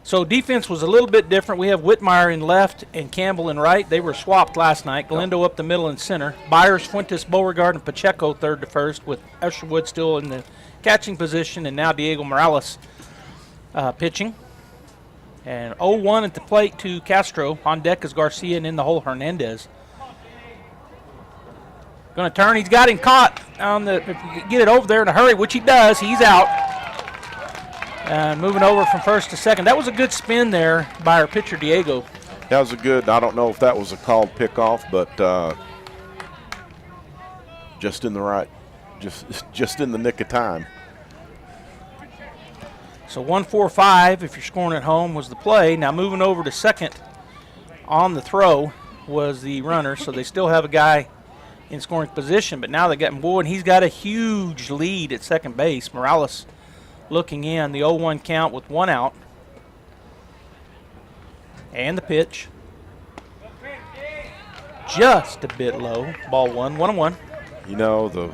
So defense was a little bit different. We have Whitmire in left and Campbell in right. They were swapped last night. Galindo up the middle and center. Byers, Fuentes, Beauregard, and Pacheco third to first, with Escherwood still in the catching position, and now Diego Morales pitching. And 0-1 at the plate to Castro. On deck is Garcia, and in the hole Hernandez. Going to turn. He's got him caught on the. If you get it over there in a hurry, which he does, he's out. And moving over from first to second. That was a good spin there by our pitcher, Diego. That was a good, I don't know if that was a called pickoff, but just in the right, just in the nick of time. So 1-4-5, if you're scoring at home, was the play. Now moving over to second on the throw was the runner, so they still have a guy in scoring position, but now they got Boyd, and he's got a huge lead at second base. Morales looking in, the 0-1 count with one out. And the pitch. Just a bit low. Ball 1-1. You know, the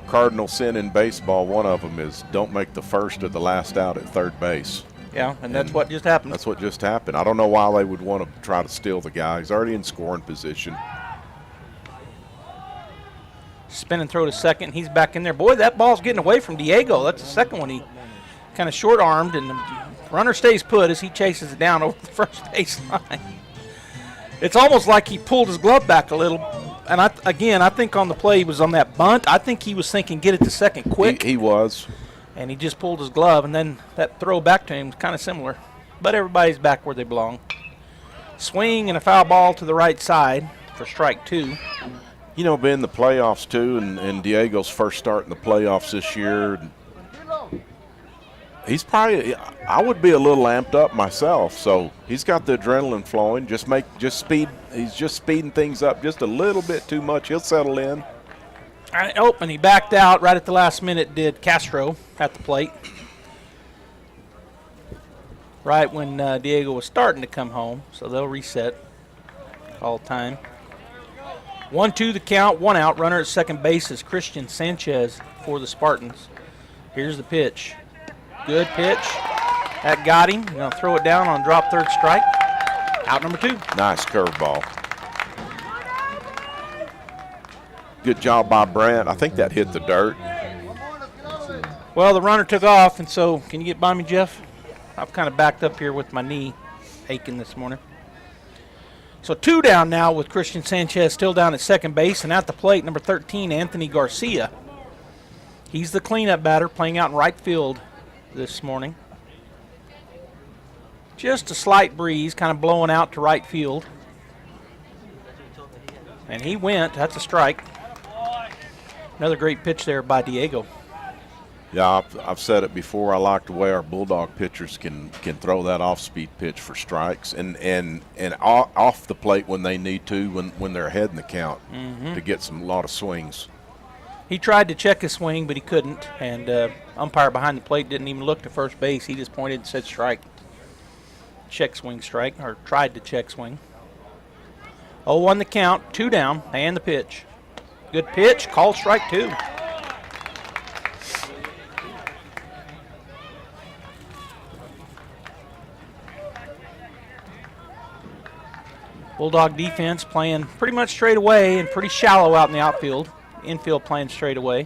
cardinal sin in baseball, one of them is don't make the first or the last out at third base. Yeah, and that's what just happened. That's what just happened. I don't know why they would want to try to steal the guy. He's already in scoring position. Spin and throw to second. He's back in there. Boy, that ball's getting away from Diego. That's the second one. He kind of short-armed, and the runner stays put as he chases it down over the first base line. It's almost like he pulled his glove back a little. And, I think on the play he was on that bunt. I think he was thinking get it to second quick. He was. And he just pulled his glove, and then that throw back to him was kind of similar. But everybody's back where they belong. Swing and a foul ball to the right side for strike two. You know, being the playoffs too, and Diego's first start in the playoffs this year, he's probably, I would be a little amped up myself. So he's got the adrenaline flowing. He's just speeding things up just a little bit too much. He'll settle in. And he backed out right at the last minute, did Castro at the plate. Right when Diego was starting to come home, so they'll reset all time. 1-2 the count, one out. Runner at second base is Christian Sanchez for the Spartans. Here's the pitch. Good pitch. That got him. Going to throw it down on drop third strike. Out number two. Nice curveball. Good job by Brant. I think that hit the dirt. Well, the runner took off, and so can you get by me, Jeff? I've kind of backed up here with my knee aching this morning. So two down now with Christian Sanchez still down at second base, and at the plate, number 13, Anthony Garcia. He's the cleanup batter playing out in right field this morning. Just a slight breeze kind of blowing out to right field. And he went. That's a strike. Another great pitch there by Diego. Yeah, I've said it before. I like the way our Bulldog pitchers can throw that off-speed pitch for strikes and off the plate when they need to, when they're ahead in the count, to get a lot of swings. He tried to check his swing, but he couldn't, and umpire behind the plate didn't even look to first base. He just pointed and said strike. Check swing strike, or tried to check swing. 0-1 the count, two down, and the pitch. Good pitch, called strike two. Bulldog defense playing pretty much straight away and pretty shallow out in the outfield. Infield playing straight away.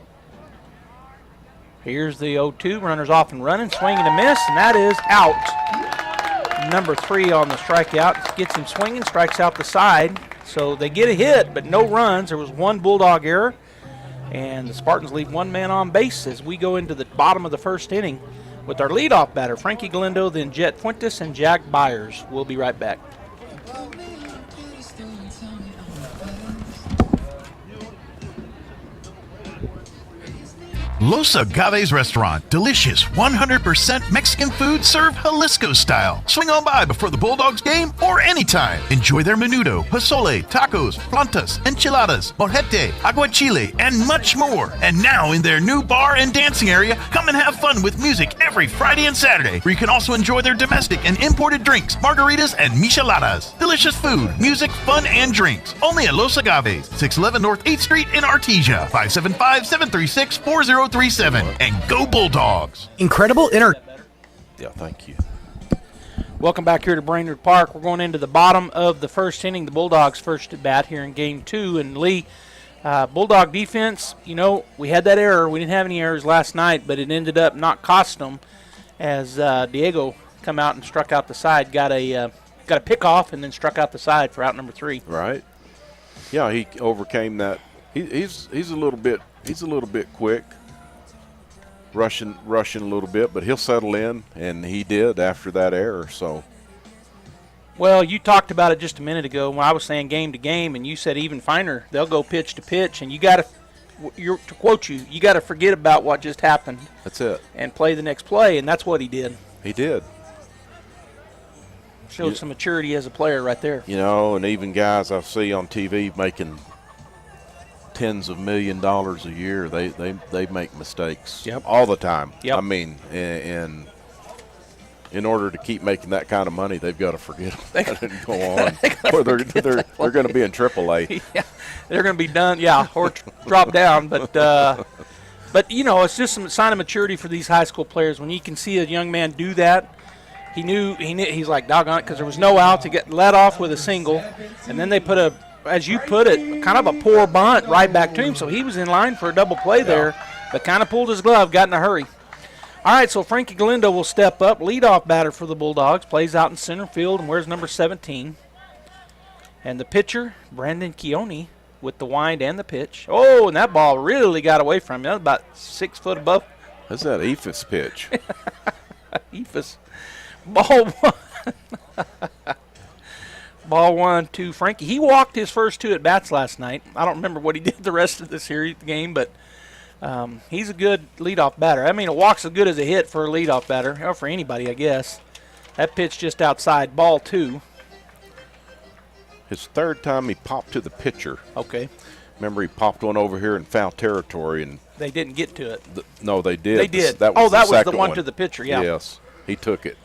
Here's the 0-2. Runners off and running. Swing and a miss, and that is out. Number 3 on the strikeout. Gets him swinging, strikes out the side. So they get a hit, but no runs. There was one Bulldog error, and the Spartans leave one man on base as we go into the bottom of the first inning with our leadoff batter, Frankie Galindo, then Jet Fuentes and Jack Byers. We'll be right back. Los Agaves Restaurant. Delicious, 100% Mexican food served Jalisco style. Swing on by before the Bulldogs game or anytime. Enjoy their menudo, pozole, tacos, plantas, enchiladas, mojete, aguachile, and much more. And now in their new bar and dancing area, come and have fun with music every Friday and Saturday, where you can also enjoy their domestic and imported drinks, margaritas, and micheladas. Delicious food, music, fun, and drinks. Only at Los Agaves, 611 North 8th Street in Artesia, 575-736-4037. And go Bulldogs! Incredible Yeah, thank you. Welcome back here to Brainard Park. We're going into the bottom of the first inning, the Bulldogs' first at bat here in Game 2. And Lee, Bulldog defense, you know, we had that error. We didn't have any errors last night, but it ended up not costing them as Diego come out and struck out the side, got a pick-off and then struck out the side for out number 3. Right. Yeah, he overcame that. He's a little bit quick. Rushing a little bit, but he'll settle in, and he did after that error. So, well, you talked about it just a minute ago when I was saying game to game, and you said even finer, they'll go pitch to pitch, and you got to quote you got to forget about what just happened. That's it. And play the next play, and that's what he did. He did. Showed some maturity as a player right there. You know, and even guys I see on TV making tens of $1 million a year, they make mistakes all the time. Yep. I mean, and in order to keep making that kind of money, they've got to forget about it and go on. Or they're going to be in AAA. Yeah, they're going to be done. Yeah, or drop down. But you know, it's just some sign of maturity for these high school players when you can see a young man do that. He knew he's like, doggone it, because there was no out to get let off with a single, and then they put a, as you put it, kind of a poor bunt right back to him. So he was in line for a double play there, but kind of pulled his glove, got in a hurry. All right, so Frankie Galindo will step up, leadoff batter for the Bulldogs, plays out in center field and wears number 17. And the pitcher, Brandon Keone, with the wind and the pitch. Oh, and that ball really got away from him. That was about 6 foot above. That's that Ephus pitch. Ephus. Ball one. Ball 1 to Frankie. He walked his first 2 at bats last night. I don't remember what he did the rest of the game, but he's a good leadoff batter. I mean, a walk's as good as a hit for a leadoff batter, or for anybody, I guess. That pitch just outside. Ball 2. His third time he popped to the pitcher. Okay. Remember, he popped one over here in foul territory, and they didn't get to it. No, they did. They did. That was the one to the pitcher. Yeah. Yes, he took it.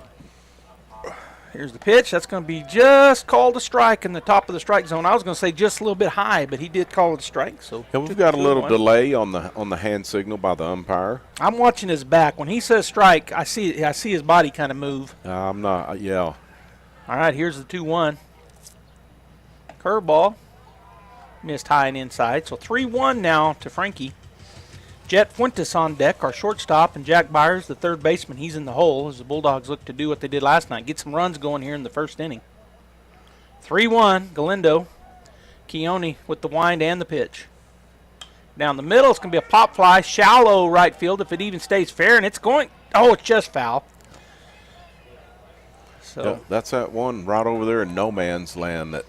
Here's the pitch. That's going to be just called a strike in the top of the strike zone. I was going to say just a little bit high, but he did call it a strike. So yeah, we've got a little delay on the hand signal by the umpire. I'm watching his back. When he says strike, I see his body kind of move. I'm not. Yeah. All right. Here's the 2-1. Curveball. Missed high and inside. So 3-1 now to Frankie. Jet Fuentes on deck, our shortstop, and Jack Byers, the third baseman. He's in the hole as the Bulldogs look to do what they did last night, get some runs going here in the first inning. 3-1, Galindo. Keone with the wind and the pitch. Down the middle, it's going to be a pop fly, shallow right field if it even stays fair, and it's going, it's just foul. So yeah, that's that one right over there in no man's land that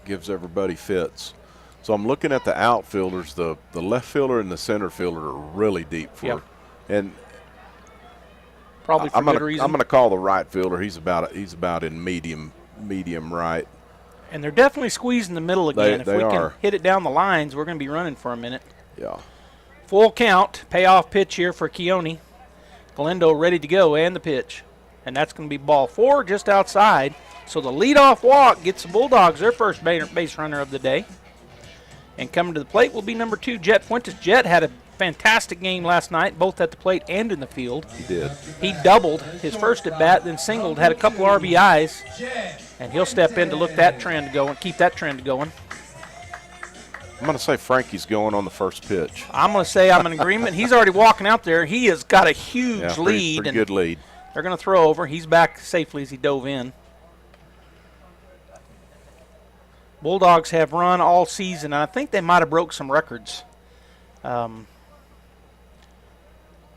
gives everybody fits. So I'm looking at the outfielders. The left fielder and the center fielder are really deep for, and probably for good reason. I'm going to call the right fielder. He's about in medium right. And they're definitely squeezing the middle again. If we can hit it down the lines, we're going to be running for a minute. Yeah. Full count, payoff pitch here for Keone. Galindo ready to go, and the pitch, and that's going to be ball 4 just outside. So the leadoff walk gets the Bulldogs their first base runner of the day. And coming to the plate will be number 2, Jet Fuentes. Jet had a fantastic game last night, both at the plate and in the field. He did. He doubled his first at bat, then singled, had a couple RBIs, and he'll step in to look that trend going, keep that trend going. I'm going to say Frankie's going on the first pitch. I'm going to say I'm in agreement. He's already walking out there. He has got a huge lead. Pretty good lead. They're going to throw over. He's back safely as he dove in. Bulldogs have run all season, and I think they might have broke some records. He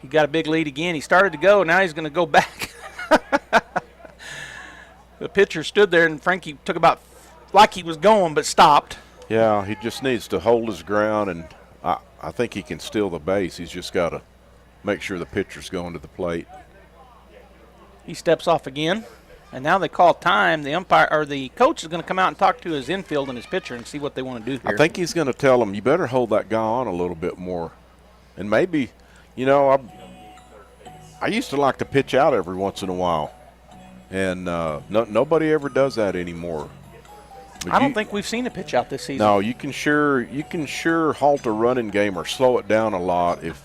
got a big lead again. He started to go. Now he's going to go back. The pitcher stood there, and Frankie took about like he was going but stopped. Yeah, he just needs to hold his ground, and I think he can steal the base. He's just got to make sure the pitcher's going to the plate. He steps off again. And now they call time. The umpire or the coach is going to come out and talk to his infield and his pitcher and see what they want to do here. I think he's going to tell him, you better hold that guy on a little bit more. And maybe, you know, I used to like to pitch out every once in a while. And nobody ever does that anymore. But I don't think we've seen a pitch out this season. No, you can sure halt a running game or slow it down a lot. If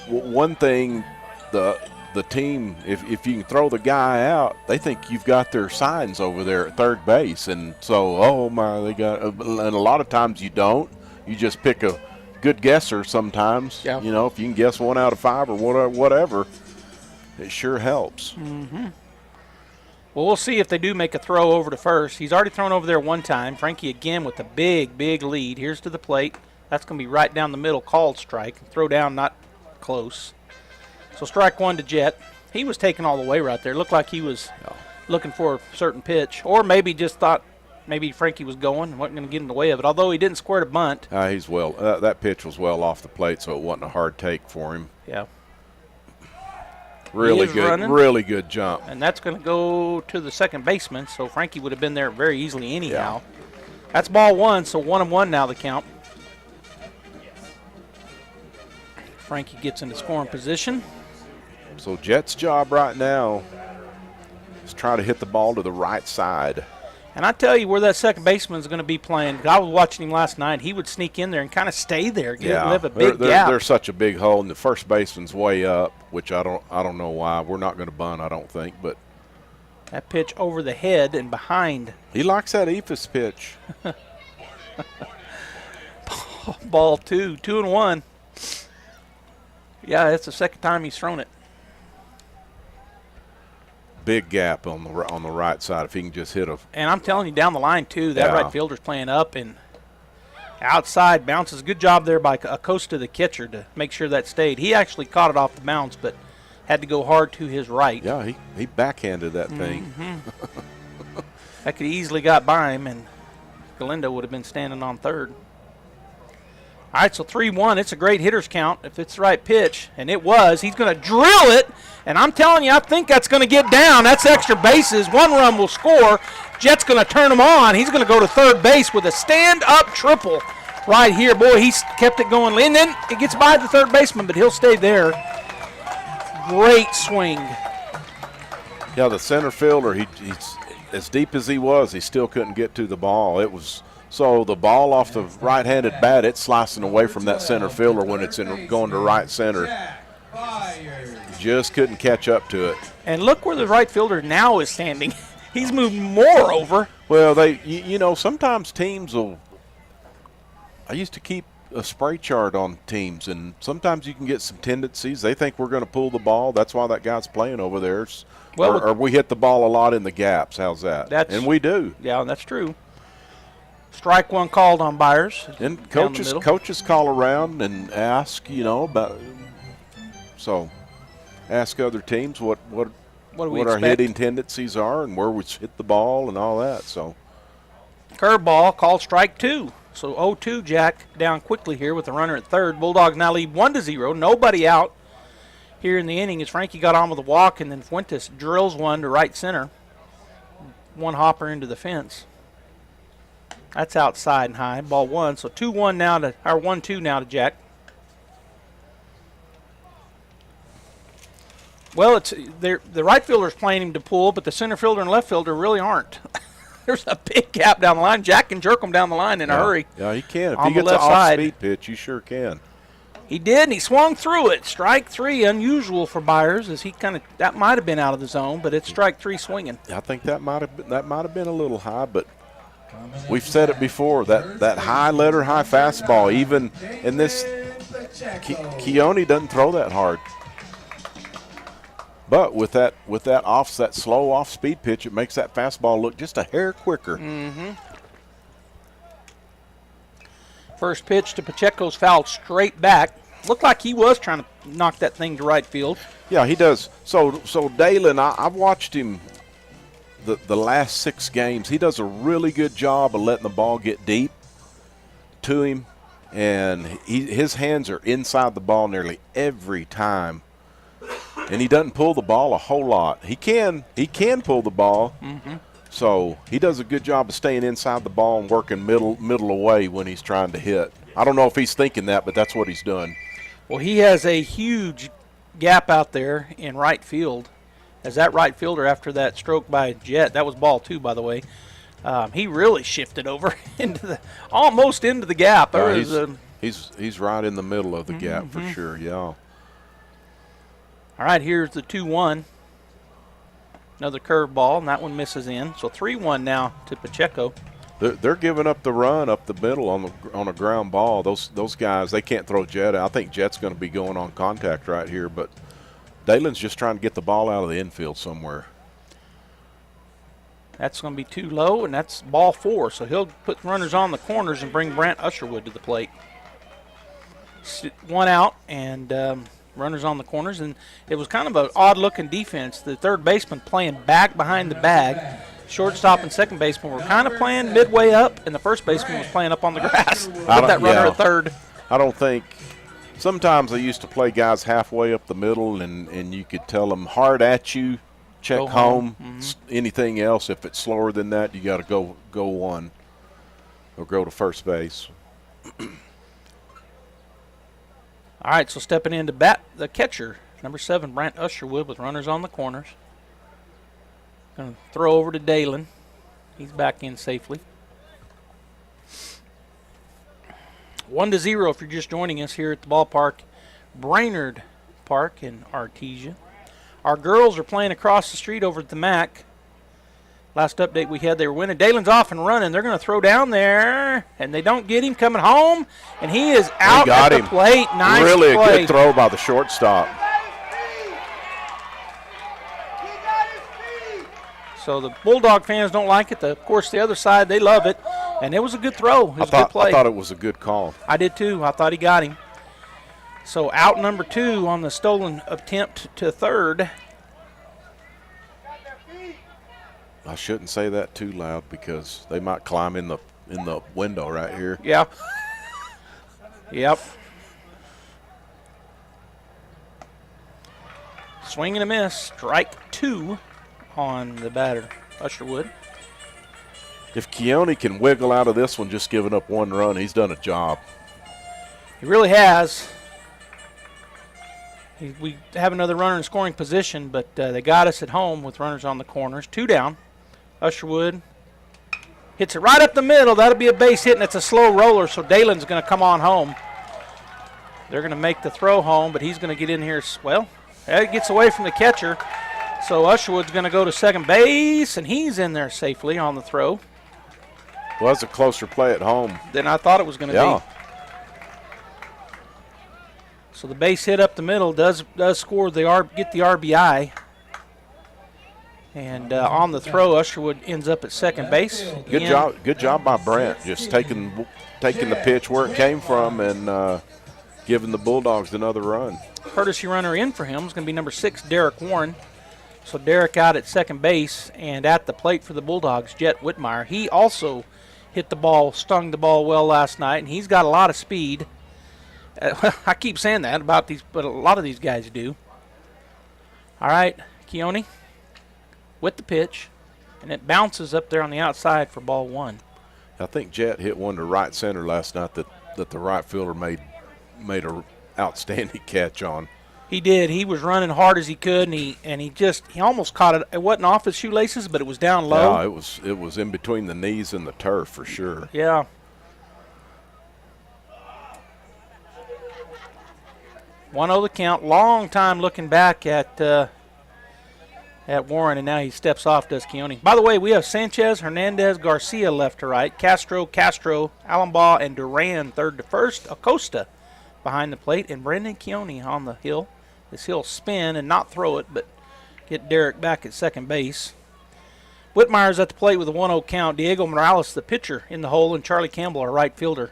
one thing, the the team, if you can throw the guy out, they think you've got their signs over there at third base. And so, oh, my, they got – and a lot of times you don't. You just pick a good guesser sometimes. Yeah. You know, if you can guess 1 out of 5 or whatever, it sure helps. Mm-hmm. Well, we'll see if they do make a throw over to first. He's already thrown over there one time. Frankie again with a big, big lead. Here's to the plate. That's going to be right down the middle, called strike. Throw down, not close. So strike 1 to Jet. He was taking all the way right there. Looked like he was looking for a certain pitch, or maybe just thought maybe Frankie was going and wasn't going to get in the way of it, although he didn't square to bunt. He's well. That pitch was well off the plate, so it wasn't a hard take for him. Yeah. Really good, running, really good jump. And that's going to go to the second baseman, so Frankie would have been there very easily anyhow. Yeah. That's ball 1, so 1-1 now the count. Frankie gets into scoring position. So Jet's job right now is try to hit the ball to the right side. And I tell you where that second baseman is going to be playing. I was watching him last night. He would sneak in there and kind of stay there. Leave a big gap. There's such a big hole, and the first baseman's way up, which I don't know why. We're not going to bunt, I don't think. But that pitch over the head and behind. He likes that Ephus pitch. Ball 2, 2-1. Yeah, that's the second time he's thrown it. Big gap on the right side if he can just hit a. And I'm telling you, down the line too, that right fielder's playing up and outside bounces. Good job there by Acosta, the catcher, to make sure that stayed. He actually caught it off the bounce, but had to go hard to his right. Yeah, he backhanded that thing. That could easily got by him, and Galindo would have been standing on third. All right, so 3-1. It's a great hitter's count if it's the right pitch, and it was. He's going to drill it, and I'm telling you, I think that's going to get down. That's extra bases. 1 run will score. Jet's going to turn him on. He's going to go to third base with a stand-up triple right here. Boy, he's kept it going. And then it gets by the third baseman, but he'll stay there. Great swing. Yeah, the center fielder, he's as deep as he was, he still couldn't get to the ball. It was. So the ball off the right-handed bat, it's slicing away from that center fielder when it's going to right center. Just couldn't catch up to it. And look where the right fielder now is standing. He's moved more over. Well, you know, sometimes teams will – I used to keep a spray chart on teams, and sometimes you can get some tendencies. They think we're going to pull the ball. That's why that guy's playing over there. Well, or we hit the ball a lot in the gaps. How's that? And we do. Yeah, that's true. Strike 1 called on Byers. And coaches call around and ask, you know, about. So, ask other teams what our hitting tendencies are and where we hit the ball and all that. So, curveball called strike 2. So 0-2, Jack down quickly here with the runner at third. Bulldogs now lead 1-0. Nobody out here in the inning as Frankie got on with a walk, and then Fuentes drills one to right center. One hopper into the fence. That's outside and high. Ball 1. So 2-1 now to, or 1-2 now to Jack. Well, the right fielder's playing him to pull, but the center fielder and left fielder really aren't. There's a big gap down the line. Jack can jerk him down the line in a hurry. Yeah, he can. If he gets an off-speed pitch, he sure can. He did, and he swung through it. Strike 3, unusual for Byers, as he that might have been out of the zone, but it's strike 3 swinging. I think that might have been a little high, but we've said it before, that high fastball, even in this, Keone doesn't throw that hard. But with that slow off-speed pitch, it makes that fastball look just a hair quicker. Mm-hmm. First pitch to Pacheco's fouled straight back. Looked like he was trying to knock that thing to right field. Yeah, he does. So Dalen, I've watched him the last 6 games. He does a really good job of letting the ball get deep to him, and his hands are inside the ball nearly every time. And he doesn't pull the ball a whole lot. He can pull the ball. Mm-hmm. So he does a good job of staying inside the ball and working middle away when he's trying to hit. I don't know if he's thinking that, but that's what he's doing. Well, he has a huge gap out there in right field. As that right fielder, after that stroke by Jet, that was ball 2, by the way, he really shifted over almost into the gap. He's right in the middle of the gap for sure, yeah. All right, here's the 2-1. Another curveball, and that one misses in. So 3-1 now to Pacheco. They're giving up the run up the middle on a ground ball. Those guys, they can't throw Jet. I think Jet's going to be going on contact right here, but Dalen's just trying to get the ball out of the infield somewhere. That's going to be too low, and that's ball 4. So he'll put runners on the corners and bring Brant Usherwood to the plate. 1 out, and runners on the corners, and it was kind of an odd-looking defense. The third baseman playing back behind the bag. Shortstop and second baseman were kind of playing midway up, and the first baseman was playing up on the grass with that runner at third. I don't think – sometimes they used to play guys halfway up the middle, and you could tell them hard at you, check home. Anything else, if it's slower than that, you got to go one or go to first base. All right, so stepping in to bat the catcher, number 7, Brant Usherwood with runners on the corners. Going to throw over to Dalen. He's back in safely. 1-0 if you're just joining us here at the ballpark, Brainard Park in Artesia. Our girls are playing across the street over at the MAC. Last update we had, they were winning. Dalen's off and running. They're going to throw down there, and they don't get him coming home, and he is out at the plate. Nice really play. A good throw by the shortstop. So the Bulldog fans don't like it. Of course, the other side, they love it. And it was a good throw. It was a good play. I thought it was a good call. I did too. I thought he got him. So out number 2 on the stolen attempt to third. I shouldn't say that too loud because they might climb in the window right here. Yeah. Yep. Swing and a miss. Strike 2 on the batter, Usherwood. If Keone can wiggle out of this one just giving up 1 run, he's done a job. He really has. We have another runner in scoring position, but they got us at home with runners on the corners. 2 down. Usherwood hits it right up the middle. That'll be a base hit, and it's a slow roller, so Dalen's going to come on home. They're going to make the throw home, but he's going to get in here. Well, it gets away from the catcher. So Usherwood's going to go to second base, and he's in there safely on the throw. Well, that's a closer play at home than I thought it was going to be. So the base hit up the middle does score get the RBI. And on the throw, Usherwood ends up at second base. Good job by Brent, just taking the pitch where it came from and giving the Bulldogs another run. Courtesy runner in for him is going to be number 6, Derek Warren. So Derek out at second base, and at the plate for the Bulldogs, Jet Whitmire. He also hit the ball, stung the ball well last night, and he's got a lot of speed. I keep saying that about these, but a lot of these guys do. All right, Keone with the pitch, and it bounces up there on the outside for ball 1. I think Jet hit one to right center last night that the right fielder made a outstanding catch on. He did. He was running hard as he could, and he almost caught it. It wasn't off his shoelaces, but it was down low. Yeah, it was in between the knees and the turf for sure. Yeah. One the count. Long time looking back at Warren, and now he steps off, does Keone. By the way, we have Sanchez, Hernandez, Garcia left to right, Castro, Allenbaugh, and Duran third to first, Acosta behind the plate, and Brendan Keone on the hill. This he'll spin and not throw it, but get Derek back at second base. Whitmire's at the plate with a 1-0 count. Diego Morales, the pitcher, in the hole, and Charlie Campbell, our right fielder,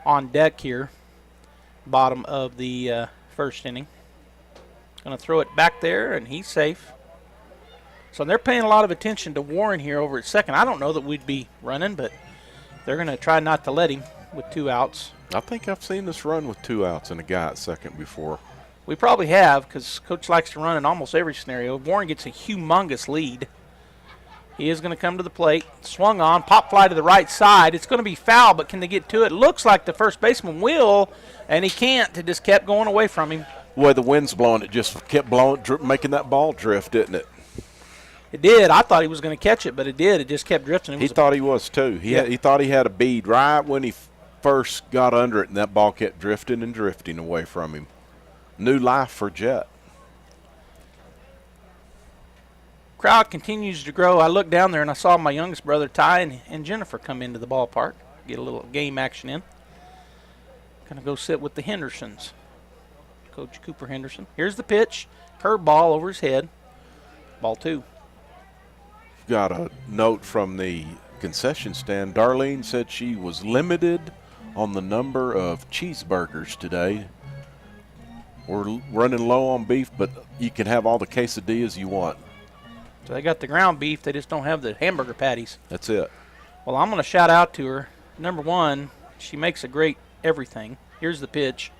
on deck here. Bottom of the first inning. Going to throw it back there, and he's safe. So they're paying a lot of attention to Warren here over at second. I don't know that we'd be running, but they're going to try not to let him with 2 outs. I think I've seen this run with 2 outs and a guy at second before. We probably have, because Coach likes to run in almost every scenario. Warren gets a humongous lead. He is going to come to the plate. Swung on, pop fly to the right side. It's going to be foul, but can they get to it? Looks like the first baseman will, and he can't. It just kept going away from him. The way the wind's blowing, it just kept blowing, making that ball drift, didn't it? It did. I thought he was going to catch it, but it did. It just kept drifting. He thought he was too. He thought he had a bead right when he first got under it, and that ball kept drifting and drifting away from him. New life for Jet. crowd continues to grow. I looked down there and I saw my youngest brother Ty and Jennifer come into the ballpark, get a little game action in. Gonna go sit with the Hendersons. Coach Cooper Henderson. Here's the pitch. Curveball over his head. Ball 2. Got a note from the concession stand. Darlene said she was limited on the number of cheeseburgers today. We're running low on beef, but you can have all the quesadillas you want. So they got the ground beef. They just don't have the hamburger patties. That's it. Well, I'm going to shout out to her. Number 1, she makes a great everything. Here's the pitch.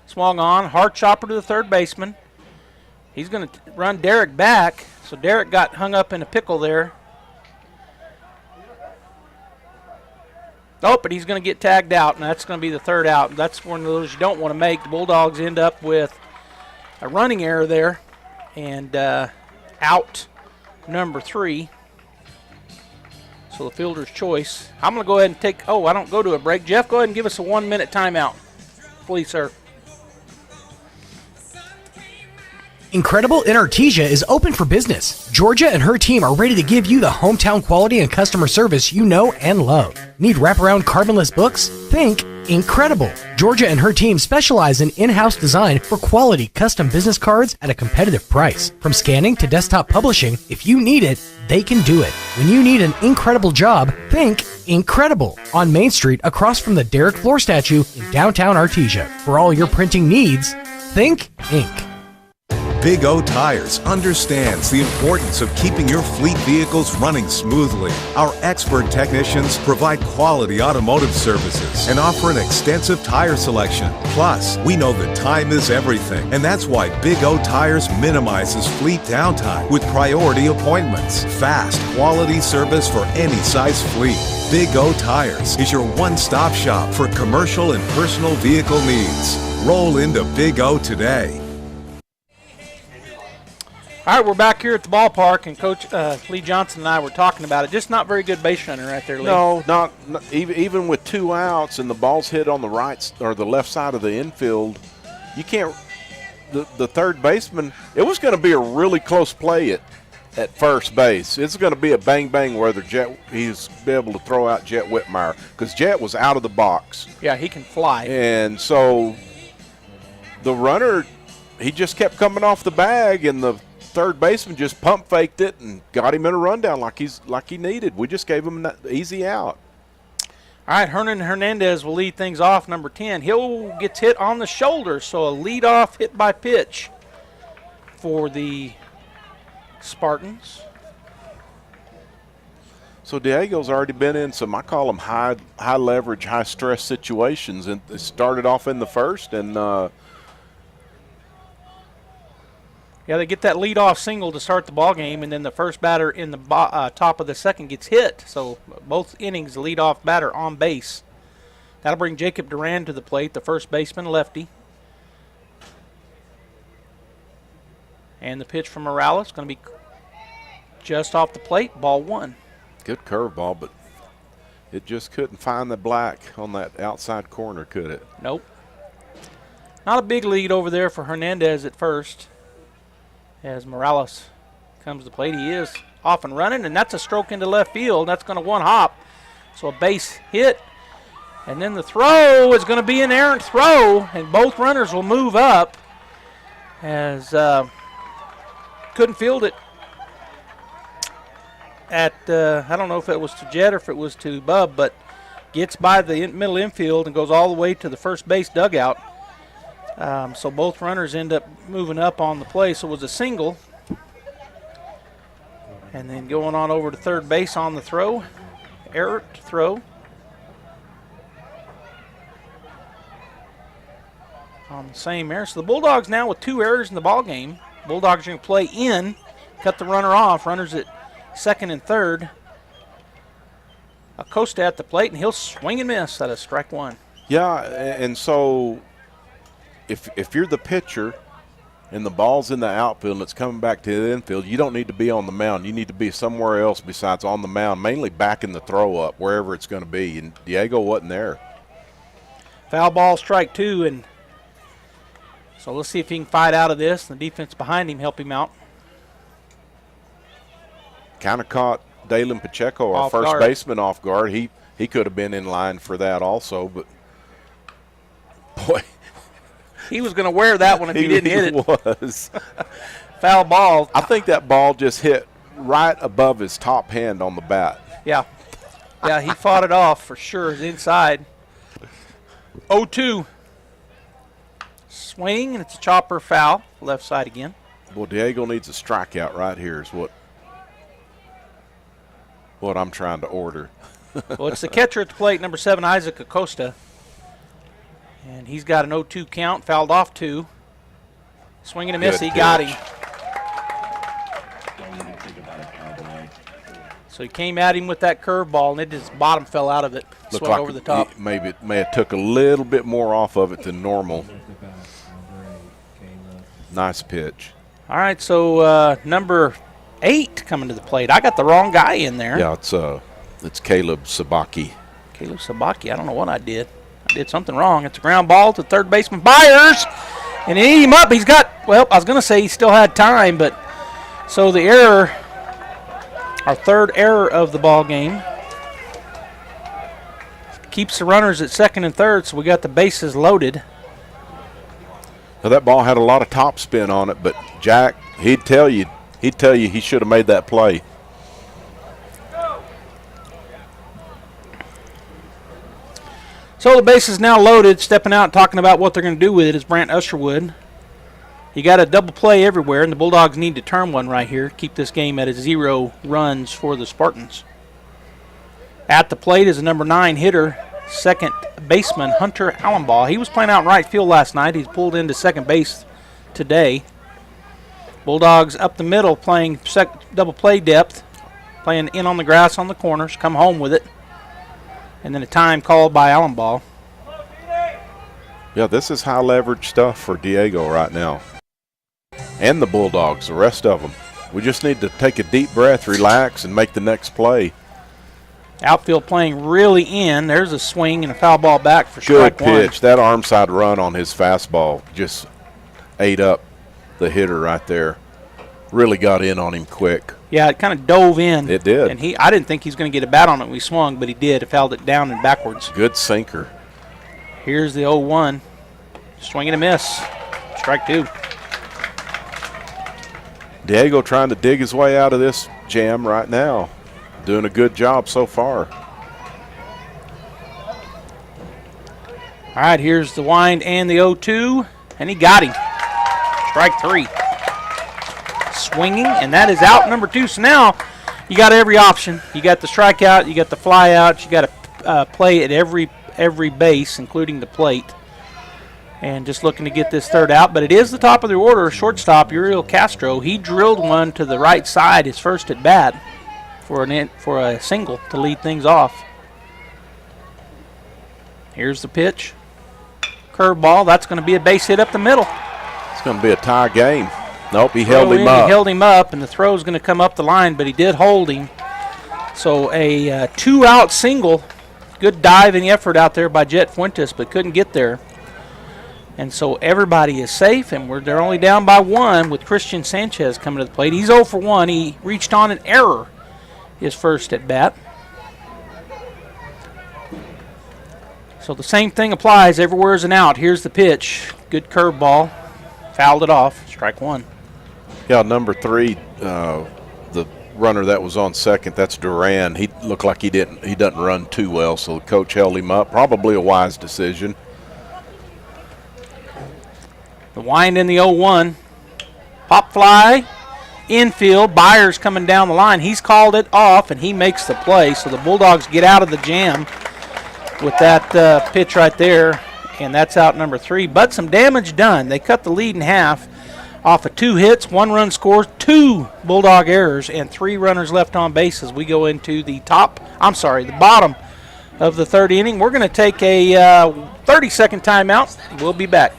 Swung on. Hard chopper to the third baseman. He's going to run Derek back. So Derek got hung up in a pickle there. Oh, but he's going to get tagged out, and that's going to be the third out. That's one of those you don't want to make. The Bulldogs end up with a running error there, and out number 3. So the fielder's choice. I'm going to go ahead and take – oh, I don't go to a break. Jeff, go ahead and give us a 1-minute timeout. Please, sir. Incredible in Artesia is open for business. Georgia and her team are ready to give you the hometown quality and customer service you know and love. Need wraparound carbonless books? Think Incredible. Georgia and her team specialize in in-house design for quality custom business cards at a competitive price. From scanning to desktop publishing, if you need it, they can do it. When you need an incredible job, think Incredible on Main Street across from the Derek Floor statue in downtown Artesia. For all your printing needs, think Ink. Big O Tires understands the importance of keeping your fleet vehicles running smoothly. Our expert technicians provide quality automotive services and offer an extensive tire selection. Plus, we know that time is everything, and that's why Big O Tires minimizes fleet downtime with priority appointments. Fast, quality service for any size fleet. Big O Tires is your one-stop shop for commercial and personal vehicle needs. Roll into Big O today. All right, we're back here at the ballpark, and Coach Lee Johnson and I were talking about it. Just not very good base running right there, Lee. No, not even with 2 outs and the ball's hit on the right or the left side of the infield. You can't. The third baseman. It was going to be a really close play at first base. It's going to be a bang whether he's be able to throw out Jet Whitmire because Jet was out of the box. Yeah, he can fly. And so the runner, he just kept coming off the bag, and the third baseman just pump faked it and got him in a rundown like he needed. We just gave him an easy out. All right, Hernan Hernandez will lead things off, number 10. He gets hit on the shoulder, so a leadoff hit by pitch for the Spartans. So Diego's already been in some, I call them high leverage, high stress situations, and it started off in the first, and yeah, they get that leadoff single to start the ball game, and then the first batter in the top of the second gets hit. So both innings, the leadoff batter on base. That'll bring Jacob Duran to the plate, the first baseman, lefty. And the pitch from Morales going to be just off the plate, ball 1. good curveball, but it just couldn't find the black on that outside corner, could it? Nope. Not a big lead over there for Hernandez at first. As Morales comes to the plate, he is off and running, and that's a stroke into left field. That's going to one hop. So a base hit, and then the throw is going to be an errant throw, and both runners will move up as couldn't field it at, I don't know if it was to Jet or if it was to Bub, but gets by the middle infield and goes all the way to the first base dugout. So both runners end up moving up on the play. So it was a single. And then going on over to third base on the throw. Errant throw. On the same error. So the Bulldogs now with 2 errors in the ball game. Bulldogs are going to play in, cut the runner off. Runners at second and third. Acosta at the plate, and he'll swing and miss at a strike 1. Yeah, and so if you're the pitcher and the ball's in the outfield and it's coming back to the infield, you don't need to be on the mound. You need to be somewhere else besides on the mound, mainly back in the throw-up, wherever it's going to be. And Diego wasn't there. Foul ball, strike 2, and so let's see if he can fight out of this. The defense behind him help him out. kind of caught Dalen Pacheco, our Off first guard. baseman, off guard. He could have been in line for that also, but boy, He was going to wear that one if he didn't hit it. Was. Foul ball. I think that ball just hit right above his top hand on the bat. Yeah. Yeah, he fought it off for sure. It's inside. 0-2. Swing, and it's a chopper foul. Left side again. Well, Diego needs a strikeout right here is what I'm trying to order. Well, it's the catcher at the plate, number 7, Isaac Acosta. And he's got an 0-2 count, fouled off 2. Swing and a miss, Good he got pitch. him. So he came at him with that curveball, and his bottom fell out of it. Looked Swung like over the top. Maybe it may have took a little bit more off of it than normal. Nice pitch. All right, so number 8 coming to the plate. I got the wrong guy in there. Yeah, it's Caleb Sabaki. Caleb Sabaki, I don't know what I did. I did something wrong. It's a ground ball to third baseman Byers. And he ate him up. He's got, well, I was going to say he still had time, but so the error, our third error of the ball game, keeps the runners at second and third, so we got the bases loaded. Now that ball had a lot of top spin on it, but Jack, he'd tell you he should have made that play. So the base is now loaded. Stepping out and talking about what they're going to do with it is Brant Usherwood. You got a double play everywhere, and the Bulldogs need to turn one right here. Keep this game at 0 runs for the Spartans. At the plate is a number 9 hitter, second baseman Hunter Allenbaugh. He was playing out in right field last night. He's pulled into second base today. Bulldogs up the middle playing double play depth, playing in on the grass on the corners, come home with it. And then a time called by Allenbaugh. Yeah, this is high leverage stuff for Diego right now. And the Bulldogs, the rest of them. We just need to take a deep breath, relax, and make the next play. Outfield playing really in. There's a swing and a foul ball back for Good strike one. pitch. That arm side run on his fastball just ate up the hitter right there. Really got in on him quick. Yeah, it kind of dove in. It did. And I didn't think he was going to get a bat on it when he swung, but he did. It fouled it down and backwards. Good sinker. Here's the 0-1. Swing and a miss. Strike 2. Diego trying to dig his way out of this jam right now. Doing a good job so far. All right, here's the wind and the 0-2, and he got him. Strike 3. Swinging, and that is out number 2. So now you got every option. You got the strikeout, you got the fly out, you got to play at every base, including the plate. And just looking to get this third out. But it is the top of the order. Shortstop, Uriel Castro. He drilled one to the right side, his first at bat, for a single to lead things off. Here's the pitch. Curveball. That's going to be a base hit up the middle. It's going to be a tie game. Nope, he held him He up. held him up, and the throw is going to come up the line, but he did hold him. So a 2-out single. Good diving effort out there by Jet Fuentes, but couldn't get there. And so everybody is safe, and they're only down by 1 with Christian Sanchez coming to the plate. He's 0 for 1. He reached on an error his first at bat. So the same thing applies. Everywhere is an out. Here's the pitch. Good curveball. Fouled it off. Strike 1. Yeah, number 3, the runner that was on second, that's Duran. He looked like he doesn't run too well, so the coach held him up. Probably a wise decision. The wind in the 0-1. Pop fly. Infield. Byers coming down the line. He's called it off, and he makes the play. So the Bulldogs get out of the jam with that pitch right there, and that's out number 3. But some damage done. They cut the lead in half off of 2 hits, 1 run scored, 2 Bulldog errors, and 3 runners left on base as we go into the bottom of the 3rd inning. We're going to take a 30-second timeout. We'll be back.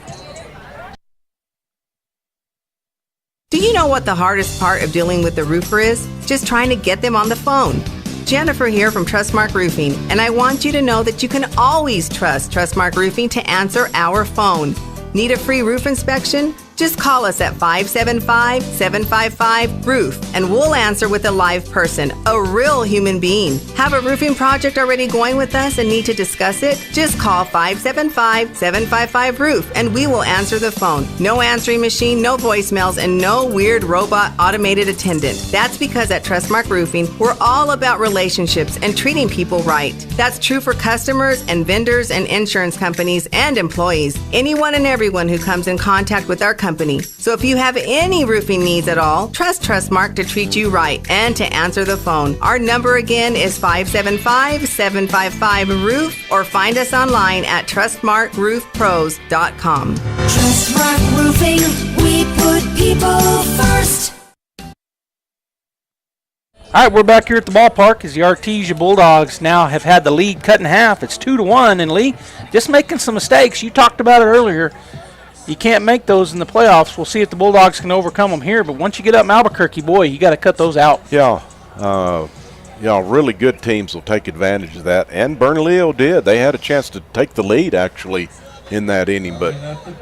Do you know what the hardest part of dealing with the roofer is? Just trying to get them on the phone. Jennifer here from Trustmark Roofing, and I want you to know that you can always trust Trustmark Roofing to answer our phone. Need a free roof inspection? Just call us at 575-755-ROOF and we'll answer with a live person, a real human being. Have a roofing project already going with us and need to discuss it? Just call 575-755-ROOF and we will answer the phone. No answering machine, no voicemails, and no weird robot automated attendant. That's because at Trustmark Roofing, we're all about relationships and treating people right. That's true for customers and vendors and insurance companies and employees. Anyone and everyone who comes in contact with our company. So if you have any roofing needs at all, trust Trustmark to treat you right and to answer the phone. Our number again is 575-755-ROOF or find us online at trustmarkroofpros.com. Trustmark Roofing, we put people first. All right, we're back here at the ballpark as the Artesia Bulldogs now have had the lead cut in half. It's 2-1, and Lee just making some mistakes. You talked about it earlier. You can't make those in the playoffs. We'll see if the Bulldogs can overcome them here. But once you get up in Albuquerque, boy, you got to cut those out. Yeah, really good teams will take advantage of that. And Bernalillo did. They had a chance to take the lead, actually, in that inning. But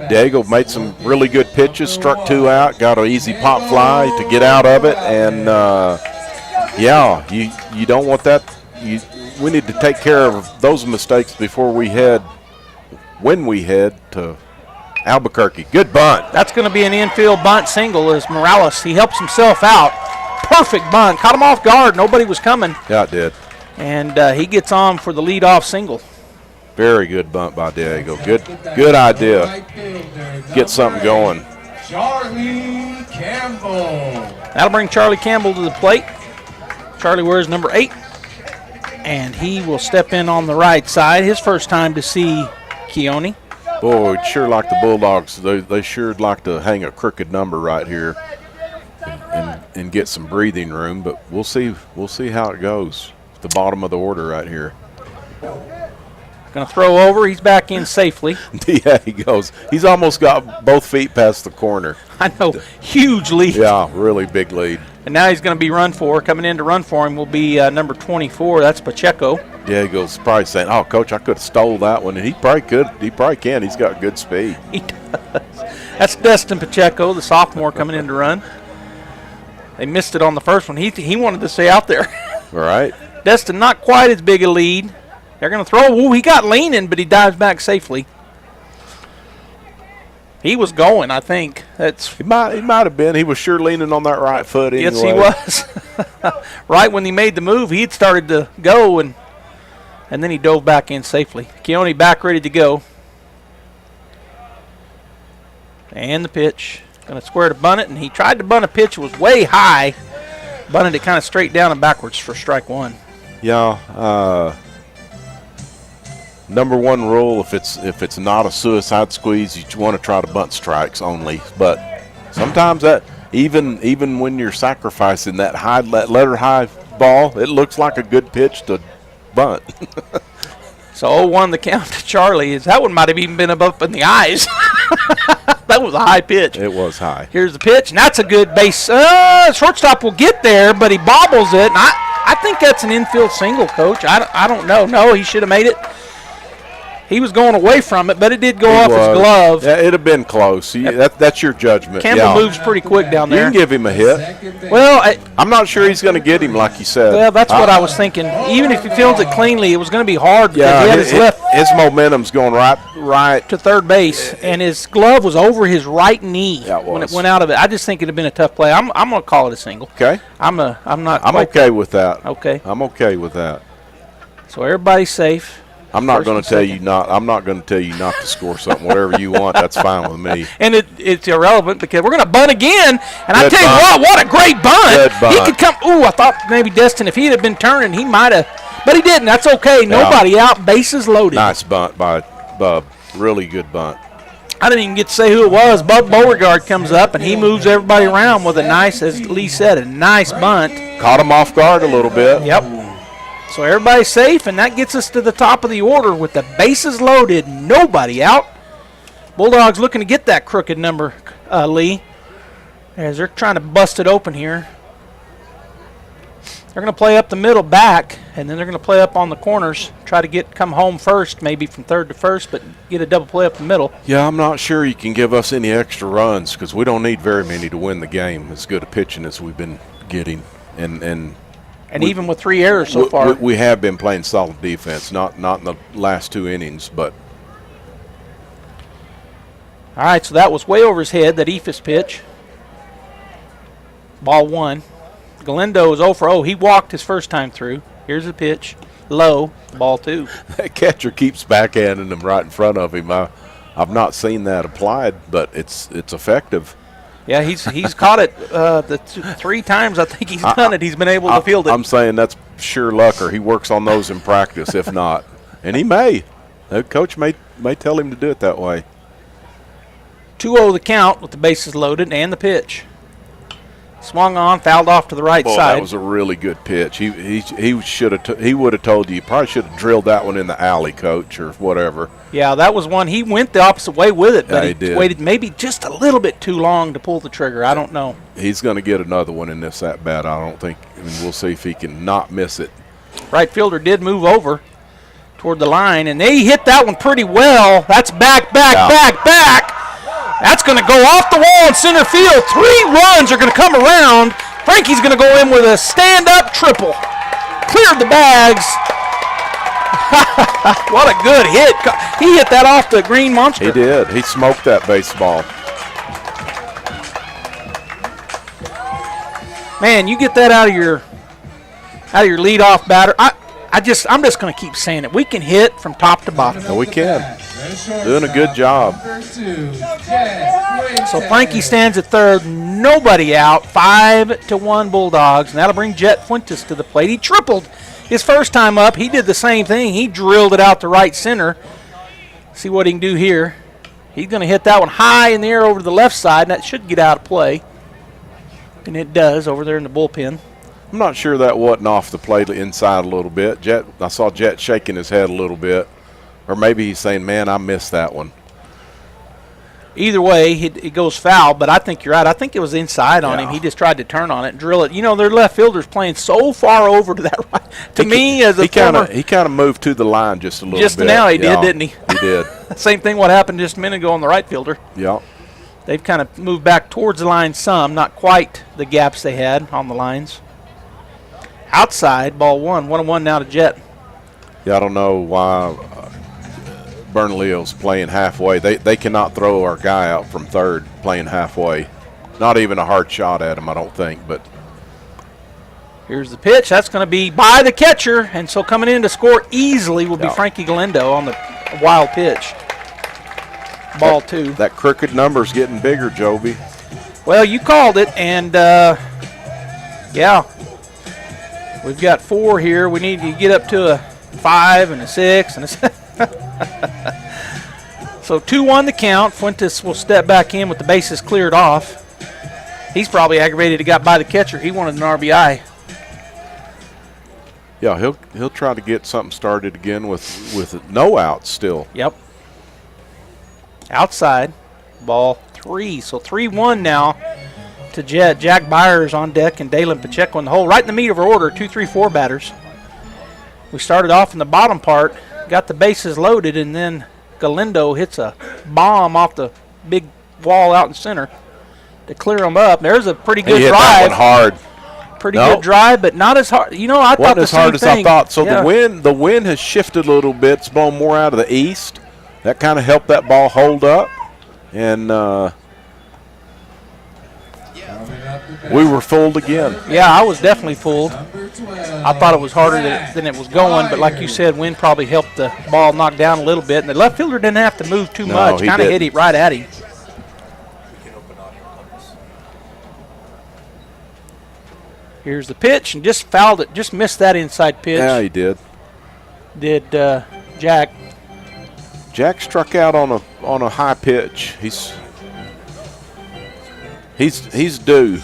Diego made some really good pitches, struck 2 out, got an easy pop fly to get out of it. And, you don't want that. We need to take care of those mistakes before when we head to Albuquerque. Good bunt. That's going to be an infield bunt single as Morales, he helps himself out. Perfect bunt. Caught him off guard. Nobody was coming. Yeah, it did. And he gets on for the leadoff single. Very good bunt by Diego. Good idea. Get something going. Charlie Campbell. That'll bring Charlie Campbell to the plate. Charlie wears number 8. And he will step in on the right side. His first time to see Keone. Boy, we'd sure like the Bulldogs. They sure like to hang a crooked number right here and get some breathing room. But we'll see how it goes. The bottom of the order right here. Going to throw over. He's back in safely. Yeah, he goes. He's almost got both feet past the corner. I know. Huge lead. Yeah, really big lead. And now he's going to be run for. Coming in to run for him will be number 24. That's Pacheco. Diego's probably saying, "Oh, Coach, I could have stole that one." And he probably could. He probably can. He's got good speed. He does. That's Destin Pacheco, the sophomore, coming in to run. They missed it on the first one. He wanted to stay out there. All right. Destin, not quite as big a lead. They're going to throw. Ooh, he got leaning, but he dives back safely. He was going, I think. He might have been. He was sure leaning on that right foot anyway. Yes, he was. Right when he made the move, he had started to go, and then he dove back in safely. Keone back ready to go. And the pitch. Going to square to bunt it, and he tried to bunt a pitch. It was way high. Bunted it kind of straight down and backwards for strike 1. Yeah, number 1 rule, if it's not a suicide squeeze, you want to try to bunt strikes only. But sometimes that even when you're sacrificing that letter high ball, it looks like a good pitch to bunt. So 0-1 the count to Charlie. That one might have even been up in the eyes. That was a high pitch. It was high. Here's the pitch, and that's a good base. Shortstop will get there, but he bobbles it. And I think that's an infield single, Coach. I don't know. No, he should have made it. He was going away from it, but it did go off his glove. Yeah, it'd have been close. That's your judgment. Campbell moves pretty quick down there. You can give him a hit. Well, I'm not sure he's going to get him like you said. Well, that's what I was thinking. Even if he fields it cleanly, it was going to be hard because he had his left. His momentum's going right to third base, and his glove was over his right knee when it went out of it. I just think it'd have been a tough play. I'm going to call it a single. Okay. I'm okay with that. Okay. I'm okay with that. So everybody's safe. I'm not going to tell you not to score something. Whatever you want, that's fine with me. And it's irrelevant because we're going to bunt again. And I tell you what a great bunt! Good bunt. He could come. Ooh, I thought maybe Destin, if he had been turning, he might have, but he didn't. That's okay. Nobody out. Bases loaded. Nice bunt by Bub. Really good bunt. I didn't even get to say who it was. Bud Beauregard comes up and he moves everybody around with a nice, as Lee said, a nice bunt. Caught him off guard a little bit. Yep. So everybody's safe, and that gets us to the top of the order with the bases loaded, nobody out. Bulldogs looking to get that crooked number, Lee, as they're trying to bust it open here. They're going to play up the middle back, and then they're going to play up on the corners, try to come home first, maybe from third to first, but get a double play up the middle. Yeah, I'm not sure you can give us any extra runs because we don't need very many to win the game. As good a pitching as we've been getting, and even with 3 errors so far, we have been playing solid defense. Not in the last 2 innings, but. All right, so that was way over his head, that Ephus pitch. Ball 1. Galindo is 0 for 0. He walked his first time through. Here's the pitch. Low. Ball 2. That catcher keeps backhanding him right in front of him. I've not seen that applied, but it's effective. Yeah, he's caught it the 3 times I think he's done it. He's been able to field it. I'm saying that's sure luck, or he works on those in practice, if not. And he may. The coach may tell him to do it that way. 2-0 the count with the bases loaded and the pitch. Swung on, fouled off to the right side. That was a really good pitch. He should have. He would have told you probably should have drilled that one in the alley, coach, or whatever. Yeah, that was one. He went the opposite way with it, but he did. Waited maybe just a little bit too long to pull the trigger. I don't know. He's going to get another one in this at bat. I don't think. I mean, we'll see if he can not miss it. Right fielder did move over toward the line, and they hit that one pretty well. That's back. That's going to go off the wall in center field. 3 runs are going to come around. Frankie's going to go in with a stand-up triple. Cleared the bags. What a good hit. He hit that off the green monster. He did. He smoked that baseball. Man, you get that out of your leadoff batter. I'm just going to keep saying it. We can hit from top to bottom. No, we can. Doing a good job. So Frankie stands at third, nobody out, 5-1 Bulldogs, and that'll bring Jet Fuentes to the plate. He tripled his first time up. He did the same thing. He drilled it out to right center. See what he can do here. He's going to hit that one high in the air over to the left side, and that should get out of play. And it does over there in the bullpen. I'm not sure that wasn't off the plate inside a little bit. I saw Jet shaking his head a little bit. Or maybe he's saying, man, I missed that one. Either way, it goes foul, but I think you're right. I think it was inside on him. He just tried to turn on it and drill it. You know, their left fielder's playing so far over to that right. To me, as a former, he kind of moved to the line just a little bit. Just now he did, didn't he? He did. Same thing what happened just a minute ago on the right fielder. Yeah. They've kind of moved back towards the line some, not quite the gaps they had on the lines. Outside, ball 1, 1-1 now to Jet. Yeah, I don't know why Bernalillo's playing halfway. They cannot throw our guy out from third playing halfway. Not even a hard shot at him, I don't think. But here's the pitch. That's going to be by the catcher, and so coming in to score easily will be Frankie Galindo on the wild pitch. Ball 2. That crooked number's getting bigger, Joby. Well, you called it, and yeah. We've got 4 here. We need to get up to a 5 and a 6 and a 7. So 2-1 the count. Fuentes will step back in with the bases cleared off. He's probably aggravated he got by the catcher. He wanted an RBI. Yeah, he'll try to get something started again with no outs still. Yep. Outside, ball 3. So 3-1 now to Jet. Jack Byers on deck and Dalen Pacheco in the hole. Right in the meat of our order, 2, 3, 4 batters. We started off in the bottom part, got the bases loaded, and then Galindo hits a bomb off the big wall out in center to clear them up. There's a pretty good he hit drive. That one hard. Pretty good drive, but not as hard. You know, I thought the same thing. Wasn't as hard as I thought. So the wind has shifted a little bit. It's blowing more out of the east. That kind of helped that ball hold up. And we were fooled again. Yeah, I was definitely fooled. I thought it was harder than it was going, but like you said, wind probably helped the ball knock down a little bit. And the left fielder didn't have to move too much. Kind of hit it right at him. Here's the pitch, and just fouled it. Just missed that inside pitch. Yeah, he did. Did Jack. Jack struck out on a high pitch. He's due.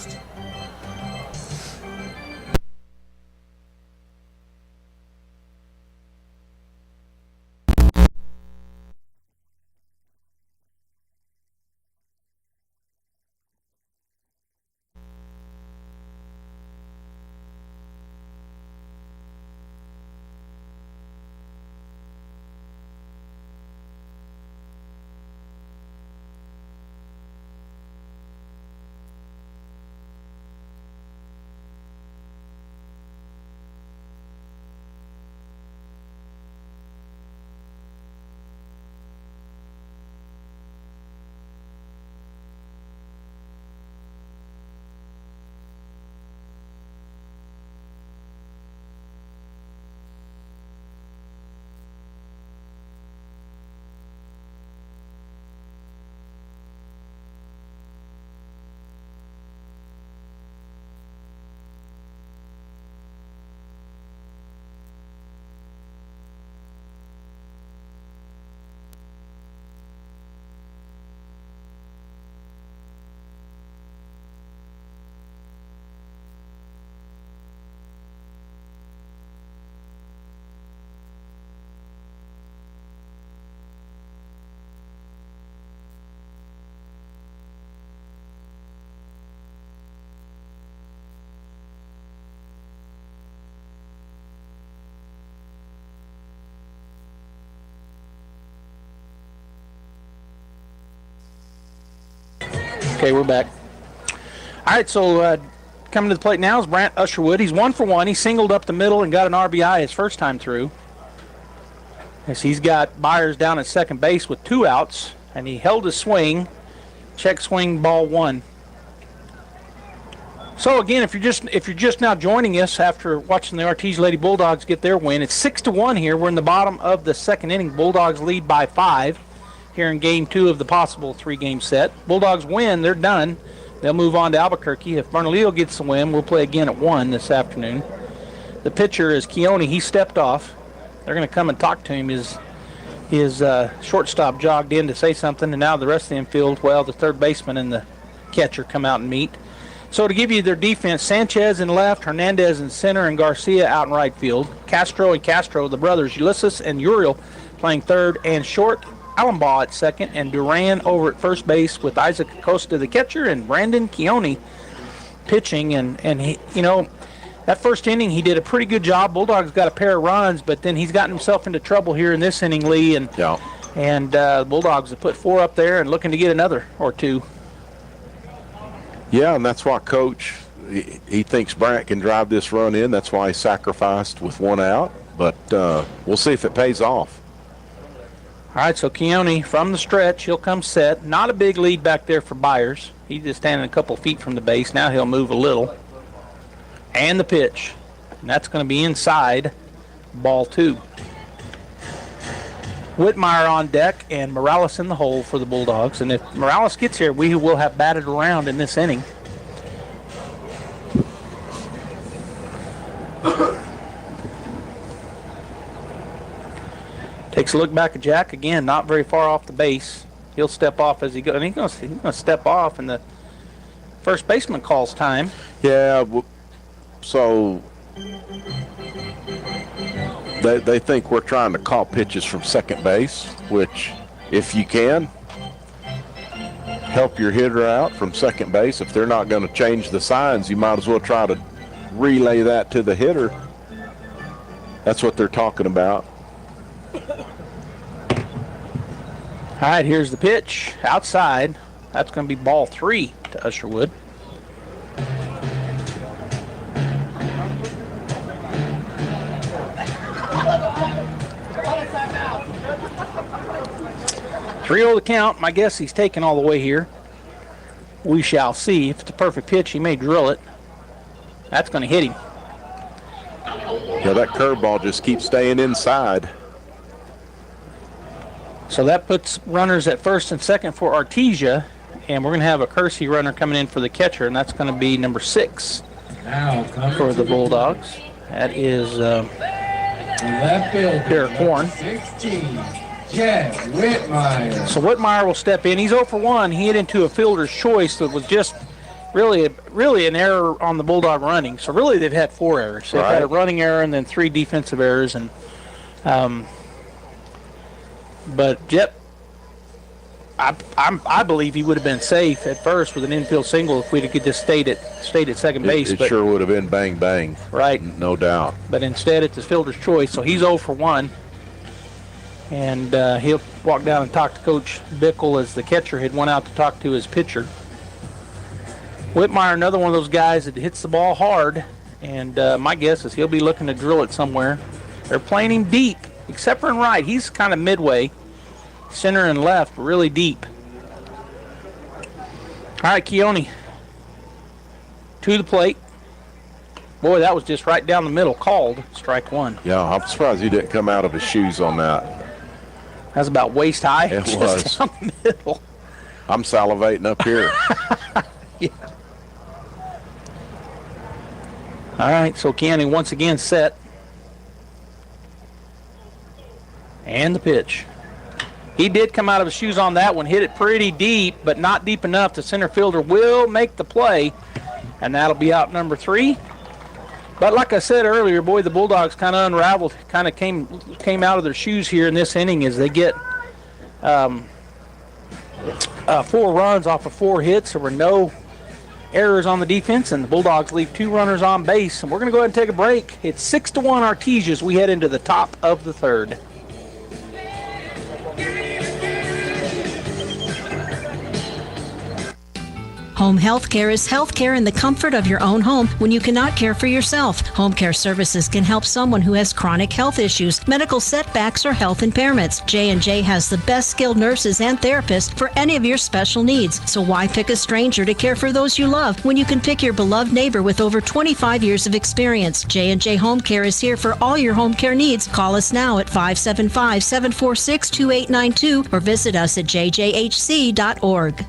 Okay, we're back. All right, so coming to the plate now is Brant Usherwood. He's 1 for 1. He singled up the middle and got an RBI his first time through. As he's got Byers down at second base with 2 outs, and he held his swing. Check swing, ball 1. So again, if you're just now joining us after watching the Artesia Lady Bulldogs get their win, it's 6-1 here. We're in the bottom of the second inning. Bulldogs lead by 5 here in game 2 of the possible 3-game set. Bulldogs win, they're done. They'll move on to Albuquerque. If Bernalillo gets the win, we'll play again at 1 this afternoon. The pitcher is Keone. He stepped off. They're going to come and talk to him. His shortstop jogged in to say something, and now the rest of the infield, well, the third baseman and the catcher come out and meet. So to give you their defense, Sanchez in left, Hernandez in center, and Garcia out in right field. Castro, the brothers Ulysses and Uriel, playing third and short. Allenbaugh at second, and Duran over at first base with Isaac Acosta, the catcher, and Brandon Keone pitching. And he, that first inning he did a pretty good job. Bulldogs got a pair of runs, but then he's gotten himself into trouble here in this inning, Lee. And Bulldogs have put 4 up there and looking to get another or 2. Yeah, and that's why Coach, he thinks Brant can drive this run in. That's why he sacrificed with 1 out. But we'll see if it pays off. All right, so Keone from the stretch, he'll come set. Not a big lead back there for Byers. He's just standing a couple feet from the base. Now he'll move a little. And the pitch. And that's going to be inside, ball 2. Whitmire on deck and Morales in the hole for the Bulldogs. And if Morales gets here, we will have batted around in this inning. Takes a look back at Jack. Again, not very far off the base. He'll step off as he goes. And he's going to step off, and the first baseman calls time. Yeah, so they think we're trying to call pitches from second base, which, if you can, help your hitter out from second base. If they're not going to change the signs, you might as well try to relay that to the hitter. That's what they're talking about. All right, here's the pitch. Outside. That's going to be ball 3 to Usherwood. Three-0 the count. My guess he's taking all the way here. We shall see. If it's a perfect pitch, he may drill it. That's going to hit him. Yeah, that curveball just keeps staying inside. So that puts runners at first and second for Artesia, and we're going to have a Kersey runner coming in for the catcher, and that's going to be number 6 for the Bulldogs. That is left field, Derek Horn. 16, Jed Whitmire. So Whitmire will step in. He's 0 for 1. He hit into a fielder's choice that was just really an error on the Bulldog running. So really they've had 4 errors. They've had a running error and then 3 defensive errors. And but Jep, I believe he would have been safe at first with an infield single if we could just stayed at second base. It sure would have been bang bang. Right. No doubt. But instead it's his fielder's choice. So he's 0 for 1. And he'll walk down and talk to Coach Bickle as the catcher had went out to talk to his pitcher. Whitmire, another one of those guys that hits the ball hard, and my guess is he'll be looking to drill it somewhere. They're playing him deep, except for in right. He's kind of midway. Center and left, really deep. All right, Keone to the plate. Boy, that was just right down the middle. Called strike 1. Yeah, I'm surprised he didn't come out of his shoes on that. That's about waist high. It just was. down the middle. I'm salivating up here. Yeah. All right, so Keone once again set. And the pitch. He did come out of his shoes on that one, hit it pretty deep, but not deep enough. The center fielder will make the play, and that'll be out number 3. But like I said earlier, boy, the Bulldogs kind of unraveled, kind of came out of their shoes here in this inning as they get 4 runs off of 4 hits. There were no errors on the defense, and the Bulldogs leave 2 runners on base. And we're going to go ahead and take a break. It's 6-1 Artesia as we head into the top of the 3rd. Home health care is health care in the comfort of your own home when you cannot care for yourself. Home care services can help someone who has chronic health issues, medical setbacks, or health impairments. J&J has the best skilled nurses and therapists for any of your special needs. So why pick a stranger to care for those you love when you can pick your beloved neighbor with over 25 years of experience? J&J Home Care is here for all your home care needs. Call us now at 575-746-2892 or visit us at jjhc.org.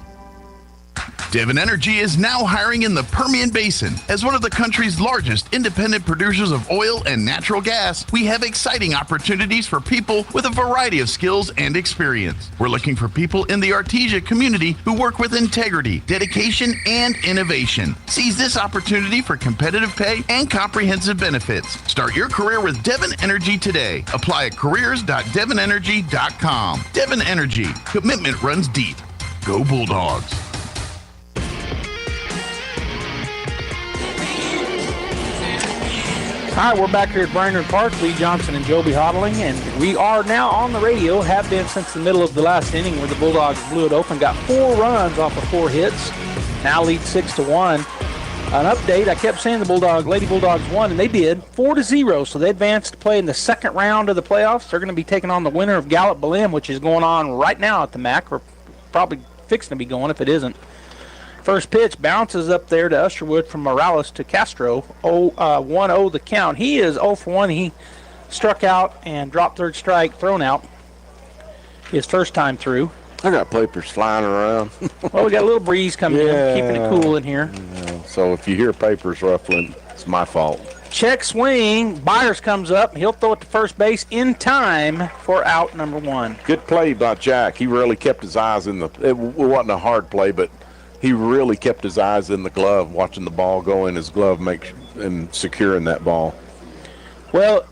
Devon Energy is now hiring in the Permian Basin. As one of the country's largest independent producers of oil and natural gas, we have exciting opportunities for people with a variety of skills and experience. We're looking for people in the Artesia community who work with integrity, dedication, and innovation. Seize this opportunity for competitive pay and comprehensive benefits. Start your career with Devon Energy today. Apply at careers.devonenergy.com. Devon Energy. Commitment runs deep. Go Bulldogs. All right, we're back here at Brainard Park. Lee Johnson and Joby Hodling, and we are now on the radio, have been since the middle of the last inning where the Bulldogs blew it open, got 4 runs off of 4 hits, now lead 6-1. An update, I kept saying the Lady Bulldogs won, and they did, 4-0, so they advanced to play in the second round of the playoffs. They're going to be taking on the winner of Gallup-Belém, which is going on right now at the MAC, or probably fixing to be going if it isn't. First pitch bounces up there to Usherwood from Morales to Castro. 1-0 the count. He is 0 for 1. He struck out and dropped third strike, thrown out his first time through. I got papers flying around. Well, we got a little breeze coming in, keeping it cool in here. Yeah, so if you hear papers ruffling, it's my fault. Check swing. Byers comes up. He'll throw it to first base in time for out number 1. Good play by Jack. He really kept his eyes in the – it wasn't a hard play, but he really kept his eyes in the glove, watching the ball go in his glove and securing that ball. Well,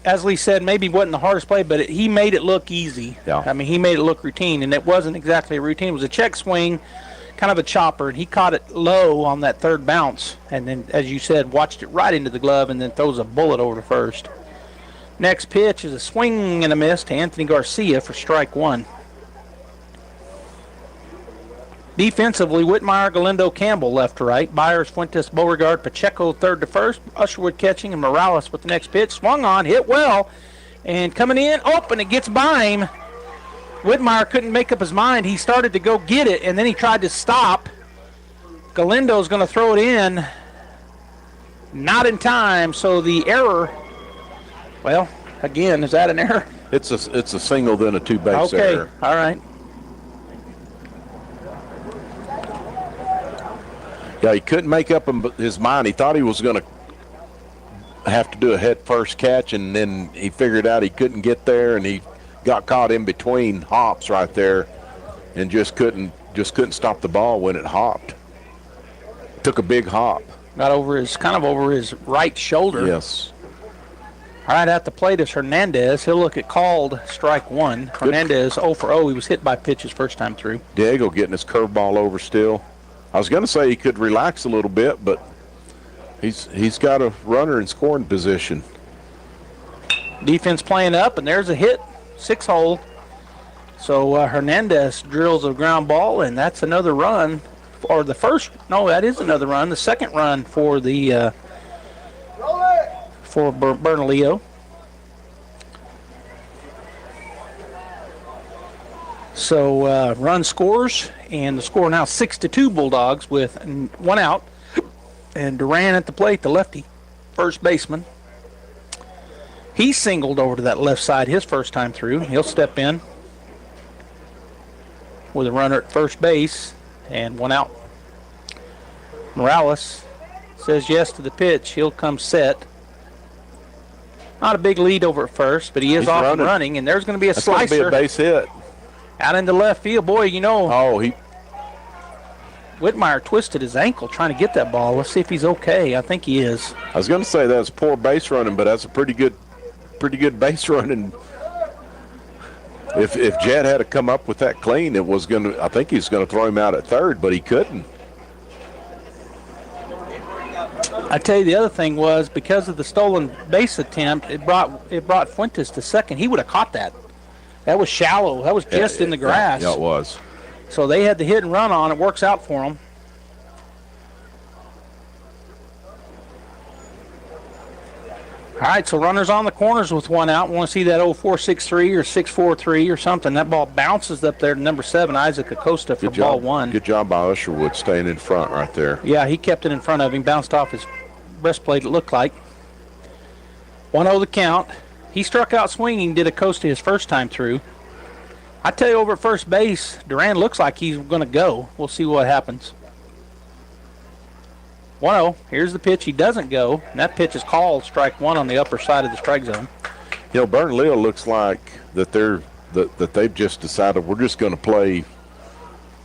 as Lee said, maybe it wasn't the hardest play, but he made it look easy. Yeah. I mean, he made it look routine, and it wasn't exactly a routine. It was a check swing, kind of a chopper, and he caught it low on that third bounce, and then, as you said, watched it right into the glove and then throws a bullet over to first. Next pitch is a swing and a miss to Anthony Garcia for strike 1. Defensively, Whitmire, Galindo, Campbell left to right. Byers, Fuentes, Beauregard, Pacheco third to first. Usherwood catching, and Morales with the next pitch. Swung on, hit well, and coming in, and it gets by him. Whitmire couldn't make up his mind. He started to go get it, and then he tried to stop. Galindo's going to throw it in. Not in time, so the error, well, again, is that an error? It's a single, then a two-base error. Okay, all right. Yeah, he couldn't make up his mind. He thought he was going to have to do a head-first catch, and then he figured out he couldn't get there, and he got caught in between hops right there and just couldn't stop the ball when it hopped. Took a big hop. Got over his right shoulder. Yes. All right, at the plate is Hernandez. He'll look at called strike 1. Hernandez 0 for 0. He was hit by pitch his first time through. Diego getting his curveball over still. I was going to say he could relax a little bit, but he's got a runner in scoring position. Defense playing up, and there's a hit, 6-hole. So Hernandez drills a ground ball, and that's another run. Or the first, no, that is another run. The second run for the for Bernalillo. So run scores, and the score now 6-2 Bulldogs with 1 out. And Duran at the plate, the lefty, first baseman. He singled over to that left side his first time through. He'll step in with a runner at first base and 1 out. Morales says yes to the pitch. He'll come set. Not a big lead over at first, but he's off and running, and there's going to be a slicer. That's going to be a base hit. Out into left field. Boy, you know. Oh, Whitmire twisted his ankle trying to get that ball. Let's see if he's okay. I think he is. I was going to say that's poor base running, but that's a pretty good base running. If Jed had to come up with that clean, I think he's going to throw him out at third, but he couldn't. I tell you, the other thing was because of the stolen base attempt, it brought Fuentes to second. He would have caught that. That was shallow. That was just in the grass. Yeah, it was. So they had the hit and run on. It works out for them. All right, so runners on the corners with one out. Want to see that 0463 or 643 or something. That ball bounces up there to number 7, Isaac Acosta, for ball 1. Good job by Usherwood staying in front right there. Yeah, he kept it in front of him, bounced off his breastplate, it looked like. 1-0 the count. He struck out swinging, did Acosta his first time through. I tell you, over at first base, Duran looks like he's going to go. We'll see what happens. 1-0. Here's the pitch. He doesn't go. And that pitch is called strike 1 on the upper side of the strike zone. You know, Bernalillo looks like that they've just decided we're just going to play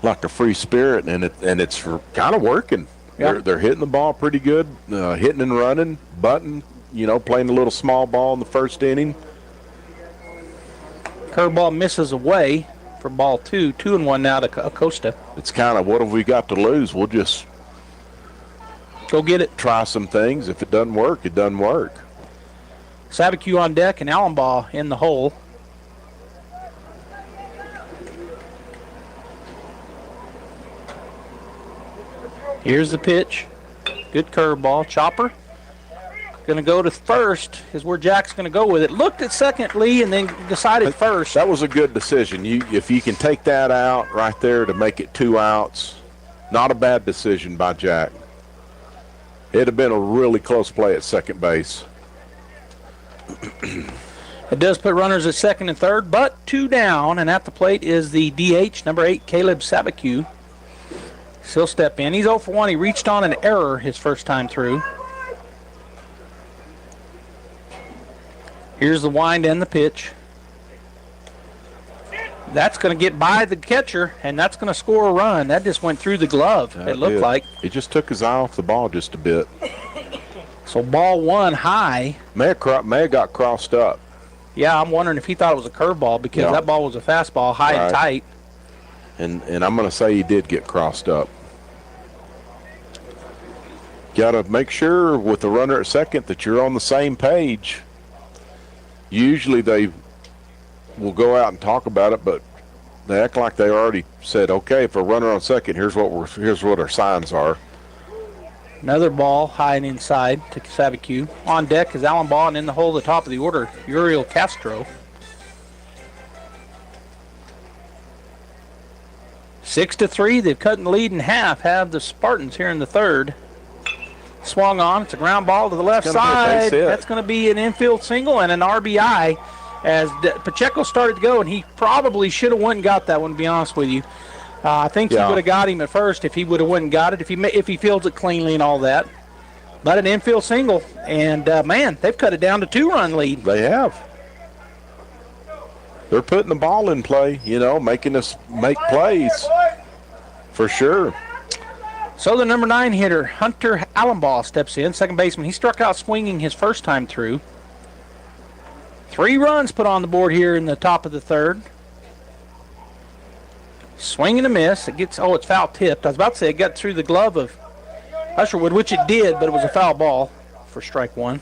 like a free spirit, and it's kind of working. Yeah. They're hitting the ball pretty good, hitting and running, butting. You know, playing a little small ball in the first inning. Curveball misses away for ball 2. 2-1 now to Acosta. It's kind of, what have we got to lose? We'll just go get it. Try some things. If it doesn't work, it doesn't work. Sabaku on deck and Allenbaugh in the hole. Here's the pitch. Good curveball. Chopper. Going to go to first is where Jack's going to go with it. Looked at second, Lee, and then decided first. That was a good decision. If you can take that out right there to make it 2 outs, not a bad decision by Jack. It'd have been a really close play at second base. It does put runners at second and third, but 2 down, and at the plate is the DH, number 8, Caleb Sabaku. He'll step in. He's 0 for 1. He reached on an error his first time through. Here's the wind and the pitch. That's going to get by the catcher, and that's going to score a run. That just went through the glove, it looked like. He just took his eye off the ball just a bit. So ball 1 high. May have got crossed up. Yeah, I'm wondering if he thought it was a curveball because that ball was a fastball, high and tight. And I'm going to say he did get crossed up. Got to make sure with the runner at second that you're on the same page. Usually they will go out and talk about it, but they act like they already said, okay, if a runner on second, here's what our signs are. Another ball high and inside to Sabaku. On deck is Allenbaugh, and in the hole at the top of the order, Uriel Castro. 6-3, they've cut the lead in half, have the Spartans here in the third. Swung on, it's a ground ball to the left side. That's going to be an infield single and an RBI as Pacheco started to go, and he probably should have went and got that one, to be honest with you. I think he would have got him at first if he would have went and got it, if he fields it cleanly and all that. But an infield single, and, man, they've cut it down to 2-run lead. They have. They're putting the ball in play, making us make plays for sure. So the number 9 hitter, Hunter Allenbaugh, steps in, second baseman. He struck out swinging his first time through. 3 runs put on the board here in the top of the third. Swing and a miss. It gets, it's foul tipped. I was about to say it got through the glove of Usherwood, which it did, but it was a foul ball for strike 1.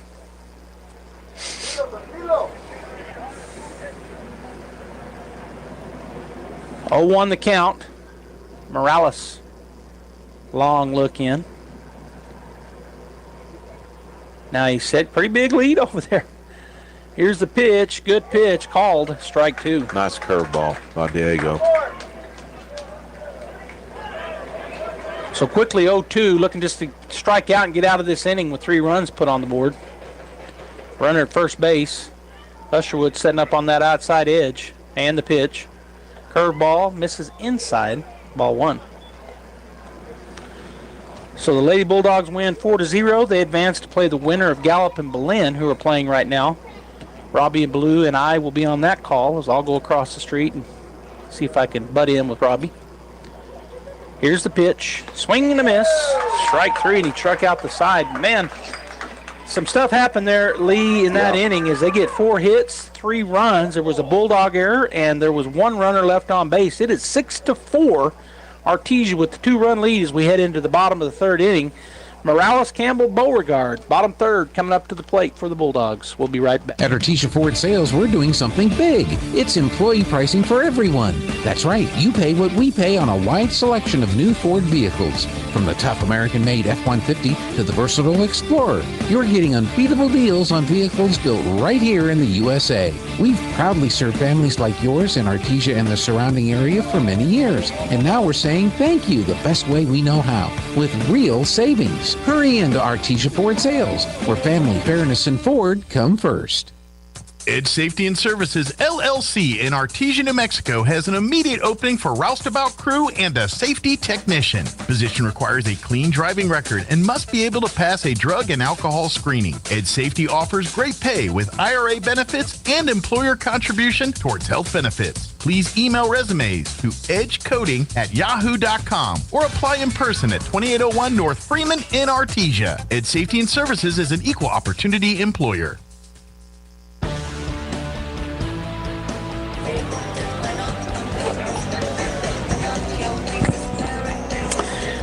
Oh, 1 the count. Morales. Long look in. Now he's set. Pretty big lead over there. Here's the pitch. Good pitch. Called. Strike 2. Nice curveball by Diego. So quickly 0-2. Looking just to strike out and get out of this inning with 3 runs put on the board. Runner at first base. Usherwood setting up on that outside edge. And the pitch. Curveball. Misses inside. Ball 1. So the Lady Bulldogs win 4-0. They advance to play the winner of Gallup and Belen, who are playing right now. Robbie and Blue and I will be on that call as I'll go across the street and see if I can butt in with Robbie. Here's the pitch. Swing and a miss. Strike 3, and he struck out the side. Man, some stuff happened there, Lee, in that inning as they get 4 hits, 3 runs. There was a Bulldog error, and there was 1 runner left on base. It is 6-4. Artesia with the 2-run lead as we head into the bottom of the third inning. Morales, Campbell, Beauregard, bottom third, coming up to the plate for the Bulldogs. We'll be right back. At Artesia Ford Sales, we're doing something big. It's employee pricing for everyone. That's right, you pay what we pay on a wide selection of new Ford vehicles. From the tough American-made F-150 to the versatile Explorer, you're getting unbeatable deals on vehicles built right here in the USA. We've proudly served families like yours in Artesia and the surrounding area for many years. And now we're saying thank you the best way we know how, with real savings. Hurry into Artesia Ford Sales, where family, fairness, and Ford come first. Edge Safety and Services, LLC in Artesia, New Mexico has an immediate opening for roustabout crew and a safety technician. Position requires a clean driving record and must be able to pass a drug and alcohol screening. Edge Safety offers great pay with IRA benefits and employer contribution towards health benefits. Please email resumes to edgecoding@yahoo.com or apply in person at 2801 North Freeman in Artesia. Edge Safety and Services is an equal opportunity employer.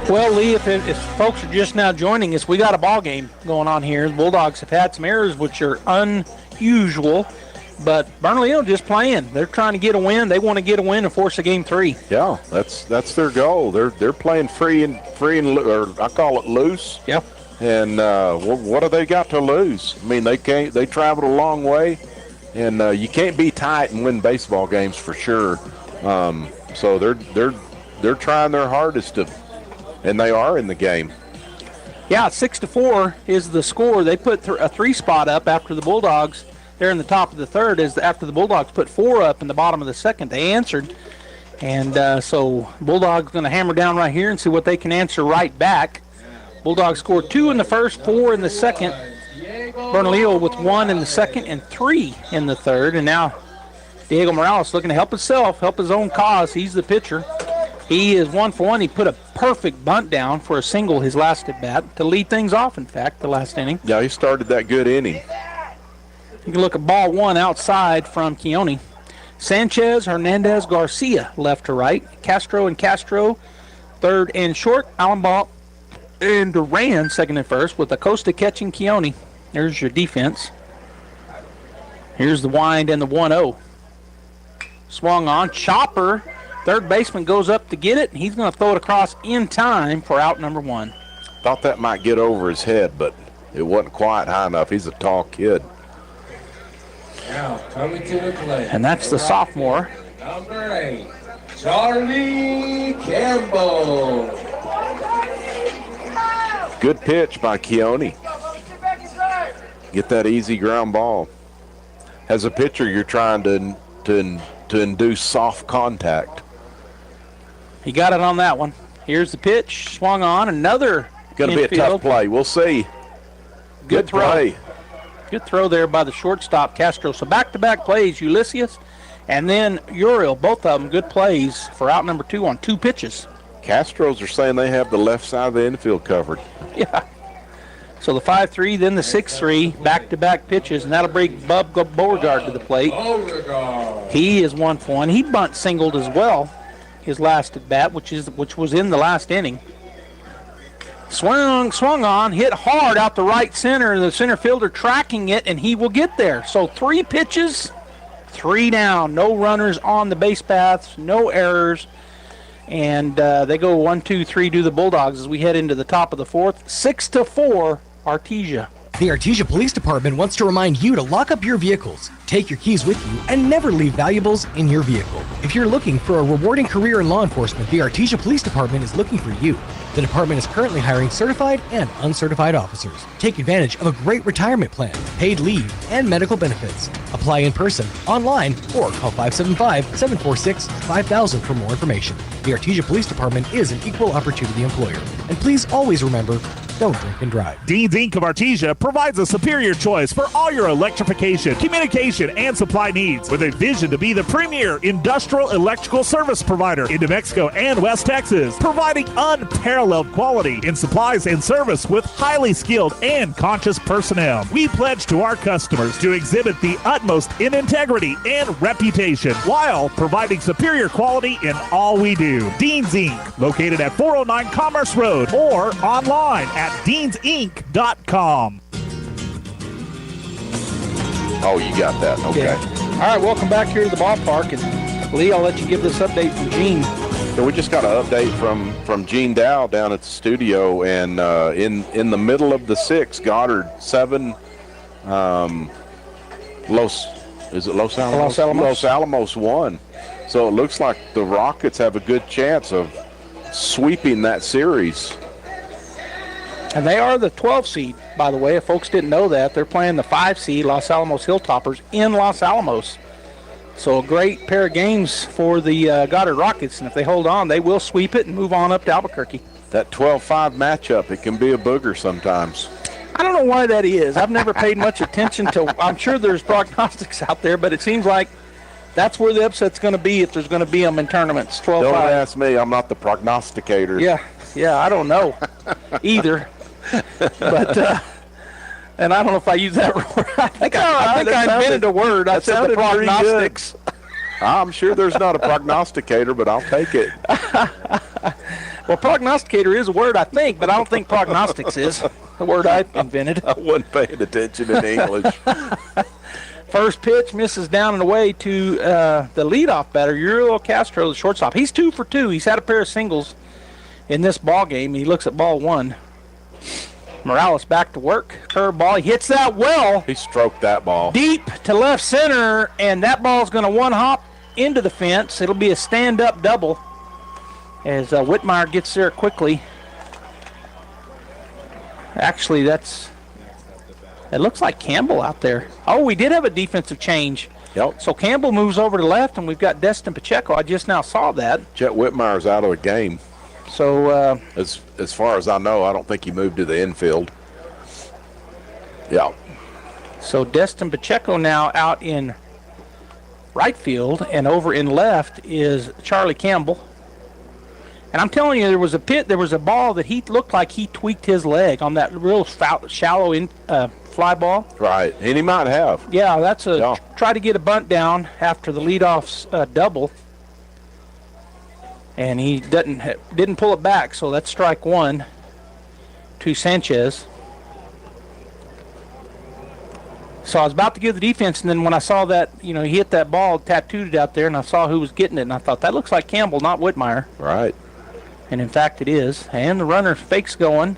Well, Lee, if folks are just now joining us, we got a ball game going on here. The Bulldogs have had some errors, which are unusual, but Bernalillo just playing. They're trying to get a win. They want to get a win and force a game 3. Yeah, that's their goal. They're playing free and or I call it loose. Yeah. And what do they got to lose? I mean, they traveled a long way, and you can't be tight and win baseball games for sure. So they're trying their hardest to. And they are in the game. Yeah, 6-4 is the score. They put a 3 spot up after the Bulldogs. They're in the top of the third. After the Bulldogs put 4 up in the bottom of the second, they answered. And so Bulldogs going to hammer down right here and see what they can answer right back. Bulldogs scored 2 in the first, 4 in the second. Bernalillo with 1 in the second and 3 in the third. And now Diego Morales looking to help himself, help his own cause. He's the pitcher. He is 1 for 1. He put a perfect bunt down for a single his last at bat to lead things off, in fact, the last inning. Yeah, he started that good inning. You can look at ball 1 outside from Keone. Sanchez, Hernandez, Garcia, left to right. Castro and Castro, third and short. Allenbaugh and Duran, second and first, with Acosta catching Keone. There's your defense. Here's the wind and the 1-0. Swung on. Chopper. Third baseman goes up to get it, and he's going to throw it across in time for out number 1. Thought that might get over his head, but it wasn't quite high enough. He's a tall kid. Now coming to the plate. And that's the sophomore. Number 8, Charlie Campbell. Good pitch by Keone. Get that easy ground ball. As a pitcher, you're trying to induce soft contact. He got it on that one. Here's the pitch. Swung on. Another going to be a tough play. We'll see. Good throw. play. Good throw there by the shortstop, Castro. So back-to-back plays, Ulysses and then Uriel. Both of them good plays for out number 2 on 2 pitches. Castros are saying they have the left side of the infield covered. Yeah. So the 5-3, then the 6-3, back-to-back pitches, and that'll bring Bub Beauregard to the plate. He is 1 for 1. He bunt singled as well, his last at bat, which was in the last inning. Swung on, hit hard out the right center, the center fielder tracking it, and he will get there. So 3 pitches, 3 down, no runners on the base paths, no errors. And they go 1-2-3 to the Bulldogs as we head into the top of the 4th. 6-4, Artesia. The Artesia Police Department wants to remind you to lock up your vehicles, take your keys with you, and never leave valuables in your vehicle. If you're looking for a rewarding career in law enforcement, the Artesia Police Department is looking for you. The department is currently hiring certified and uncertified officers. Take advantage of a great retirement plan, paid leave, and medical benefits. Apply in person, online, or call 575-746-5000 for more information. The Artesia Police Department is an equal opportunity employer. And please always remember, don't drink and drive. Dean's Inc. of Artesia provides a superior choice for all your electrification, communication, and supply needs with a vision to be the premier industrial electrical service provider in New Mexico and West Texas, providing unparalleled quality in supplies and service with highly skilled and conscious personnel. We pledge to our customers to exhibit the utmost in integrity and reputation while providing superior quality in all we do. Dean's Inc., located at 409 Commerce Road or online at at deansinc.com. Oh, you got that. Okay. Yeah. All right, welcome back here to the ballpark. And Lee, I'll let you give this update from Gene. So we just got an update from Gene Dow down at the studio, and in the middle of the sixth, Goddard 7, Los Alamos? Los Alamos 1. So it looks like the Rockets have a good chance of sweeping that series. And they are the 12 seed, by the way. If folks didn't know that, they're playing the 5 seed Los Alamos Hilltoppers in Los Alamos. So a great pair of games for the Goddard Rockets, and if they hold on, they will sweep it and move on up to Albuquerque. That 12-5 matchup, it can be a booger sometimes. I don't know why that is. I've never paid much attention to. I'm sure there's prognostics out there, but it seems like that's where the upset's going to be if there's going to be them in tournaments. 12-5. Don't ask me. I'm not the prognosticator. Yeah, I don't know either. But and I don't know if I use that word. I think I invented a word. I said the prognostics. I'm sure there's not a prognosticator, but I'll take it. Well, prognosticator is a word, I think, but I don't think prognostics is the word I invented. I wasn't paying attention in English. First pitch misses down and away to the leadoff batter, Uriel Castro, the shortstop. He's 2 for 2. He's had a pair of singles in this ball game. He looks at ball one. Morales back to work. Curveball. He hits that well. He stroked that ball deep to left center, and that ball's going to one hop into the fence. It'll be a stand-up double as Whitmire gets there quickly. Actually, it looks like Campbell out there. Oh, we did have a defensive change. Yep. So Campbell moves over to left, and we've got Destin Pacheco. I just now saw that. Jet Whitmire's out of the game. So as far as I know, I don't think he moved to the infield. Yeah. So Destin Pacheco now out in right field, and over in left is Charlie Campbell. And I'm telling you, there was a ball that he looked like he tweaked his leg on that real shallow fly ball. Right, and he might have. Yeah, that's try to get a bunt down after the leadoff's double. And he didn't pull it back, so that's strike one to Sanchez. So I was about to give the defense, and then when I saw that, he hit that ball, tattooed it out there, and I saw who was getting it, and I thought, that looks like Campbell, not Whitmire. Right. And in fact, it is. And the runner fakes going.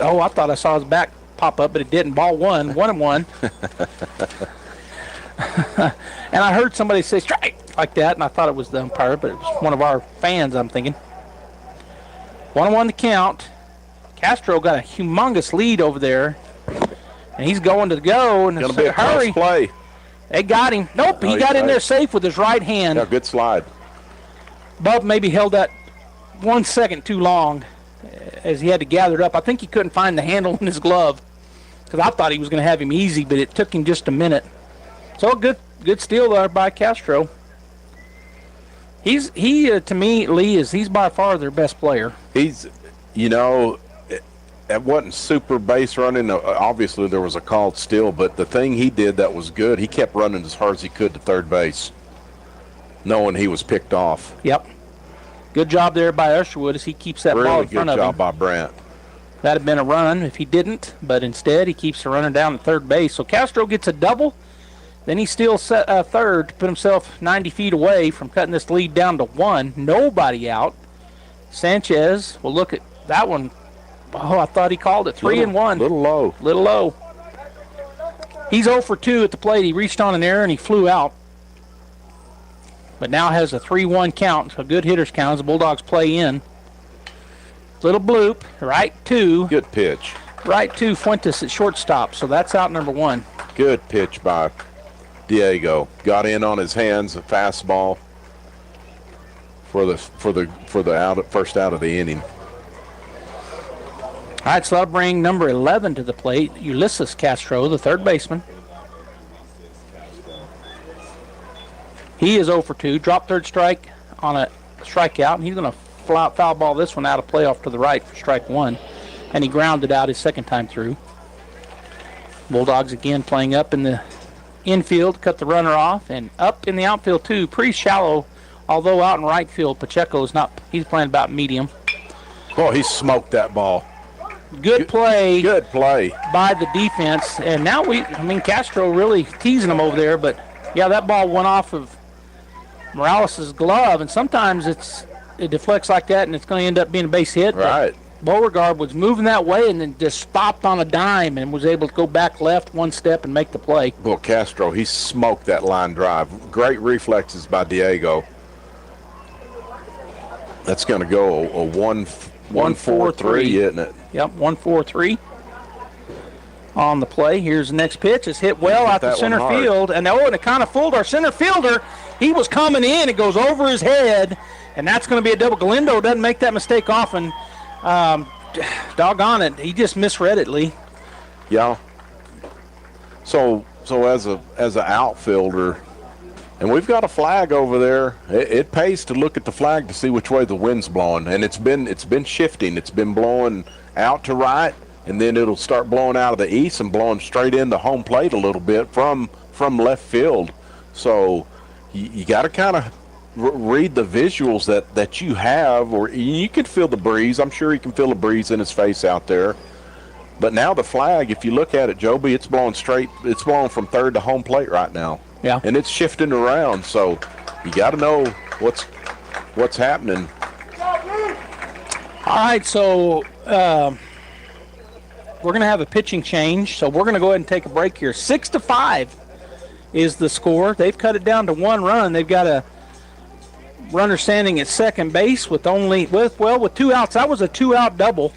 Oh, I thought I saw his back pop up, but it didn't. Ball one and one. And I heard somebody say strike like that, and I thought it was the umpire, but it was one of our fans, I'm thinking. 1-1 to count. Castro got a humongous lead over there, and he's going to go. And it's a hurry play. They got him. Nope, he got in there safe with his right hand. Yeah, good slide. Bub maybe held that 1 second too long as he had to gather it up. I think he couldn't find the handle in his glove because I thought he was going to have him easy, but it took him just a minute. So good steal there by Castro. He to me, Lee, he's by far their best player. He's, it wasn't super base running. Obviously, there was a called steal, but the thing he did that was good, he kept running as hard as he could to third base, knowing he was picked off. Yep. Good job there by Usherwood as he keeps that ball in front of him. Really good job by Brant. That'd have been a run if he didn't, but instead he keeps the runner down at third base. So Castro gets a double. Then he steals third to put himself 90 feet away from cutting this lead down to 1. Nobody out. Sanchez will look at that one. Oh, I thought he called it 3-1. Little low. He's 0 for 2 at the plate. He reached on an error and he flew out. But now has a 3-1 count, so good hitter's count as the Bulldogs play in. Little bloop, right to. Good pitch. Right to Fuentes at shortstop, so that's out number 1. Good pitch by Diego. Got in on his hands, a fastball for the first out of the inning. All right, so that'll bring number 11 to the plate, Ulysses Castro, the third baseman. He is 0 for 2. Dropped third strike on a strikeout, and he's going to foul ball this one out of play off to the right for strike 1. And he grounded out his second time through. Bulldogs again playing up in the infield, cut the runner off, and up in the outfield too. Pretty shallow, although out in right field, Pacheco is not. He's playing about medium. Boy, he smoked that ball. Good play. Good play by the defense. And now Castro really teasing them over there. But, yeah, that ball went off of Morales' glove. And sometimes it deflects like that, and it's going to end up being a base hit. Right. Beauregard was moving that way and then just stopped on a dime and was able to go back left one step and make the play. Well, Castro, he smoked that line drive. Great reflexes by Diego. That's going to go a 1-4-3, isn't it? Yep, 1-4-3 on the play. Here's the next pitch. It's hit well out to center field. And it kind of fooled our center fielder. He was coming in. It goes over his head, and that's going to be a double. Galindo doesn't make that mistake often. Doggone it, he just misread it, Lee. Yeah. So as an outfielder, and we've got a flag over there. It pays to look at the flag to see which way the wind's blowing, and it's been shifting. It's been blowing out to right, and then it'll start blowing out of the east and blowing straight into home plate a little bit from left field. So you got to kind of read the visuals that you have, or you can feel the breeze. I'm sure he can feel the breeze in his face out there. But now the flag, if you look at it, Joby, it's blowing straight. It's blowing from third to home plate right now. Yeah. And it's shifting around, so you got to know what's happening. All right, so we're going to have a pitching change, so we're going to go ahead and take a break here. 6-5 is the score. They've cut it down to 1 run. They've got a runner standing at second base with 2 outs. That was a 2-out double.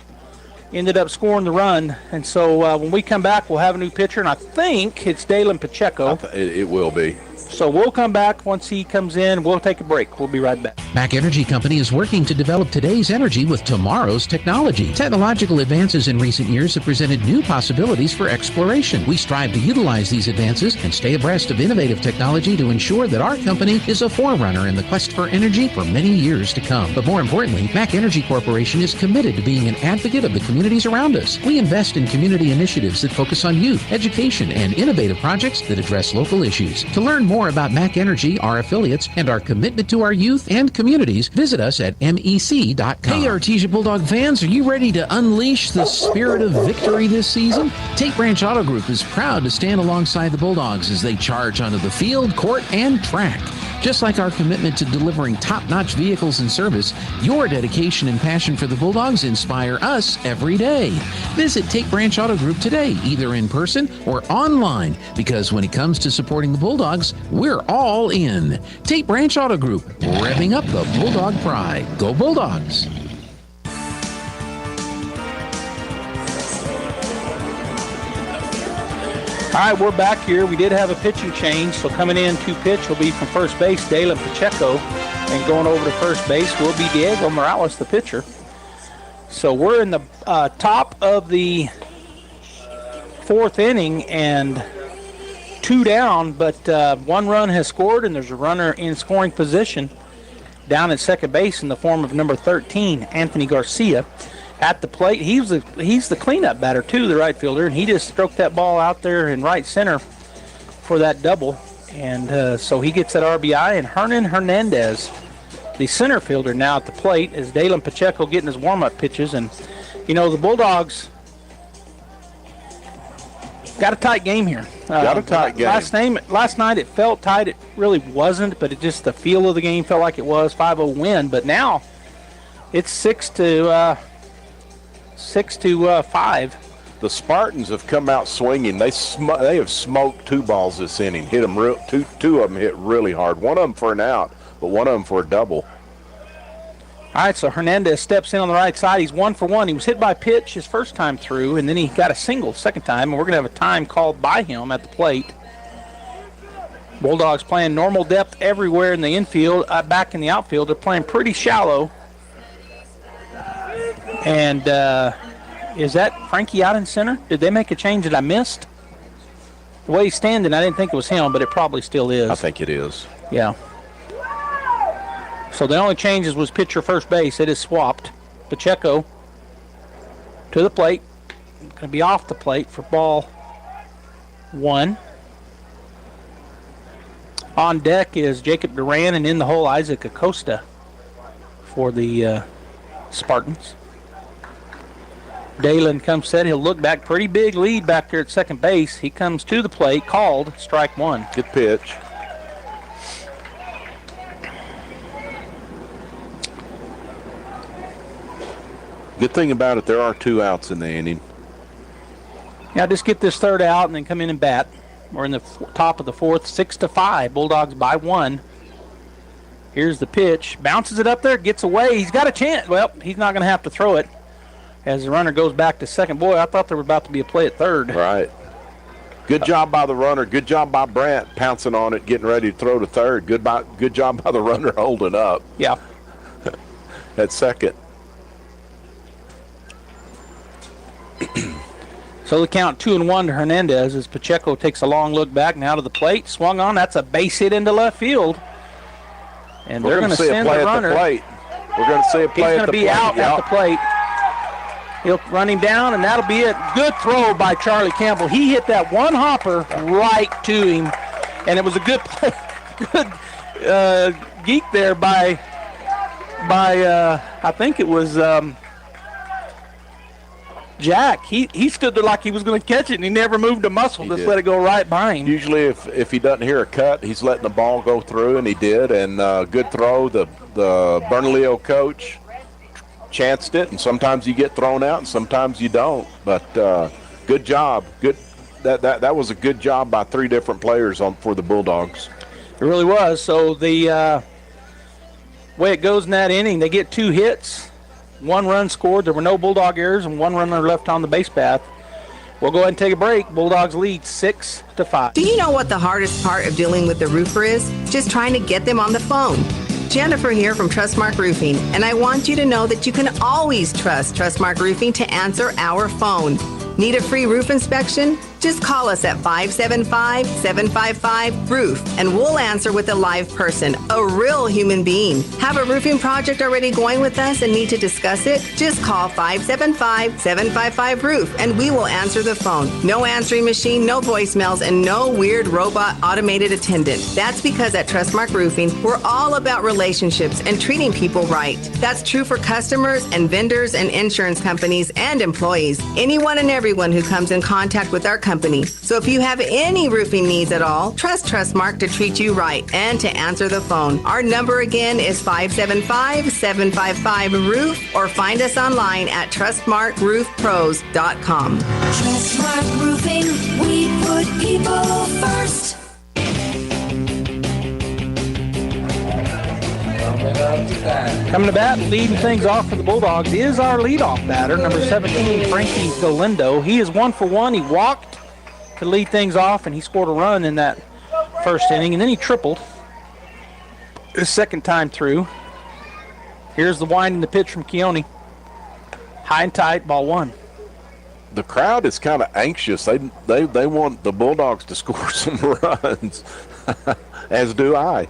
Ended up scoring the run. And so when we come back, we'll have a new pitcher, and I think it's Dalen Pacheco. It will be. So we'll come back once he comes in. We'll take a break. We'll be right back. Mac Energy Company is working to develop today's energy with tomorrow's technology. Technological advances in recent years have presented new possibilities for exploration. We strive to utilize these advances and stay abreast of innovative technology to ensure that our company is a forerunner in the quest for energy for many years to come. But more importantly, Mac Energy Corporation is committed to being an advocate of the communities around us. We invest in community initiatives that focus on youth, education, and innovative projects that address local issues. To learn more about Mac Energy, our affiliates, and our commitment to our youth and communities, visit us at mec.com. Hey, Artesia Bulldog fans, are you ready to unleash the spirit of victory this season? Tate Branch Auto Group is proud to stand alongside the Bulldogs as they charge onto the field, court, and track. Just like our commitment to delivering top-notch vehicles and service, your dedication and passion for the Bulldogs inspire us every day. Visit Tate Branch Auto Group today, either in person or online, because when it comes to supporting the Bulldogs, we're all in. Tate Branch Auto Group, revving up the Bulldog pride. Go Bulldogs! All right, we're back here. We did have a pitching change, so coming in to pitch will be from first base, Dalen Pacheco, and going over to first base will be Diego Morales, the pitcher. So we're in the top of the 4th inning and 2 down, but 1 run has scored, and there's a runner in scoring position down at second base in the form of number 13, Anthony Garcia. At the plate, he's the cleanup batter too, the right fielder, and he just stroked that ball out there in right center for that double, and so he gets that RBI. And Hernan Hernandez, the center fielder, now at the plate, is Dalen Pacheco getting his warm-up pitches. And the Bulldogs got a tight game here. Got a tight game. Last night it felt tight. It really wasn't, but the feel of the game felt like it was 5-0 win. But now it's 6-5. The Spartans have come out swinging. They have smoked 2 balls this inning. Hit them two of them hit really hard. One of them for an out, but one of them for a double. All right, so Hernandez steps in on the right side. He's 1 for 1. He was hit by pitch his first time through, and then he got a single second time, and we're going to have a time called by him at the plate. Bulldogs playing normal depth everywhere in the infield. Back in the outfield, they're playing pretty shallow. And is that Frankie out in center? Did they make a change that I missed? The way he's standing, I didn't think it was him, but it probably still is. I think it is. Yeah. So the only changes was pitcher first base. It is swapped. Pacheco to the plate. Going to be off the plate for ball 1. On deck is Jacob Duran, and in the hole, Isaac Acosta for the Spartans. Dalen comes set. He'll look back. Pretty big lead back there at second base. He comes to the plate. Called. Strike one. Good pitch. Good thing about it, there are 2 outs in the inning. Now just get this third out and then come in and bat. We're in the top of the fourth, 6-5. Bulldogs by 1. Here's the pitch. Bounces it up there, gets away. He's got a chance. Well, he's not going to have to throw it as the runner goes back to second. Boy, I thought there was about to be a play at third. Right. Good job by the runner. Good job by Brant pouncing on it, getting ready to throw to third. Good job by the runner holding up. Yeah. At second. So the count 2-1 to Hernandez as Pacheco takes a long look back now to the plate. Swung on. That's a base hit into left field. And they're going to send the runner. We're going to see a play at the plate. He's going to be out at the plate. He'll run him down, and that'll be it. Good throw by Charlie Campbell. He hit that one hopper right to him, and it was a good play. Good geek there by I think it was Jack. He stood there like he was going to catch it, and he never moved a muscle. Just let it go right by him. Usually if he doesn't hear a cut, he's letting the ball go through, and he did. And good throw. The Bernalillo coach chanced it, and sometimes you get thrown out, and sometimes you don't. But good job. Good. That was a good job by 3 different players for the Bulldogs. It really was. So the way it goes in that inning, they get 2 hits. 1 run scored. There were no Bulldog errors and 1 runner left on the base path. We'll go ahead and take a break. Bulldogs lead 6-5. Do you know what the hardest part of dealing with the roofer is? Just trying to get them on the phone. Jennifer here from Trustmark Roofing, and I want you to know that you can always trust Trustmark Roofing to answer our phone. Need a free roof inspection? Just call us at 575-755-ROOF, and we'll answer with a live person, a real human being. Have a roofing project already going with us and need to discuss it? Just call 575-755-ROOF, and we will answer the phone. No answering machine, no voicemails, and no weird robot automated attendant. That's because at Trustmark Roofing, we're all about relationships and treating people right. That's true for customers and vendors and insurance companies and employees. Anyone and everyone who comes in contact with our company. So if you have any roofing needs at all, trust Trustmark to treat you right and to answer the phone. Our number again is 575-755-ROOF, or find us online at trustmarkroofpros.com. Trustmark Roofing, we put people first. Coming to bat, leading things off for the Bulldogs is our leadoff batter, number 17, Frankie Galindo. He is 1 for 1. He walked to lead things off, and he scored a run in that first inning, and then he tripled his second time through. Here's the wind and the pitch from Keone. High and tight, ball 1. The crowd is kind of anxious. They want the Bulldogs to score some runs, as do I.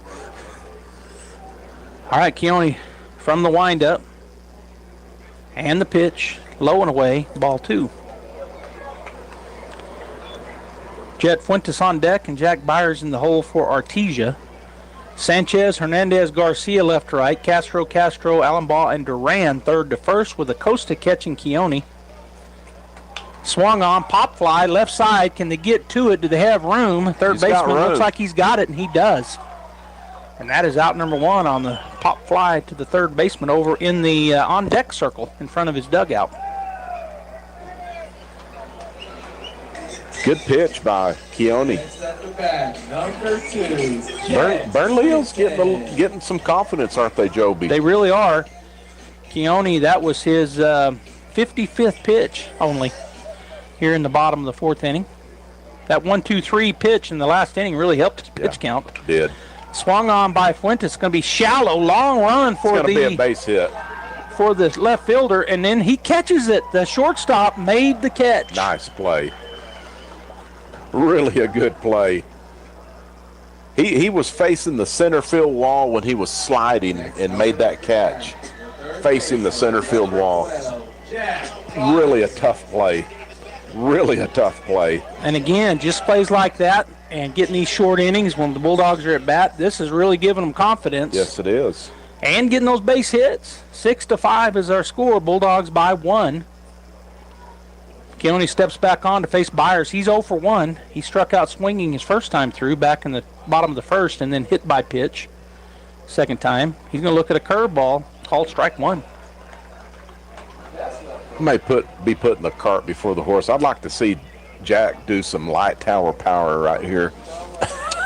All right, Keone from the windup and the pitch, low and away, ball 2. Jet Fuentes on deck and Jack Byers in the hole for Artesia. Sanchez, Hernandez, Garcia left to right, Castro, Allenbaugh, and Duran third to first with Acosta catching Keone. Swung on, pop fly, left side. Can they get to it? Do they have room? Third baseman looks like he's got it, and he does. And that is out number 1 on the pop fly to the third baseman over in the on-deck circle in front of his dugout. Good pitch by Keone. Number 2. Bernalillo's getting some confidence, aren't they, Joby? They really are. Keone, that was his 55th pitch only here in the bottom of the 4th inning. That 1-2-3 pitch in the last inning really helped his pitch count. Did. Swung on by Fuentes. It's going to be shallow, long run for it's going to be a base hit for the left fielder, and then he catches it. The shortstop made the catch. Nice play. Really a good play. He was facing the center field wall when he was sliding and made that catch. Facing the center field wall. Really a tough play. Really a tough play. And again, just plays like that and getting these short innings when the Bulldogs are at bat, this is really giving them confidence. Yes, it is. And getting those base hits. 6-5 is our score. Bulldogs by 1. Keone steps back on to face Byers. He's 0 for 1. He struck out swinging his first time through back in the bottom of the first and then hit by pitch second time. He's going to look at a curveball, called strike 1. I may be putting the cart before the horse. I'd like to see Jack do some light tower power right here.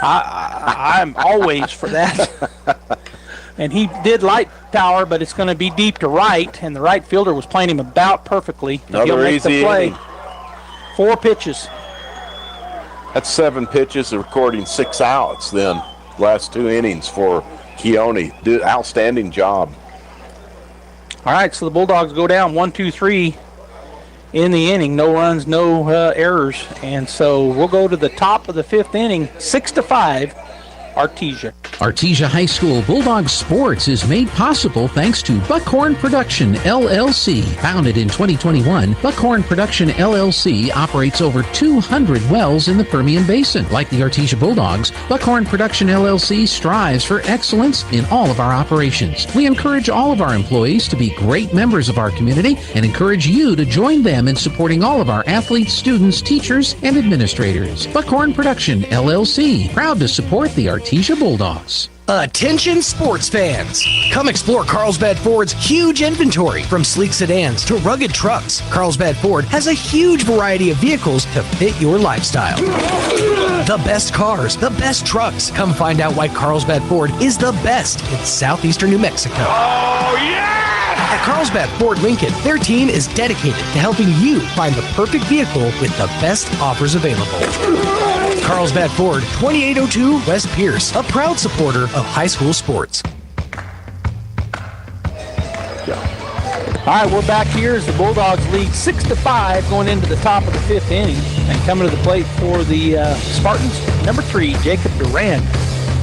I'm always for that. And he did light tower, but it's going to be deep to right, and the right fielder was playing him about perfectly. Another He'll make easy the play. inning. 4 pitches. That's 7 pitches, recording 6 outs then. Last 2 innings for Keone. Outstanding job. All right, so the Bulldogs go down 1-2-3 in the inning. No runs, no errors. And so we'll go to the top of the 5th inning, 6-5, Artesia. Artesia High School Bulldogs Sports is made possible thanks to Buckhorn Production, LLC. Founded in 2021, Buckhorn Production, LLC operates over 200 wells in the Permian Basin. Like the Artesia Bulldogs, Buckhorn Production, LLC strives for excellence in all of our operations. We encourage all of our employees to be great members of our community and encourage you to join them in supporting all of our athletes, students, teachers, and administrators. Buckhorn Production, LLC, proud to support the Artesia Bulldogs. Attention sports fans! Come explore Carlsbad Ford's huge inventory. From sleek sedans to rugged trucks, Carlsbad Ford has a huge variety of vehicles to fit your lifestyle. The best cars, the best trucks. Come find out why Carlsbad Ford is the best in southeastern New Mexico. Oh, yeah! At Carlsbad Ford Lincoln, their team is dedicated to helping you find the perfect vehicle with the best offers available. Carlsbad Ford, 2802 West Pierce, a proud supporter of high school sports. All right, we're back here as the Bulldogs lead 6-5 going into the top of the 5th inning. And coming to the plate for the Spartans, number 3, Jacob Durand.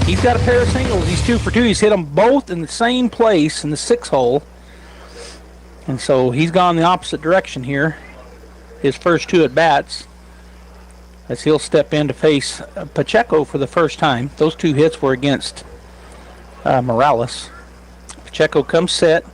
He's got a pair of singles. He's 2 for 2. He's hit them both in the same place in the 6 hole. And so he's gone the opposite direction here. His first 2 at-bats, as he'll step in to face Pacheco for the first time. Those 2 hits were against Morales. Pacheco comes set,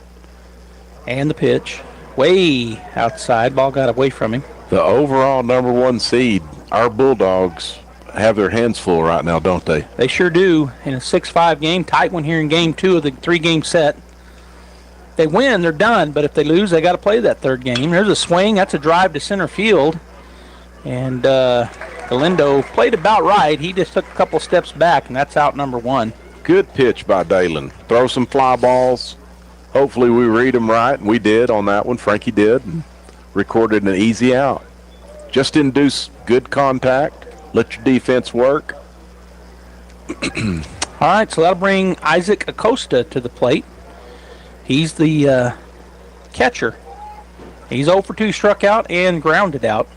and the pitch. Way outside. Ball got away from him. The overall number 1 seed, our Bulldogs have their hands full right now, don't they? They sure do. In a 6-5 game, tight one here in game 2 of the 3-game set. They win, they're done, but if they lose, they got to play that 3rd game. There's a swing. That's a drive to center field. And Galindo played about right. He just took a couple steps back, and that's out number 1. Good pitch by Dalen. Throw some fly balls. Hopefully we read them right, and we did on that one. Frankie did. And recorded an easy out. Just induce good contact. Let your defense work. All right, so that'll bring Isaac Acosta to the plate. He's the catcher. He's 0 for 2, struck out and grounded out.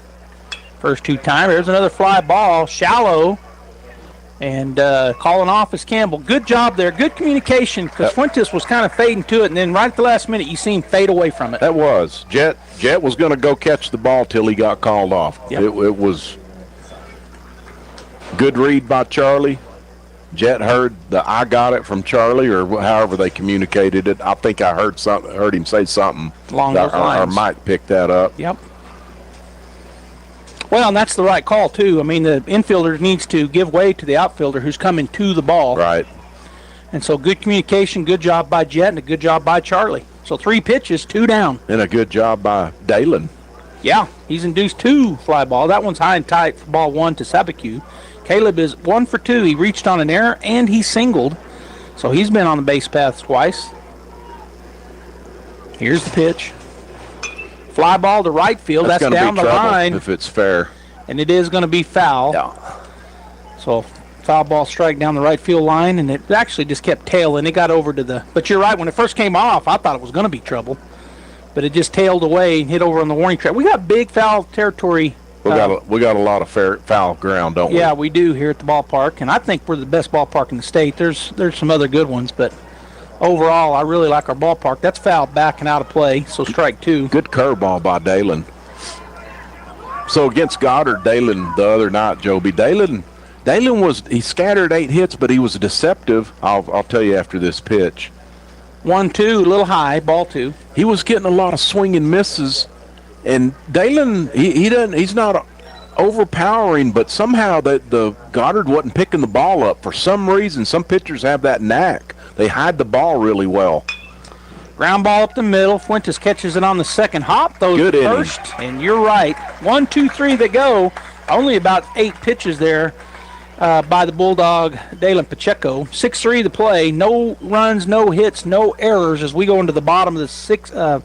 First 2 times. There's another fly ball, shallow, and calling off is Campbell. Good job there. Good communication, because Fuentes was kind of fading to it, and then right at the last minute, you see him fade away from it. That was. Jet was going to go catch the ball till he got called off. Yep. It was good read by Charlie. Jet heard the "I got it" from Charlie, or however they communicated it. I think I heard him say something along those lines. Or Mike picked that up. Yep. Well, and that's the right call, too. I mean, the infielder needs to give way to the outfielder who's coming to the ball. Right. And so good communication, good job by Jet, and a good job by Charlie. So 3 pitches, 2 down. And a good job by Dalen. Yeah, he's induced 2 fly ball. That one's high and tight for ball 1 to Sabacu. Caleb is 1 for 2. He reached on an error, and he singled. So he's been on the base path twice. Here's the pitch. Fly ball to right field. That's down the line. If it's fair. And it is going to be foul. Yeah. So foul ball strike down the right field line, and it actually just kept tailing. It got over to the – but you're right. When it first came off, I thought it was going to be trouble. But it just tailed away and hit over on the warning track. We got big foul territory. We got a lot of foul ground, don't we? Yeah, we do here at the ballpark, and I think we're the best ballpark in the state. There's some other good ones, but overall, I really like our ballpark. That's foul back and out of play, so strike 2. Good curveball by Dalen. So against Goddard, Dalen the other night, Joby, Dalen he scattered 8 hits, but he was deceptive. I'll tell you after this pitch. 1-2, a little high, ball 2. He was getting a lot of swing and misses, And Dalen, he's not overpowering, but somehow the Goddard wasn't picking the ball up. For some reason, some pitchers have that knack. They hide the ball really well. Ground ball up the middle. Fuentes catches it on the second hop. Those Good first, and you're right. 1, 2, 3 that go. Only about 8 pitches there by the Bulldog, Dalen Pacheco. 6-3 the play. No runs, no hits, no errors as we go into the bottom of the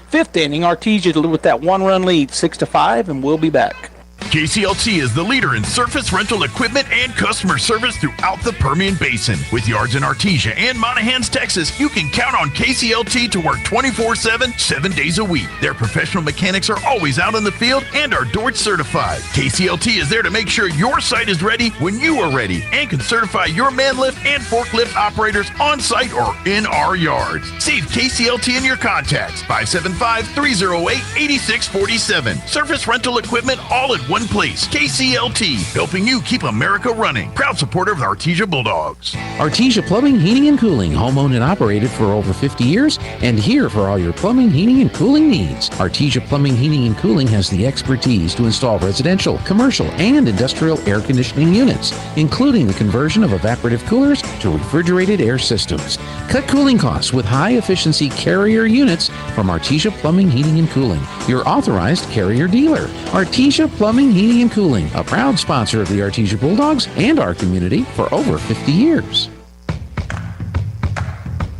fifth inning. Artesia with that 1-run lead, 6-5, and we'll be back. KCLT is the leader in surface rental equipment and customer service throughout the Permian Basin. With yards in Artesia and Monahans, Texas, you can count on KCLT to work 24/7, 7 days a week. Their professional mechanics are always out in the field and are Dort certified. KCLT is there to make sure your site is ready when you are ready and can certify your man lift and forklift operators on site or in our yards. Save KCLT in your contacts, 575-308-8647. Surface rental equipment all in one place. KCLT, helping you keep America running. Proud supporter of the Artesia Bulldogs. Artesia Plumbing, Heating, and Cooling, home-owned and operated for over 50 years, and here for all your plumbing, heating, and cooling needs. Artesia Plumbing, Heating, and Cooling has the expertise to install residential, commercial, and industrial air conditioning units, including the conversion of evaporative coolers to refrigerated air systems. Cut cooling costs with high-efficiency Carrier units from Artesia Plumbing, Heating, and Cooling, your authorized Carrier dealer. Artesia Plumbing, Heating, and Cooling, a proud sponsor of the Artesia Bulldogs and our community for over 50 years.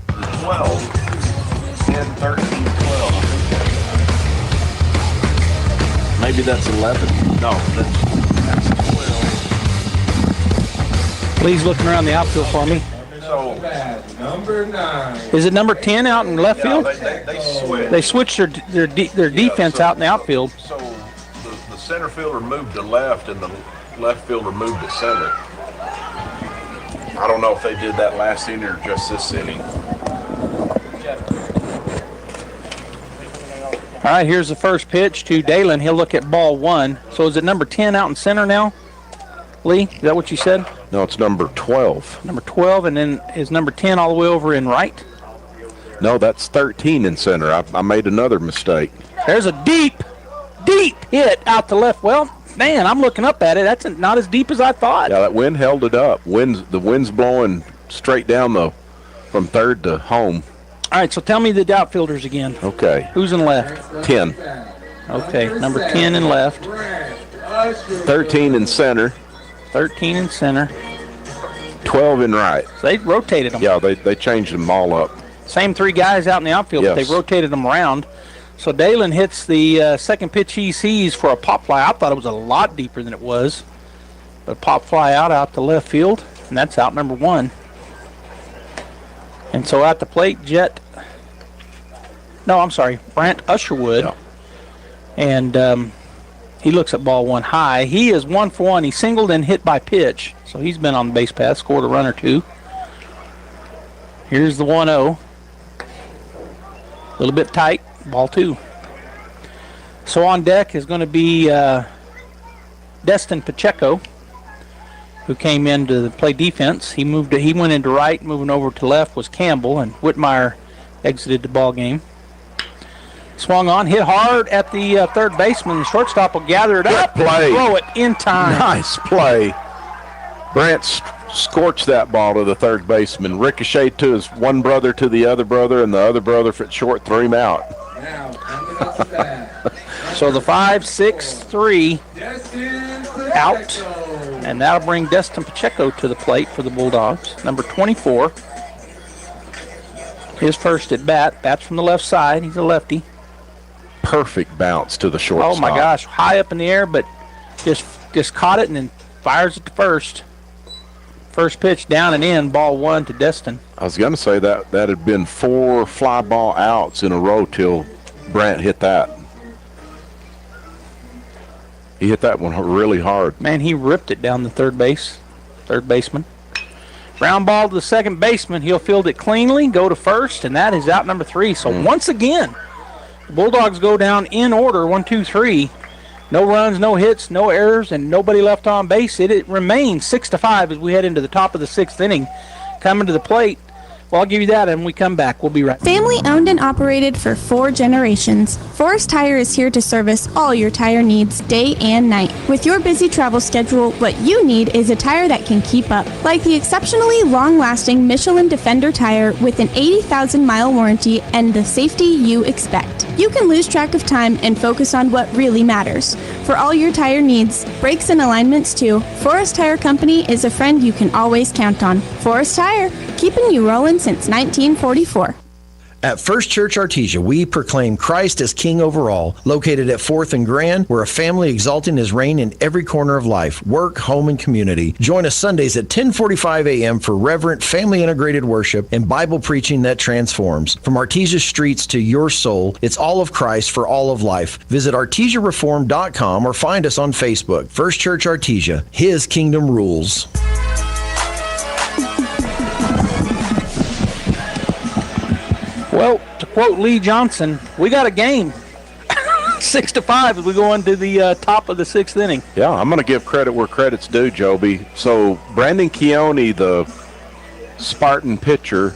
12, 10, 13, 12. Maybe that's 11. No, that's 12. Please looking around the outfield for me. So, number 9. Is it number 10 out in left field? They switched. They switched their defense out in the outfield. So the center fielder moved to left and the left fielder moved to center. I don't know if they did that last inning or just this inning. All right, here's the first pitch to Dalen. He'll look at ball 1. So is it number 10 out in center now, Lee? Is that what you said? No, it's number 12. Number 12, and then is number 10 all the way over in right? No, that's 13 in center. I made another mistake. There's a deep hit out to left. Well, man, I'm looking up at it. That's not as deep as I thought. Yeah, that wind held it up. The wind's blowing straight down from third to home. All right, so tell me the outfielders again. Okay. Who's in left? 10. Okay, number 10 in left. 13 in center. 13 in center. 12 in right. So they rotated them. Yeah, they changed them all up. Same 3 guys out in the outfield, yes. But they rotated them around. So Dalen hits the second pitch he sees for a pop fly. I thought it was a lot deeper than it was. But a pop fly out to left field, and that's out number 1. And so at the plate, Brant Usherwood. Yeah. And he looks at ball 1 high. He is 1 for 1. He singled and hit by pitch. So he's been on the base path, scored a run or 2. Here's the 1-0. A little bit tight, ball 2. So on deck is going to be Destin Pacheco, who came in to play defense. He went into right, moving over to left was Campbell, and Whitmire exited the ball game. Swung on, hit hard at the third baseman. The shortstop will gather it up and throw it in time. Nice play. Brant scorched that ball to the third baseman, ricocheted to his one brother to the other brother, and the other brother for short threw him out. Now, coming up to bat. So the 5-6-3 out, and that'll bring Destin Pacheco to the plate for the Bulldogs. Number 24, his first at bat. Bats from the left side. He's a lefty. Perfect bounce to the shortstop. Oh my gosh, high up in the air, but just caught it and then fires it to first. First pitch down and in, ball 1 to Destin. I was going to say that had been 4 fly ball outs in a row till Brant hit that. He hit that one really hard. Man, he ripped it down the third baseman. Ground ball to the second baseman. He'll field it cleanly, go to first, and that is out number 3. So once again, the Bulldogs go down in order, 1, 2, 3. No runs, no hits, no errors, and nobody left on base. It remains 6-5 as we head into the top of the 6th inning. Coming to the plate Well, I'll give you that, and when we come back, we'll be right back. Family owned and operated for 4 generations, Forest Tire is here to service all your tire needs day and night. With your busy travel schedule, what you need is a tire that can keep up. Like the exceptionally long-lasting Michelin Defender tire with an 80,000-mile warranty and the safety you expect. You can lose track of time and focus on what really matters. For all your tire needs, brakes and alignments too, Forest Tire Company is a friend you can always count on. Forest Tire, keeping you rolling since 1944. At First Church Artesia, we proclaim Christ as King over all. Located at 4th and Grand, we're a family exalting His reign in every corner of life, work, home, and community. Join us Sundays at 10:45 a.m. for reverent, family-integrated worship and Bible preaching that transforms. From Artesia streets to your soul, it's all of Christ for all of life. Visit artesiareform.com or find us on Facebook. First Church Artesia, His kingdom rules. Well, to quote Lee Johnson, we got a game. 6-5 as we go into the top of the 6th inning. Yeah, I'm going to give credit where credit's due, Joby. So Brandon Keone, the Spartan pitcher,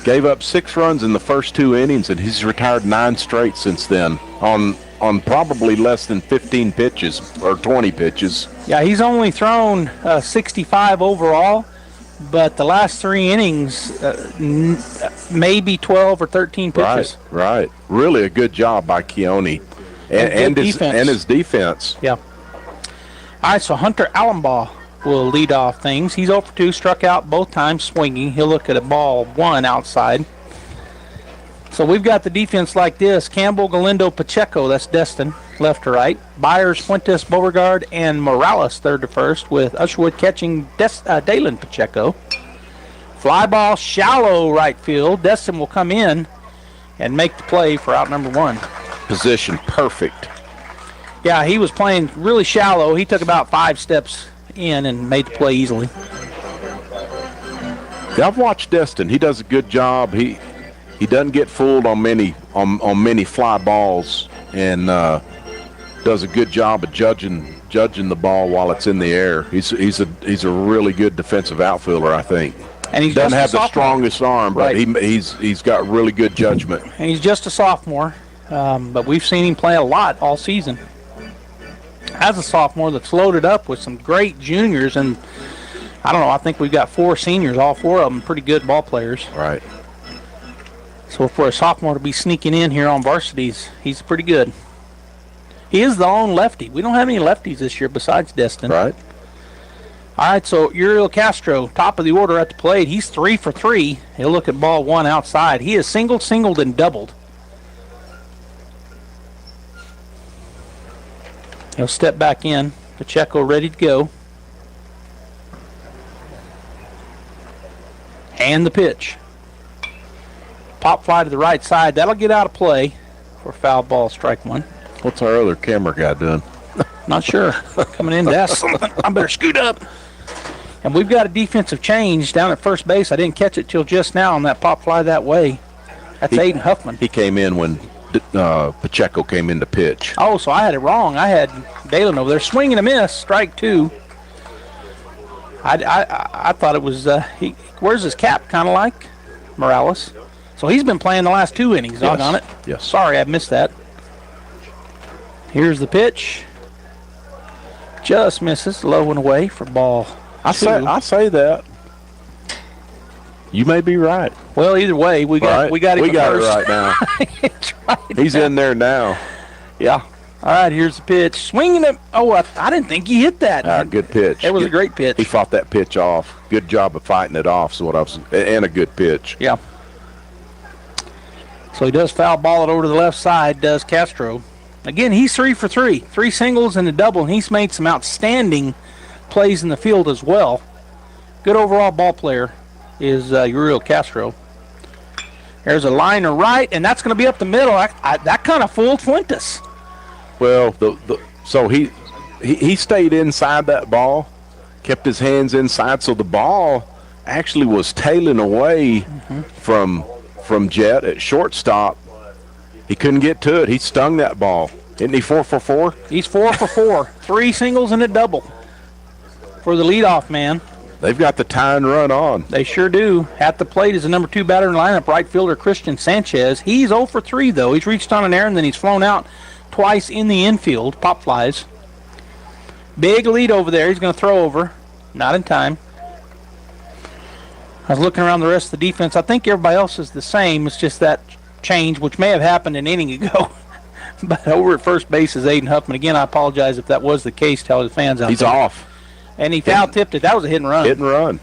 gave up 6 runs in the first 2 innings, and he's retired 9 straight since then on probably less than 15 pitches or 20 pitches. Yeah, he's only thrown 65 overall. But the last 3 innings, maybe 12 or 13 pitches. Right. Really a good job by Keone and his defense. Yeah. All right, so Hunter Allenbaugh will lead off things. He's 0 for 2, struck out both times swinging. He'll look at a ball 1 outside. So we've got the defense like this. Campbell, Galindo, Pacheco, that's Destin, left to right. Byers, Fuentes, Beauregard, and Morales third to first, with Usherwood catching Dalen Pacheco. Fly ball, shallow right field. Destin will come in and make the play for out number 1. Position perfect. Yeah, he was playing really shallow. He took about 5 steps in and made the play easily. Yeah, I've watched Destin. He does a good job. He doesn't get fooled on many fly balls, and does a good job of judging the ball while it's in the air. He's a really good defensive outfielder, I think. And he doesn't have the strongest arm, but he's got really good judgment. And he's just a sophomore, but we've seen him play a lot all season. As a sophomore, that's loaded up with some great juniors, and I don't know. I think we've got 4 seniors, all 4 of them pretty good ball players. Right. So for a sophomore to be sneaking in here on varsities, he's pretty good. He is the lone lefty. We don't have any lefties this year besides Destin. Right. All right, so Uriel Castro, top of the order at the plate. He's 3 for 3. He'll look at ball 1 outside. He has singled, and doubled. He'll step back in. Pacheco ready to go. And the pitch. Pop fly to the right side. That'll get out of play for foul ball, strike 1. What's our other camera guy doing? Not sure. Coming in to ask something. I better scoot up. And we've got a defensive change down at first base. I didn't catch it till just now on that pop fly that way. That's Aiden Huffman. He came in when Pacheco came in to pitch. Oh, so I had it wrong. I had Dalen over there. Swing and a miss, strike 2. I thought it was, he wears his cap kind of like Morales. So he's been playing the last 2 innings. Yes. On it. Yes. Sorry, I missed that. Here's the pitch. Just misses, low and away for ball 2. I say that. You may be right. Well, either way, we got it right now. He's in there now. Yeah. All right, here's the pitch. Swinging it. Oh, I didn't think he hit that. Good pitch. It was a great pitch. He fought that pitch off. Good job of fighting it off. And a good pitch. Yeah. So he does foul ball it over to the left side, does Castro. Again, he's 3 for 3. 3 singles and a double, and he's made some outstanding plays in the field as well. Good overall ball player is Uriel Castro. There's a liner right, and that's going to be up the middle. That kind of fooled Fuentes. Well, so he stayed inside that ball, kept his hands inside, so the ball actually was tailing away from Jet at shortstop. He couldn't get to it. He stung that ball. Isn't he 4 for 4? He's 4 for 4. 3 singles and a double for the leadoff man. They've got the tie and run on. They sure do. At the plate is the number 2 batter in the lineup, right fielder Christian Sanchez. He's 0 for 3, though. He's reached on an error, and then he's flown out twice in the infield. Pop flies. Big lead over there. He's going to throw over. Not in time. I was looking around the rest of the defense. I think everybody else is the same. It's just that change, which may have happened an inning ago. But over at first base is Aiden Huffman. Again, I apologize if that was the case. Tell the fans out there. He's off. And he foul-tipped it. That was a hit and run. Hit and run.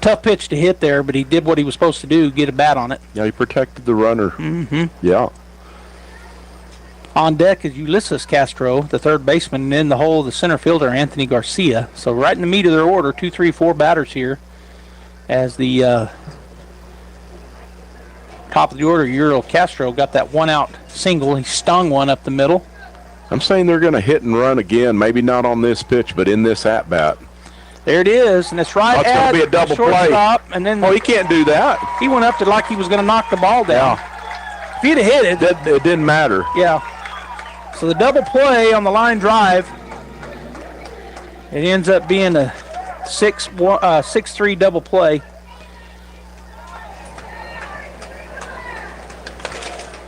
Tough pitch to hit there, but he did what he was supposed to do, get a bat on it. Yeah, he protected the runner. Mm-hmm. Yeah. On deck is Ulysses Castro, the third baseman, and in the hole, the center fielder, Anthony Garcia. So right in the meat of their order, 2, 3, 4 batters here. As the top of the order, Uriel Castro got that one-out single. He stung one up the middle. I'm saying they're going to hit and run again, maybe not on this pitch, but in this at-bat. There it is, and it's right It's going to be a double play. And then he can't do that. He went up to like he was going to knock the ball down. Yeah. If he'd have hit it, it didn't matter. Yeah. So the double play on the line drive, it ends up being a 6-3 double play.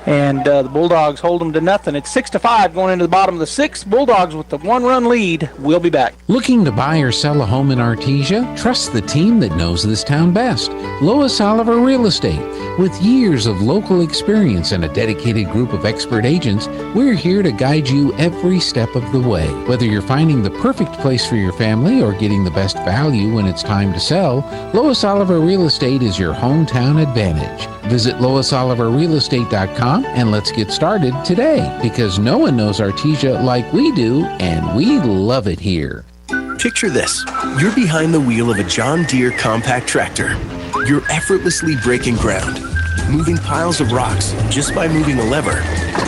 And the Bulldogs hold them to nothing. It's 6-5 going into the bottom of the 6th. Bulldogs with the 1-run lead. We'll be back. Looking to buy or sell a home in Artesia? Trust the team that knows this town best. Lois Oliver Real Estate. With years of local experience and a dedicated group of expert agents, we're here to guide you every step of the way. Whether you're finding the perfect place for your family or getting the best value when it's time to sell, Lois Oliver Real Estate is your hometown advantage. Visit LoisOliverRealEstate.com and let's get started today, because no one knows Artesia like we do, and we love it here. Picture this. You're behind the wheel of a John Deere compact tractor. You're effortlessly breaking ground, moving piles of rocks just by moving a lever,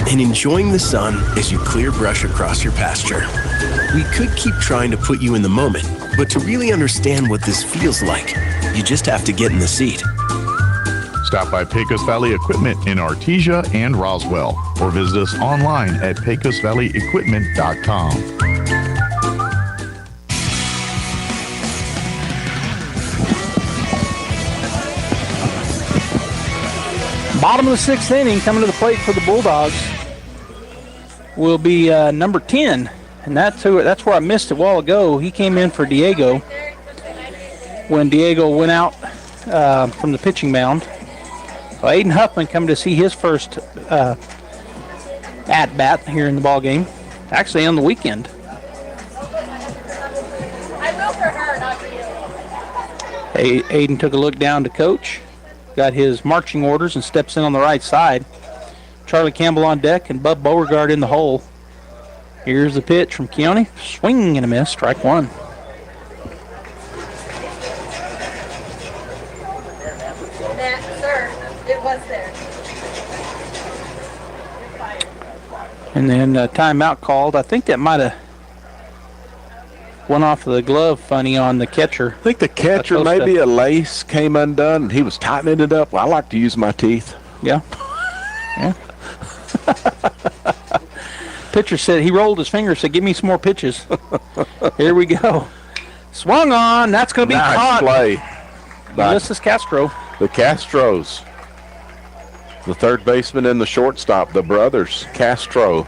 and enjoying the sun as you clear brush across your pasture. We could keep trying to put you in the moment, but to really understand what this feels like, you just have to get in the seat. Stop by Pecos Valley Equipment in Artesia and Roswell, or visit us online at pecosvalleyequipment.com. Bottom of the 6th inning, coming to the plate for the Bulldogs will be number 10, and that's where I missed it a while ago. He came in for Diego when Diego went out from the pitching mound. So Aiden Huffman coming to see his first at-bat here in the ball game, actually on the weekend. I will for her, not for you. Aiden took a look down to coach, got his marching orders, and steps in on the right side. Charlie Campbell on deck and Bub Beauregard in the hole. Here's the pitch from Keone. Swing and a miss, strike one. Sir, it was there. And then timeout called. I think that might have went off of the glove funny on the catcher. I think the catcher, maybe a lace came undone, and he was tightening it up. Well, I like to use my teeth. Yeah. Yeah. Pitcher said, he rolled his finger, said, give me some more pitches. Here we go. Swung on. That's going to be nice caught. Play. Ulysses Castro. The Castros. The third baseman and the shortstop, the brothers, Castro.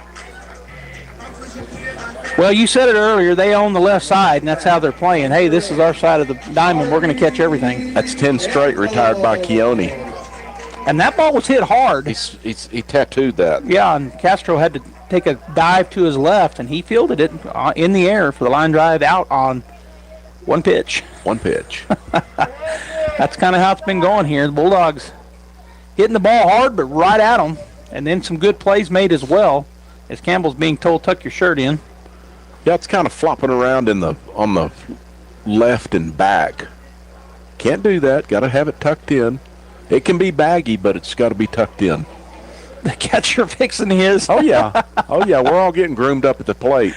Well, you said it earlier. They own the left side, and that's how they're playing. Hey, this is our side of the diamond. We're going to catch everything. That's 10 straight retired by Keone. And that ball was hit hard. He tattooed that. Yeah, and Castro had to take a dive to his left, and he fielded it in the air for the line drive out on one pitch. One pitch. That's kind of how it's been going here. The Bulldogs hitting the ball hard, but right at them. And then some good plays made as well, as Campbell's being told, tuck your shirt in. Yeah, it's kind of flopping around on the left and back. Can't do that. Got to have it tucked in. It can be baggy, but it's got to be tucked in. The catcher fixing his. Oh, yeah. Oh, yeah. We're all getting groomed up at the plate.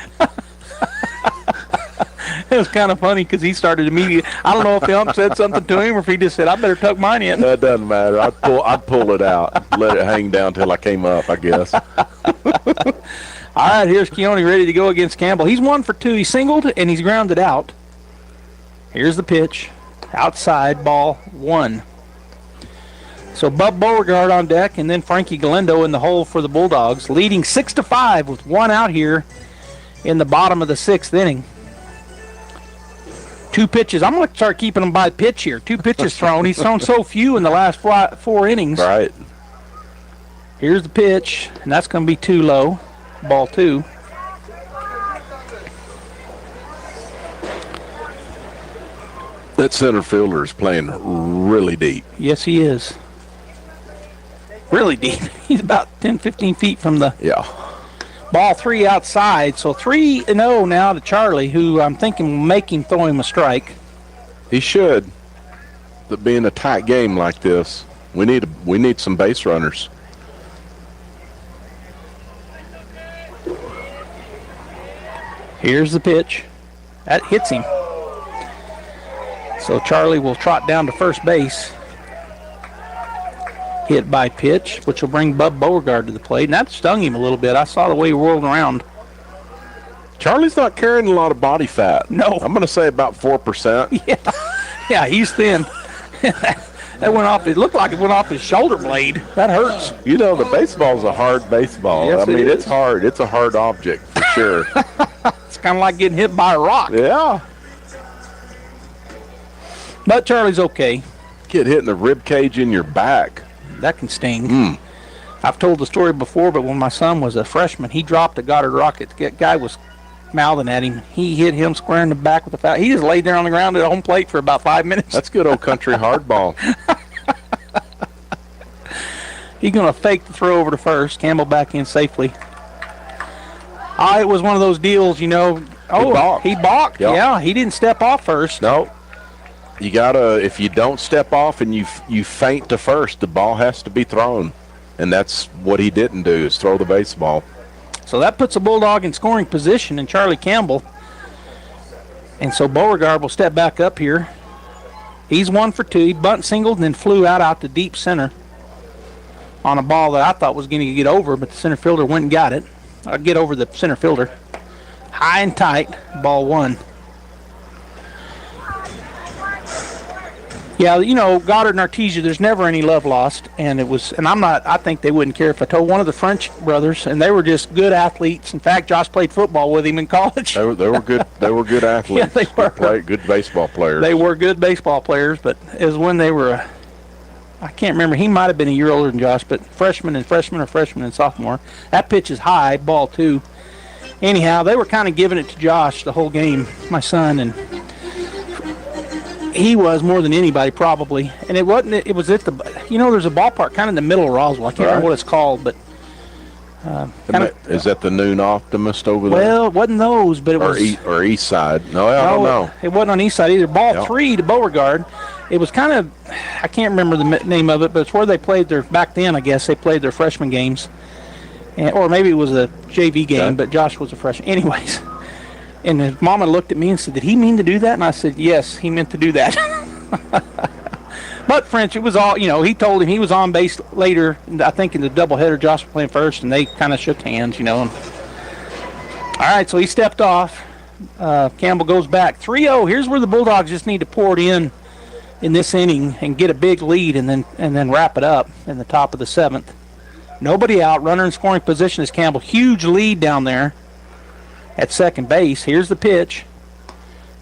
It was kind of funny because he started immediately. I don't know if the ump said something to him or if he just said, I better tuck mine in. That doesn't matter. I'd pull it out, let it hang down till I came up, I guess. All right, here's Keone ready to go against Campbell. He's 1 for 2. He singled, and he's grounded out. Here's the pitch. Outside, ball 1. So Bub Beauregard on deck, and then Frankie Galindo in the hole for the Bulldogs, leading 6-5 with 1 out here in the bottom of the 6th inning. 2 pitches. I'm going to start keeping him by pitch here. 2 pitches thrown. He's thrown so few in the last 4 innings. Right. Here's the pitch, and that's going to be too low. Ball 2. That center fielder is playing really deep. Yes, he is. Really deep. He's about 10, 15 feet from the ball 3 outside. So 3-0 now to Charlie, who I'm thinking will make him throw him a strike. He should. But being a tight game like this, we need some base runners. Here's the pitch. That hits him. So Charlie will trot down to first base. Hit by pitch, which will bring Bub Beauregard to the plate. And that stung him a little bit. I saw the way he whirled around. Charlie's not carrying a lot of body fat. No. I'm going to say about 4%. Yeah, he's thin. That went off. It looked like it went off his shoulder blade. That hurts. You know, the baseball's a hard baseball. Yes, I mean, it it's hard. It's a hard object for sure. It's kind of like getting hit by a rock. Yeah. But Charlie's okay. Get hit in the rib cage in your back. That can sting. I've told the story before, but when my son was a freshman, he dropped a Goddard rocket. The guy was mouthing at him. He hit him square in the back with the foul. He just laid there on the ground at home plate for about 5 minutes. That's good old country hardball. He's going to fake the throw over to first. Campbell back in safely. It was one of those deals, you know. He balked. Yep. Yeah, he didn't step off first. No. You gotta, if you don't step off and you feint to first, the ball has to be thrown. And that's what he didn't do, is throw the baseball. So that puts a Bulldog in scoring position in Charlie Campbell. And so Beauregard will step back up here. He's 1 for 2. He bunt singled and then flew out to deep center on a ball that I thought was going to get over, but the center fielder went and got it. I'll get over the center fielder. High and tight, ball 1. Yeah, you know, Goddard and Artesia, there's never any love lost, and I think they wouldn't care if I told one of the French brothers, and they were just good athletes. In fact, Josh played football with him in college. They were good. They were good athletes. Yeah, they were. Good baseball players. They were good baseball players, but it was when they were, I can't remember, he might have been a year older than Josh, but freshman and sophomore. That pitch is high, ball 2. Anyhow, they were kind of giving it to Josh the whole game, my son, and he was more than anybody probably. And it wasn't, it was at the, there's a ballpark kind of in the middle of Roswell. I can't remember what it's called, but. Is that the Noon Optimist over there? Well, it wasn't those, but it was. Or East Side. No, I don't know. It wasn't on East Side either. Ball 3 to Beauregard. It was kind of, I can't remember the name of it, but it's where they played back then, I guess, they played their freshman games. Or maybe it was a JV game, but Josh was a freshman. Anyways. And his mama looked at me and said, "Did he mean to do that?" And I said, "Yes, he meant to do that." But French, it was all, he told him he was on base later, I think in the doubleheader, Josh was playing first, and they kind of shook hands, All right, so he stepped off. Campbell goes back. 3-0. Here's where the Bulldogs just need to pour it in this inning and get a big lead and then wrap it up in the top of the 7th. Nobody out. Runner in scoring position is Campbell. Huge lead down there at second base. Here's the pitch.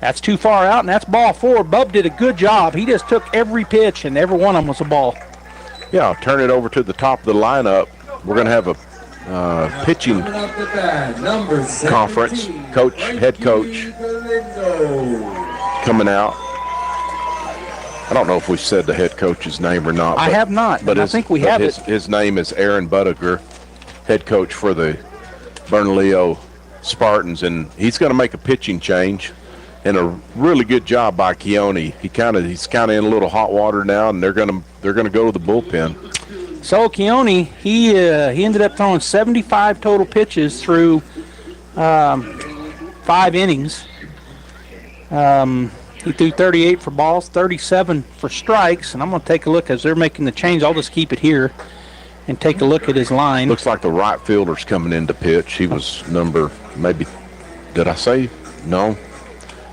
That's too far out, and that's ball 4. Bub did a good job. He just took every pitch, and every one of them was a ball. Yeah, I'll turn it over to the top of the lineup. We're going to have a pitching conference. Head coach coming out. I don't know if we said the head coach's name or not. I have not, but I think we have it. His name is Aaron Budiger, head coach for the Bernalillo Spartans, and he's going to make a pitching change, and a really good job by Keone. He's kind of in a little hot water now, and they're going to go to the bullpen. So Keone, he ended up throwing 75 total pitches through 5 innings. He threw 38 for balls, 37 for strikes, and I'm going to take a look as they're making the change. I'll just keep it here and take a look at his line. Looks like the right fielder's coming in to pitch. He was number, maybe, did I say? No.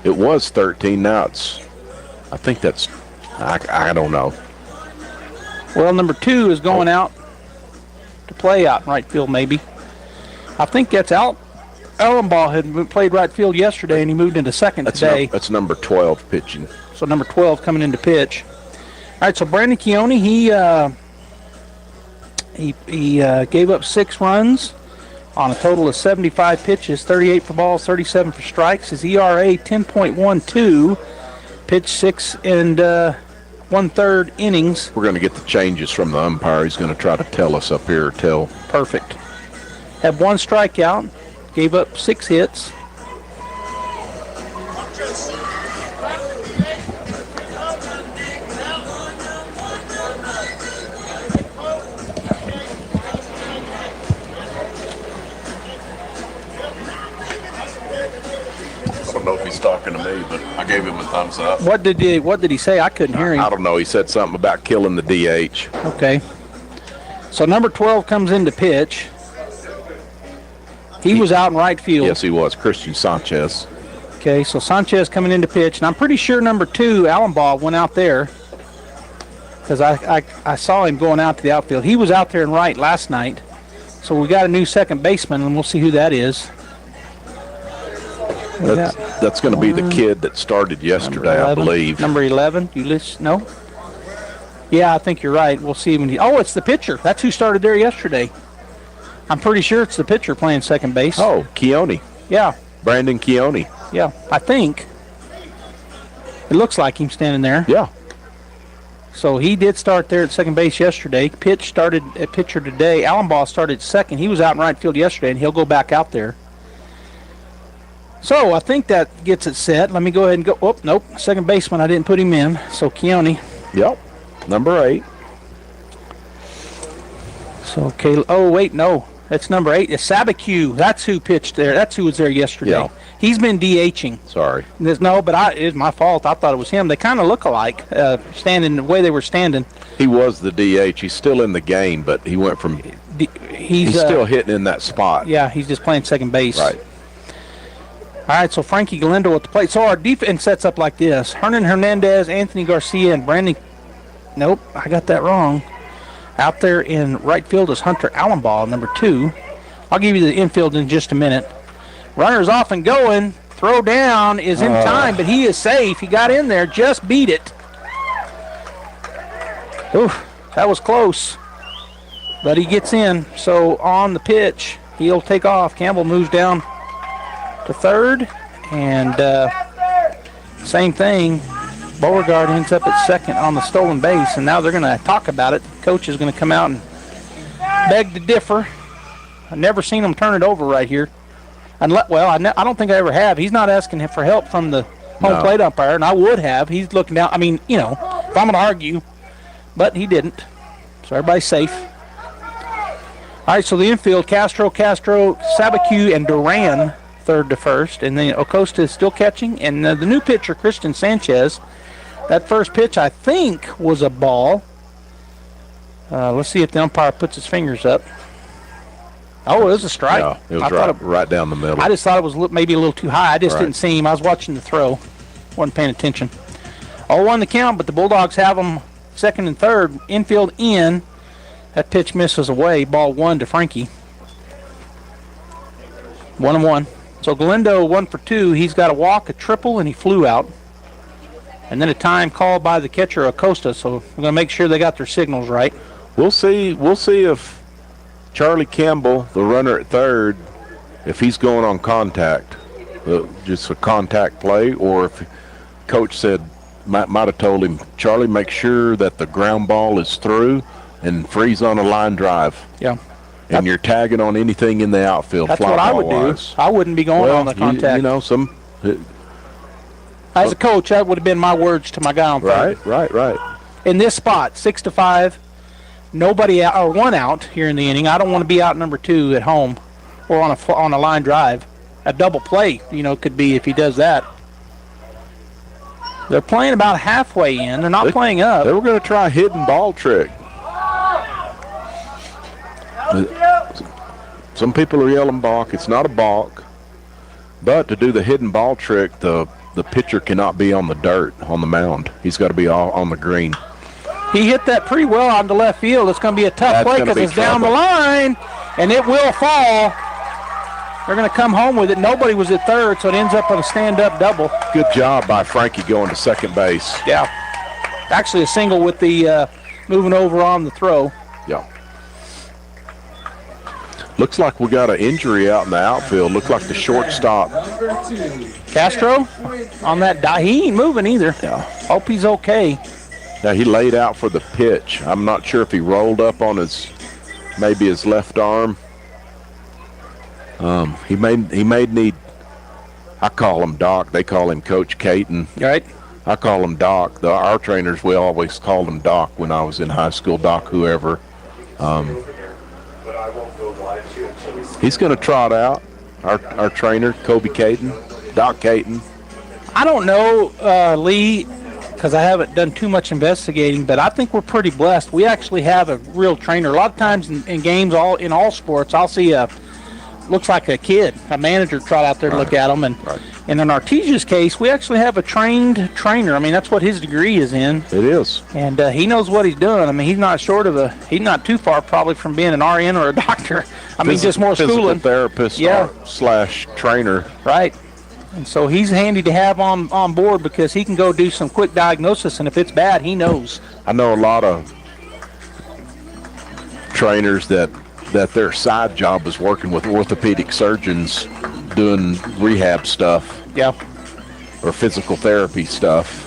It was 13. Now it's I think that's, I don't know. Well, number 2 is going out to play out in right field, maybe. I think that's out. Ellenbaugh had played right field yesterday, and he moved into second today. That's number 12 pitching. So number 12 coming into pitch. All right, so Brandon Keone, he gave up 6 runs on a total of 75 pitches, 38 for balls, 37 for strikes. His ERA 10.12, pitched 6 and 1/3 innings. We're going to get the changes from the umpire. He's going to try to tell us up here. Perfect. Had 1 strikeout, gave up 6 hits. I don't know if he's talking to me, but I gave him a thumbs up. What did he say? I couldn't hear him. I don't know. He said something about killing the DH. Okay. So number 12 comes into pitch. He was out in right field. Yes, he was. Christian Sanchez. Okay, so Sanchez coming into pitch, and I'm pretty sure number 2, Allenbaugh, went out there because I saw him going out to the outfield. He was out there in right last night, so we got a new second baseman, and we'll see who that is. That's going to be the kid that started yesterday, I believe. Number 11, no? Yeah, I think you're right. We'll see when it's the pitcher. That's who started there yesterday. I'm pretty sure it's the pitcher playing second base. Oh, Keone. Yeah. Brandon Keone. Yeah, I think. It looks like him standing there. Yeah. So he did start there at second base yesterday. Pitch started at pitcher today. Allenbaugh started second. He was out in right field yesterday, and he'll go back out there. So I think that gets it set. Let me go ahead and go. Oh, nope. Second baseman, I didn't put him in. So Keone. Yep. Number 8. So, okay. Oh, wait, no. That's number 8. It's Sabacu. That's who pitched there. That's who was there yesterday. Yeah. He's been DHing. Sorry. It's my fault. I thought it was him. They kind of look alike, standing the way they were standing. He was the DH. He's still in the game, but he went from. He's still hitting in that spot. Yeah, he's just playing second base. Right. All right, so Frankie Galindo at the plate. So our defense sets up like this: Hernan Hernandez, Anthony Garcia, and Brandon. Nope, I got that wrong. Out there in right field is Hunter Allenbaugh, number 2. I'll give you the infield in just a minute. Runner's off and going. Throw down is in time, but he is safe. He got in there, just beat it. Oof, that was close. But he gets in. So on the pitch, he'll take off. Campbell moves down to third. And same thing. Beauregard ends up at second on the stolen base, and now they're going to talk about it. The coach is going to come out and beg to differ. I've never seen him turn it over right here. I don't think I ever have. He's not asking for help from the home plate umpire, and I would have. He's looking down. I mean, if I'm going to argue, but he didn't. So everybody's safe. All right, so the infield, Castro, Sabacu, and Duran, third to first, and then Acosta is still catching, and the new pitcher, Christian Sanchez. That first pitch, I think, was a ball. Let's see if the umpire puts his fingers up. Oh, it was a strike. Yeah, it was right down the middle. I just thought it was maybe a little too high. I just didn't see him. I was watching the throw. Wasn't paying attention. 0-1 the count, but the Bulldogs have them second and third. Infield in. That pitch misses away. Ball 1 to Frankie. 1-1. So Galindo 1 for 2. He's got a walk, a triple, and he flew out. And then a time called by the catcher Acosta. So we're going to make sure they got their signals right. We'll see if Charlie Campbell, the runner at third, if he's going on contact, just a contact play, or if coach said, might have told him, Charlie, make sure that the ground ball is through and freeze on a line drive. Yeah. And you're tagging on anything in the outfield. That's what I would do. I wouldn't be going on the contact. As a coach, that would have been my words to my guy on third. Right. In this spot, 6-5, nobody out, or 1 out here in the inning. I don't want to be out number 2 at home or on a line drive. A double play, could be if he does that. They're playing about halfway in. They're not playing up. They were going to try a hidden ball trick. Some people are yelling balk. It's not a balk. But to do the hidden ball trick, the the pitcher cannot be on the dirt on the mound. He's got to be all on the green. He hit that pretty well on the left field. It's going to be a tough play because it's down the line, and it will fall. They're going to come home with it. Nobody was at third, so it ends up on a stand-up double. Good job by Frankie going to second base. Yeah. Actually a single with the moving over on the throw. Yeah. Looks like we got an injury out in the outfield. Looks like the shortstop. Castro on that die. He ain't moving either. Yeah. Hope he's okay. Now he laid out for the pitch. I'm not sure if he rolled up on maybe his left arm. He may need. I call him Doc. They call him Coach Caton. Right. I call him Doc. Our trainers, we always called him Doc when I was in high school. Doc, whoever. He's going to trot out. Our trainer, Kobe Caton, Doc Caton. I don't know, Lee, because I haven't done too much investigating, but I think we're pretty blessed. We actually have a real trainer. A lot of times in games, in all sports, I'll see looks like a kid, a manager trot out there to look at them. And in Artesia's case, we actually have a trained trainer. I mean, that's what his degree is in. It is. And he knows what he's doing. I mean, he's not too far probably from being an RN or a doctor. I mean, just more schooling. Therapist / trainer. Right. And so he's handy to have on board because he can go do some quick diagnosis, and if it's bad, he knows. I know a lot of trainers that their side job is working with orthopedic surgeons doing rehab stuff. Yeah. Or physical therapy stuff.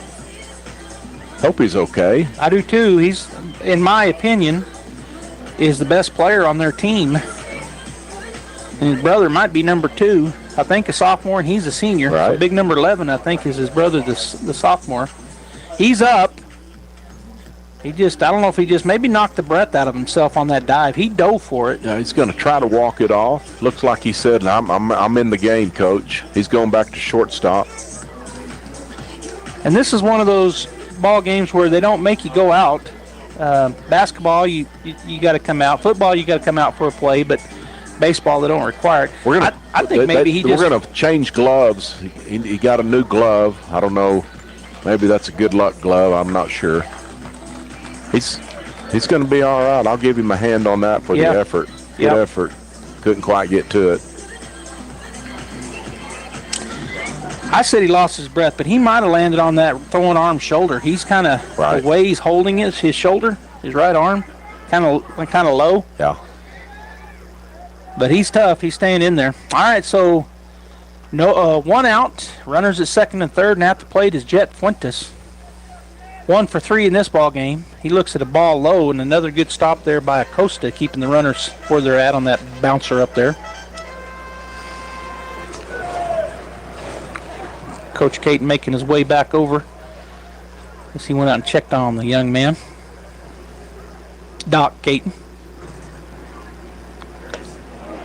Hope he's okay. I do too. He's, in my opinion, is the best player on their team. And his brother might be number 2. I think a sophomore, and he's a senior. Right. So big number 11, I think, is his brother, the sophomore. He's up. I don't know if he just maybe knocked the breath out of himself on that dive. He dove for it. Yeah, he's going to try to walk it off. Looks like he said, I'm in the game, Coach. He's going back to shortstop. And this is one of those ball games where they don't make you go out. Basketball, you got to come out. Football, you got to come out for a play, but baseball, they don't require it. We're gonna, I think maybe we're going to change gloves. He got a new glove. I don't know. Maybe that's a good luck glove. I'm not sure. He's going to be all right. I'll give him a hand on that for the effort. Good effort. Couldn't quite get to it. I said he lost his breath, but he might have landed on that throwing arm shoulder. He's kind of the way he's holding it, his shoulder, his right arm, kind of low. Yeah. But he's tough. He's staying in there. All right, so one out. Runners at second and third, and at the plate is Jet Fuentes. 1 for 3 in this ball game. He looks at a ball low, and another good stop there by Acosta, keeping the runners where they're at on that bouncer up there. Coach Caton making his way back over as he went out and checked on the young man. Doc Caton.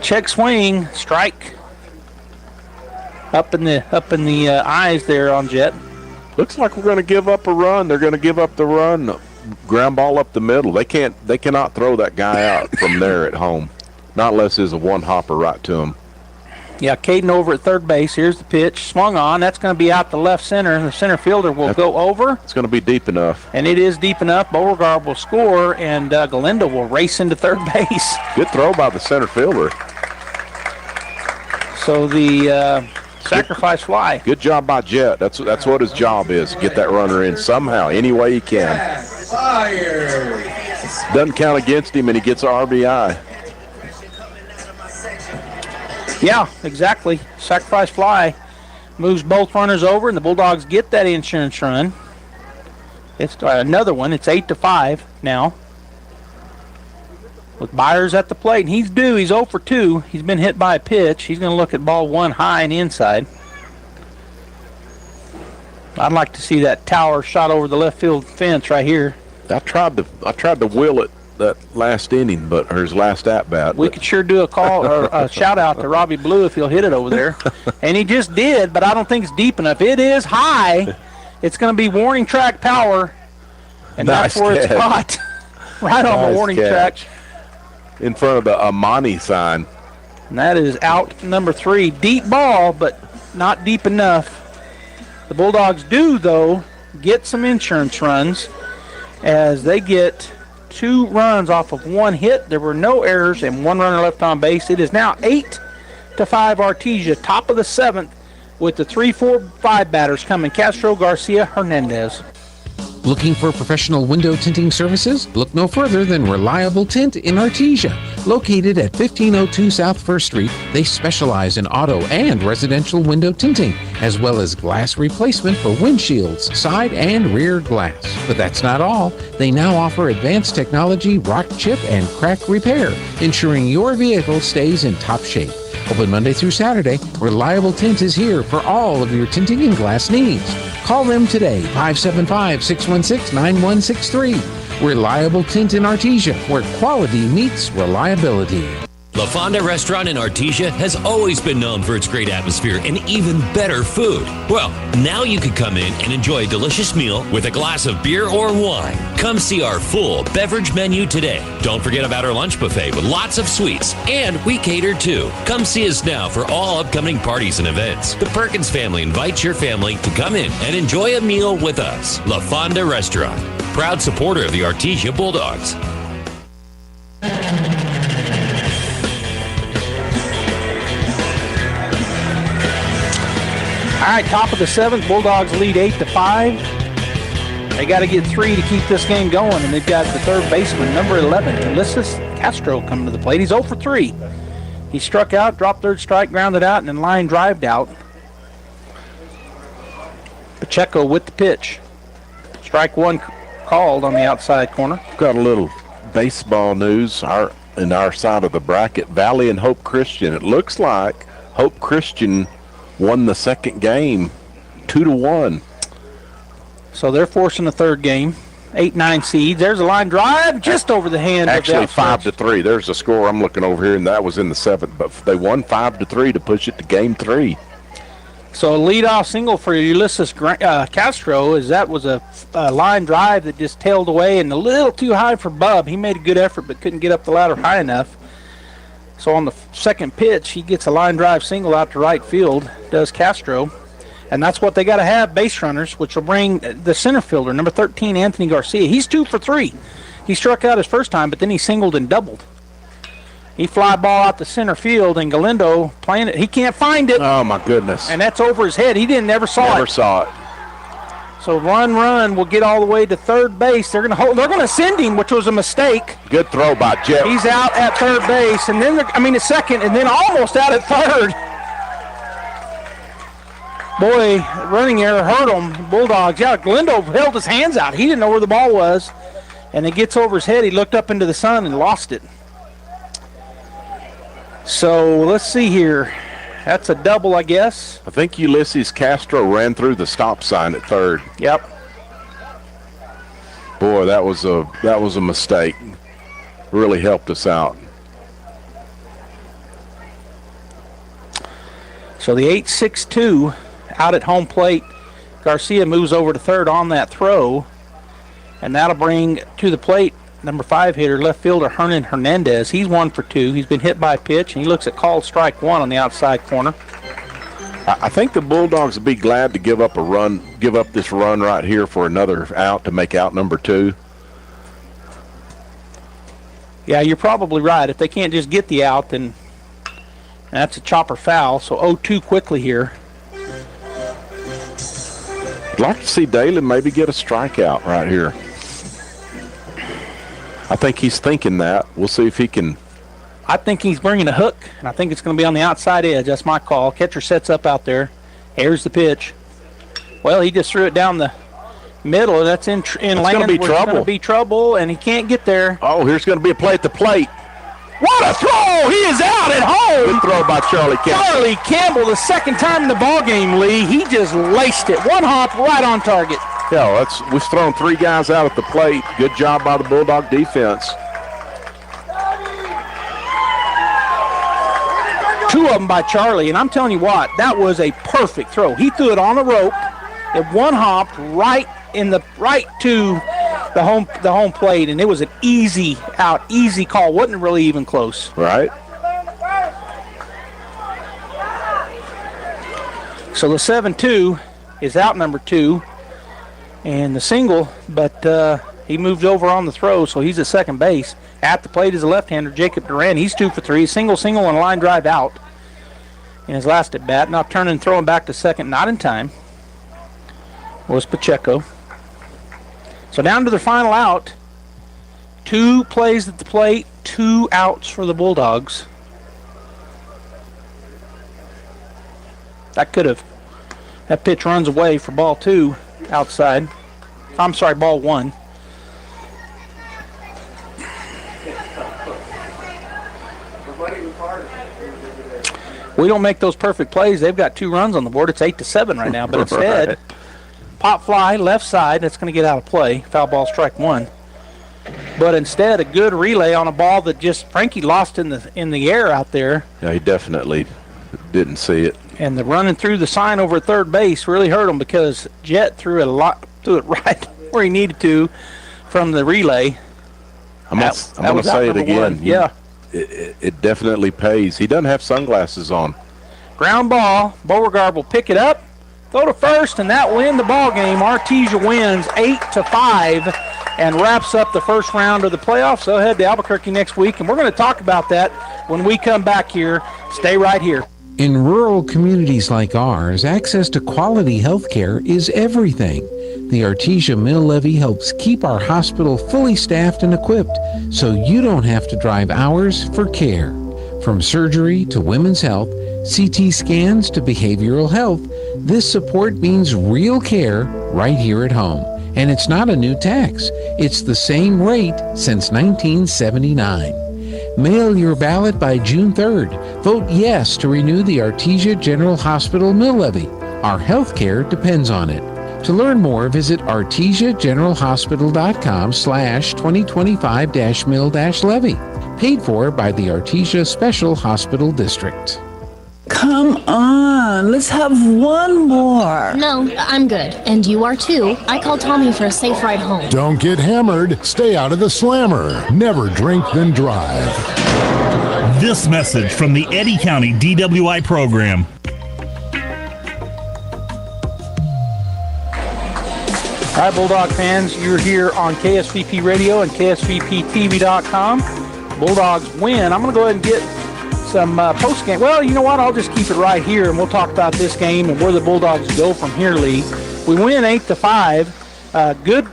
Check swing, strike. Up in the eyes there on Jet. Looks like we're going to give up a run. They're going to give up the run. Ground ball up the middle. They cannot throw that guy out from there at home. Not unless there's a one hopper right to him. Yeah, Caden over at third base. Here's the pitch. Swung on. That's going to be out to left center. The center fielder will go over. It's going to be deep enough. And it is deep enough. Beauregard will score, and Galindo will race into third base. Good throw by the center fielder. So the sacrifice fly. Good job by Jet. That's what his job is, get that runner in somehow, any way he can. Doesn't count against him, and he gets an RBI. Yeah, exactly. Sacrifice fly moves both runners over, and the Bulldogs get that insurance run. It's another one. It's 8-5 now. With Byers at the plate, and he's due. He's 0 for 2. He's been hit by a pitch. He's going to look at ball 1 high and inside. I'd like to see that tower shot over the left field fence right here. I tried to will it that last inning, or his last at bat. We could sure do a call or a shout out to Robbie Blue if he'll hit it over there, and he just did. But I don't think it's deep enough. It is high. It's going to be warning track power, and nice that's where it's caught, right on the warning track. In front of the Amani sign. And that is out number 3. Deep ball, but not deep enough. The Bulldogs do, though, get some insurance runs as they get 2 runs off of 1 hit. There were no errors and 1 runner left on base. It is now 8-5 Artesia, top of the 7th, with the 3, 4, 5 batters coming. Castro, Garcia, Hernandez. Looking for professional window tinting services? Look no further than Reliable Tint in Artesia. Located at 1502 South 1st Street, they specialize in auto and residential window tinting, as well as glass replacement for windshields, side and rear glass. But that's not all. They now offer advanced technology, rock chip, and crack repair, ensuring your vehicle stays in top shape. Open Monday through Saturday, Reliable Tint is here for all of your tinting and glass needs. Call them today, 575-616-9163. Reliable Tint in Artesia, where quality meets reliability. La Fonda Restaurant in Artesia has always been known for its great atmosphere and even better food. Well, now you can come in and enjoy a delicious meal with a glass of beer or wine. Come see our full beverage menu today. Don't forget about our lunch buffet with lots of sweets, and we cater too. Come see us now for all upcoming parties and events. The Perkins family invites your family to come in and enjoy a meal with us. La Fonda Restaurant, proud supporter of the Artesia Bulldogs. All right, top of the 7th, Bulldogs lead 8-5. They got to get 3 to keep this game going, and they've got the third baseman, number 11, Ulysses Castro, coming to the plate. He's 0 for 3. He struck out, dropped third strike, grounded out, and then line drived out. Pacheco with the pitch. Strike 1 called on the outside corner. Got a little baseball news in our side of the bracket. Valley and Hope Christian. It looks like Hope Christian won the second game 2-1. So they're forcing the third game. 8-9 seeds. There's a line drive just over the hand. Actually, 5-3. There's the score. I'm looking over here, and that was in the 7th. But they won 5-3 to push it to game 3. So a leadoff single for Ulysses Castro, as that was a line drive that just tailed away and a little too high for Bub. He made a good effort but couldn't get up the ladder high enough. So on the second pitch, he gets a line drive single out to right field, does Castro. And that's what they got to have, base runners, which will bring the center fielder, number 13, Anthony Garcia. He's 2 for 3. He struck out his first time, but then he singled and doubled. He fly ball out to center field, and Galindo playing it. He can't find it. Oh, my goodness. And that's over his head. He never saw it. Never saw it. So run will get all the way to third base. They're going to send him, which was a mistake. Good throw by Jeff. He's out at third base, and then at second, and then almost out at third. Boy, running error hurt him. Bulldogs. Yeah, Galindo held his hands out. He didn't know where the ball was, and it gets over his head. He looked up into the sun and lost it. So let's see here. That's a double, I guess. I think Ulysses Castro ran through the stop sign at third. Yep. Boy, that was a mistake. Really helped us out. So the 8-6-2 out at home plate. Garcia moves over to third on that throw, and that'll bring to the plate number 5 hitter, left fielder Hernan Hernandez. He's 1 for 2. He's been hit by a pitch, and he looks at called strike 1 on the outside corner. I think the Bulldogs would be glad to give up this run right here for another out to make out number 2. Yeah, you're probably right. If they can't just get the out, then that's a chopper foul. So 0-2 quickly here. I'd like to see Dalen maybe get a strikeout right here. I think he's thinking that. We'll see if he can. I think he's bringing a hook, and I think it's going to be on the outside edge. That's my call. Catcher sets up out there. Here's the pitch. Well, he just threw it down the middle, and that's in land. It's going to be trouble. It's going to be trouble, and he can't get there. Oh, here's going to be a play at the plate. What a throw! He is out at home. Good throw by Charlie Campbell. Charlie Campbell, the second time in the ballgame, Lee. He just laced it. One hop right on target. Yeah, we've thrown 3 guys out at the plate. Good job by the Bulldog defense. 2 of them by Charlie, and I'm telling you what, that was a perfect throw. He threw it on the rope. It one hopped right to the home plate, and it was an easy out, easy call. Wasn't really even close. Right. So the 7-2 is out number 2. And the single, but he moved over on the throw, so he's at second base. At the plate is a left-hander, Jacob Duran. He's 2 for 3. Single, and a line drive out in his last at bat. Now turning and throwing back to second, not in time, was Pacheco. So down to their final out. 2 plays at the plate, 2 outs for the Bulldogs. That pitch runs away for ball 2 outside. I'm sorry, ball 1. We don't make those perfect plays. They've got 2 runs on the board. It's 8-7 right now. But instead, pop fly, left side. That's going to get out of play. Foul ball, strike 1. But instead, a good relay on a ball that just Frankie lost in the air out there. Yeah, he definitely didn't see it. And the running through the sign over at third base really hurt him because Jet threw it right where he needed to from the relay. I'm going to say it again. Yeah. It definitely pays. He doesn't have sunglasses on. Ground ball. Beauregard will pick it up, throw to first, and that will end the ball game. Artesia wins 8-5 and wraps up the first round of the playoffs. They'll head to Albuquerque next week, and we're going to talk about that when we come back here. Stay right here. In rural communities like ours, access to quality health care is everything. The Artesia Mill Levy helps keep our hospital fully staffed and equipped so you don't have to drive hours for care. From surgery to women's health, CT scans to behavioral health, this support means real care right here at home. And it's not a new tax. It's the same rate since 1979. Mail your ballot by June 3rd. Vote yes to renew the Artesia General Hospital Mill Levy. Our health care depends on it. To learn more, visit artesiageneralhospital.com/2025-mill-levy. Paid for by the Artesia Special Hospital District. Come on, let's have one more. No, I'm good. And you are too. I called Tommy for a safe ride home. Don't get hammered. Stay out of the slammer. Never drink, then drive. This message from the Eddy County DWI program. All right, Bulldog fans, you're here on KSVP Radio and KSVPTV.com. Bulldogs win. I'm going to go ahead and get some post-game. Well, you know what? I'll just keep it right here, and we'll talk about this game and where the Bulldogs go from here, Lee. We win 8-5. Good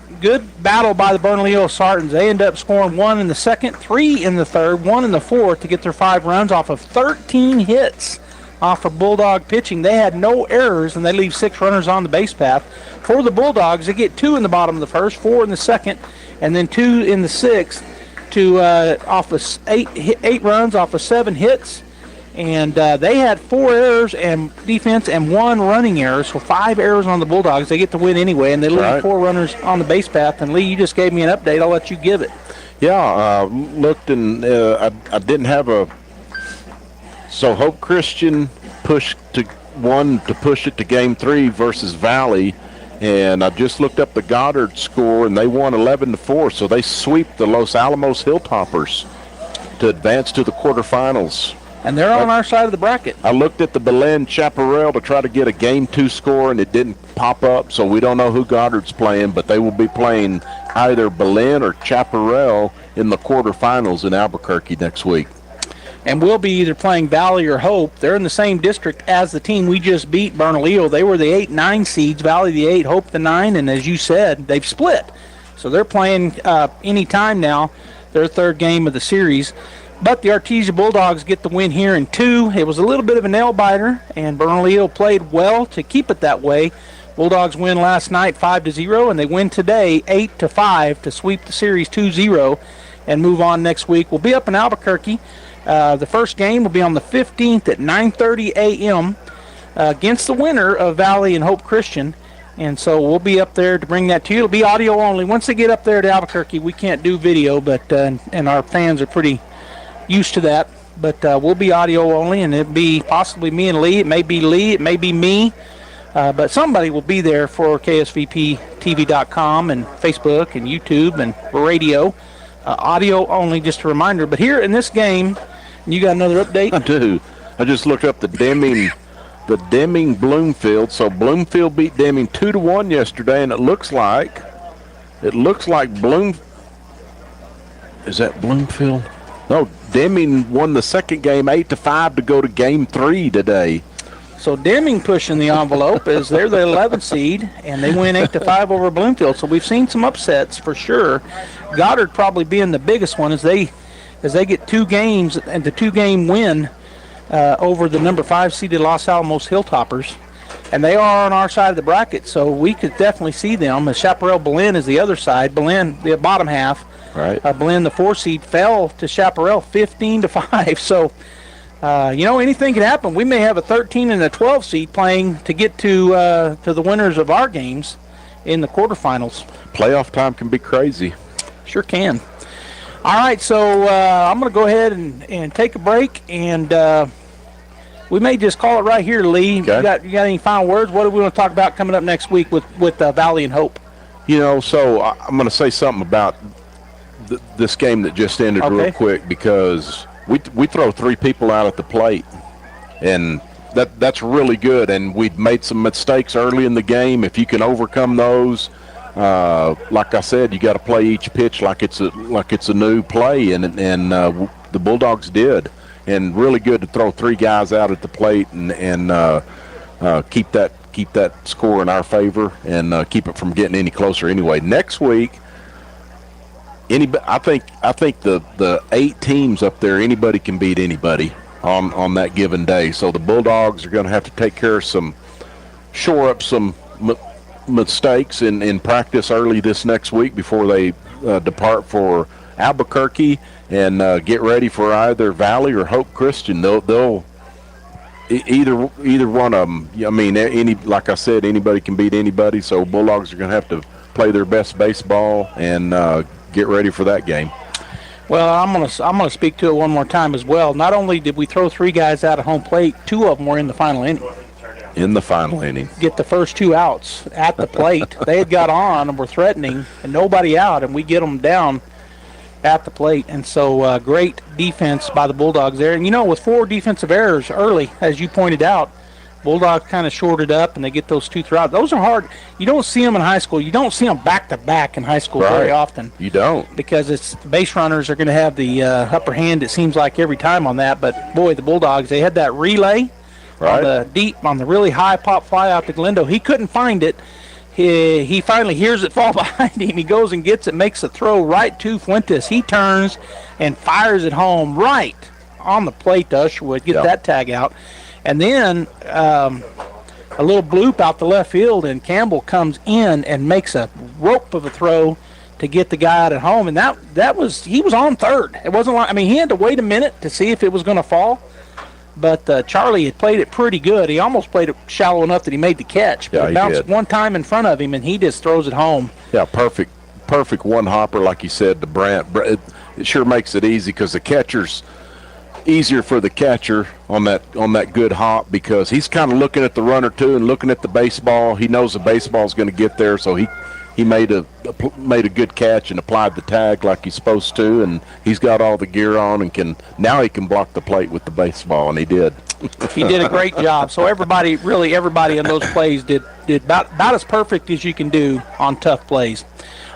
battle by the Bernalillo Sartans. They end up scoring 1 in the second, 3 in the third, 1 in the fourth to get their 5 runs off of 13 hits off of Bulldog pitching. They had no errors, and they leave 6 runners on the base path. For the Bulldogs, they get 2 in the bottom of the first, 4 in the second, and then 2 in the sixth to off of 8 runs off of 7 hits. And they had 4 errors and defense and 1 running error, so 5 errors on the Bulldogs. They get the win anyway, and they leave 4 runners on the base path. And Lee, you just gave me an update. I'll let you give it. Yeah, looked and I didn't have a. So Hope Christian pushed to push it to Game 3 versus Valley, and I just looked up the Goddard score, and they won 11-4. So they sweep the Los Alamos Hilltoppers to advance to the quarterfinals. And they're on our side of the bracket. I looked at the Belen Chaparral to try to get a Game 2 score, and it didn't pop up, so we don't know who Goddard's playing, but they will be playing either Belen or Chaparral in the quarterfinals in Albuquerque next week. And we'll be either playing Valley or Hope. They're in the same district as the team we just beat, Bernalillo. They were the 8-9 seeds, Valley the 8, Hope the 9, and as you said, they've split. So they're playing any time now, their third game of the series. But the Artesia Bulldogs get the win here in 2. It was a little bit of a nail-biter, and Bernalillo played well to keep it that way. Bulldogs win last night 5-0, and they win today 8-5 to sweep the series 2-0 and move on next week. We'll be up in Albuquerque. The first game will be on the 15th at 9:30 a.m. Against the winner of Valley and Hope Christian. And so we'll be up there to bring that to you. It'll be audio only. Once they get up there to Albuquerque, we can't do video, but and our fans are pretty used to that. But we'll be audio only, and it'll be possibly me and Lee. It may be Lee. It may be me. But somebody will be there for KSVPTV.com and Facebook and YouTube and radio. Audio only, just a reminder. But here in this game, you got another update? I do. I just looked up the Deming the Deming-Bloomfield. So Bloomfield beat Deming 2-1 yesterday, and it looks like is that Bloomfield? No, Deming won the second game 8-5 to go to game 3 today. So Deming pushing the envelope as they're the 11th seed, and they win 8-5 over Bloomfield. So we've seen some upsets for sure. Goddard probably being the biggest one as they get 2 games and the 2-game win over the number 5 seeded Los Alamos Hilltoppers. And they are on our side of the bracket, so we could definitely see them. As Chaparral Belen is the other side. Belen, the bottom half. Right. Belen, the 4 seed, fell to Chaparral 15-5. So, anything can happen. We may have a 13 and a 12 seed playing to get to the winners of our games in the quarterfinals. Playoff time can be crazy. Sure can. All right, so I'm going to go ahead and take a break, and we may just call it right here, Lee. Okay. You got any final words? What do we want to talk about coming up next week with Valley and Hope? So I'm going to say something about this game that just ended real quick, because we throw 3 people out at the plate, and that's really good. And we've made some mistakes early in the game. If you can overcome those, like I said, you got to play each pitch like it's a new play, and the Bulldogs did. And really good to throw 3 guys out at the plate and keep that score in our favor and keep it from getting any closer. Anyway, next week, I think the 8 teams up there, anybody can beat anybody on that given day. So the Bulldogs are going to have to take care of shore up some mistakes in practice early this next week before they depart for Albuquerque and get ready for either Valley or Hope Christian. They'll either one of them. I mean, like I said, anybody can beat anybody. So Bulldogs are going to have to play their best baseball and get ready for that game. Well, I'm gonna speak to it one more time as well. Not only did we throw 3 guys out of home plate, 2 of them were in the final inning. In the final inning. Get the first 2 outs at the plate. They had got on and were threatening, and nobody out, and we get them down at the plate. And so great defense by the Bulldogs there. And, with 4 defensive errors early, as you pointed out, Bulldogs kind of shorted up, and they get those 2 throughout. Those are hard. You don't see them in high school. You don't see them back-to-back in high school very often. You don't. Because the base runners are going to have the upper hand, it seems like, every time on that. But, boy, the Bulldogs, they had that relay on the really high pop fly out to Glendo. He couldn't find it. He finally hears it fall behind him. He goes and gets it, makes a throw right to Fuentes. He turns and fires it home right on the plate to Usherwood, get that tag out. And then a little bloop out the left field, and Campbell comes in and makes a rope of a throw to get the guy out at home. And he was on third. It wasn't like, he had to wait a minute to see if it was going to fall. But Charlie had played it pretty good. He almost played it shallow enough that he made the catch. But it bounced one time in front of him, and he just throws it home. Yeah, perfect one hopper, like you said, to Brant. It sure makes it easy because the catcher's easier for the catcher on that good hop, because he's kind of looking at the runner too and looking at the baseball. He knows the baseball's going to get there, so he made a good catch and applied the tag like he's supposed to, and he's got all the gear on and now he can block the plate with the baseball, and he did. He did a great job. So everybody in those plays did about as perfect as you can do on tough plays.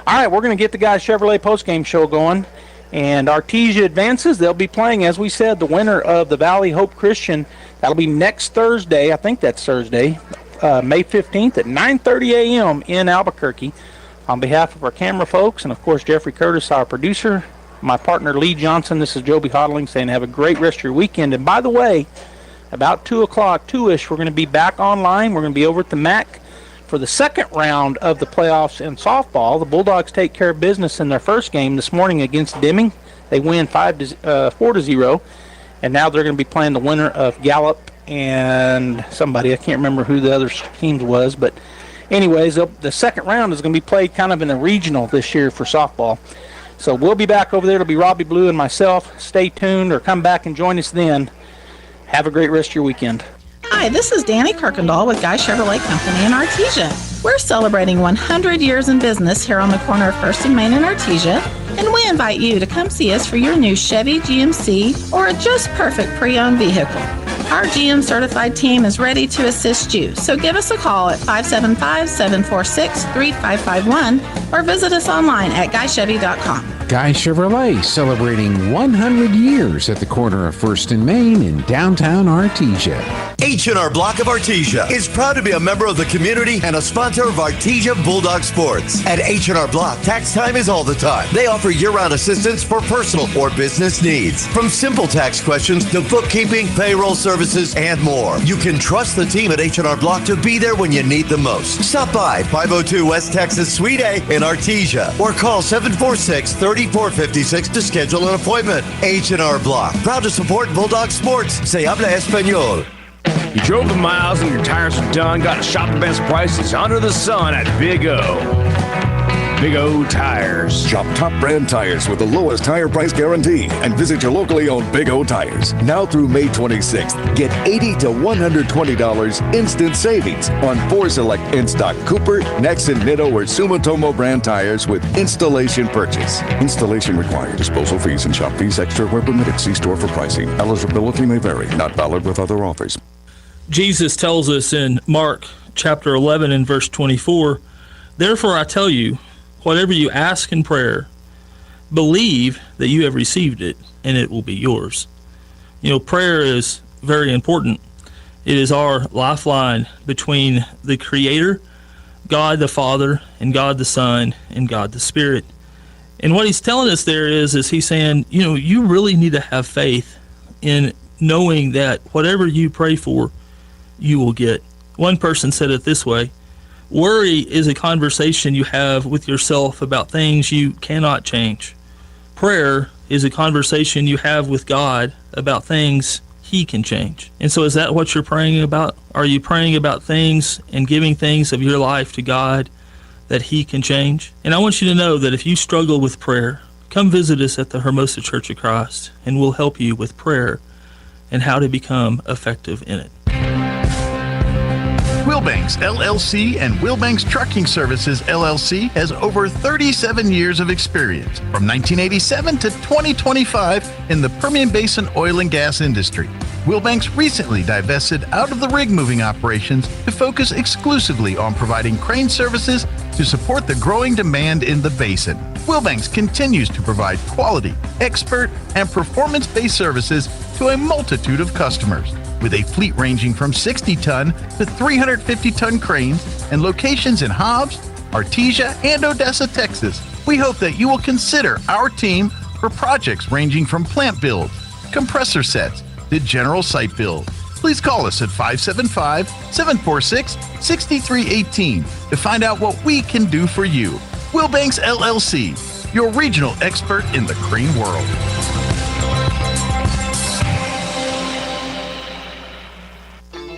All right, we're going to get the Guys Chevrolet postgame show going, and Artesia advances. They'll be playing, as we said, the winner of the Valley Hope Christian. That'll be next Thursday. I think that's Thursday, May 15th at 9:30 a.m. in Albuquerque. On behalf of our camera folks and, of course, Jeffrey Curtis, our producer, my partner Lee Johnson, this is Joby Hodling saying have a great rest of your weekend. And, by the way, about 2 o'clock, 2-ish, we're going to be back online. We're going to be over at the MAC for the second round of the playoffs in softball. The Bulldogs take care of business in their first game this morning against Deming. They win 4-0, and now they're going to be playing the winner of Gallup and somebody. I can't remember who the other teams was, but anyways, the second round is going to be played kind of in a regional this year for softball. So we'll be back over there. It'll be Robbie Blue and myself. Stay tuned or come back and join us then. Have a great rest of your weekend. Hi, this is Danny Kirkendall with Guy Chevrolet Company in Artesia. We're celebrating 100 years in business here on the corner of First and Main in Artesia, and we invite you to come see us for your new Chevy, GMC, or a just perfect pre-owned vehicle. Our GM certified team is ready to assist you, so give us a call at 575-746-3551 or visit us online at guychevy.com. Guy Chevrolet celebrating 100 years at the corner of 1st and Main in downtown Artesia. H&R Block of Artesia is proud to be a member of the community and a sponsor of Artesia Bulldog Sports. At H&R Block, tax time is all the time. They offer year-round assistance for personal or business needs. From simple tax questions to bookkeeping, payroll services, and more. You can trust the team at H&R Block to be there when you need them most. Stop by 502 West Texas Suite A in Artesia or call 746-3456 to schedule an appointment. H&R Block, proud to support Bulldog Sports. Se habla español. You drove the miles and your tires are done. Got to shop the best prices under the sun at Big O. Big O Tires. Shop top brand tires with the lowest tire price guarantee and visit your locally owned Big O Tires. Now through May 26th, get $80 to $120 instant savings on 4 select in-stock Cooper, Nexen, Nitto, or Sumitomo brand tires with installation purchase. Installation required. Disposal fees and shop fees extra where permitted. See store for pricing. Eligibility may vary. Not valid with other offers. Jesus tells us in Mark chapter 11 and verse 24, "Therefore I tell you, whatever you ask in prayer, believe that you have received it, and it will be yours." You know, prayer is very important. It is our lifeline between the Creator, God the Father, and God the Son, and God the Spirit. And what he's telling us there is he's saying, you know, you really need to have faith in knowing that whatever you pray for, you will get. One person said it this way: worry is a conversation you have with yourself about things you cannot change. Prayer is a conversation you have with God about things He can change. And so is that what you're praying about? Are you praying about things and giving things of your life to God that He can change? And I want you to know that if you struggle with prayer, come visit us at the Hermosa Church of Christ, and we'll help you with prayer and how to become effective in it. Wilbanks LLC and Wilbanks Trucking Services LLC has over 37 years of experience from 1987 to 2025 in the Permian Basin oil and gas industry. Wilbanks recently divested out of the rig moving operations to focus exclusively on providing crane services to support the growing demand in the basin. Wilbanks continues to provide quality, expert, and performance-based services to a multitude of customers, with a fleet ranging from 60-ton to 350-ton cranes and locations in Hobbs, Artesia, and Odessa, Texas. We hope that you will consider our team for projects ranging from plant build, compressor sets, to general site build. Please call us at 575-746-6318 to find out what we can do for you. Wilbanks LLC, your regional expert in the crane world.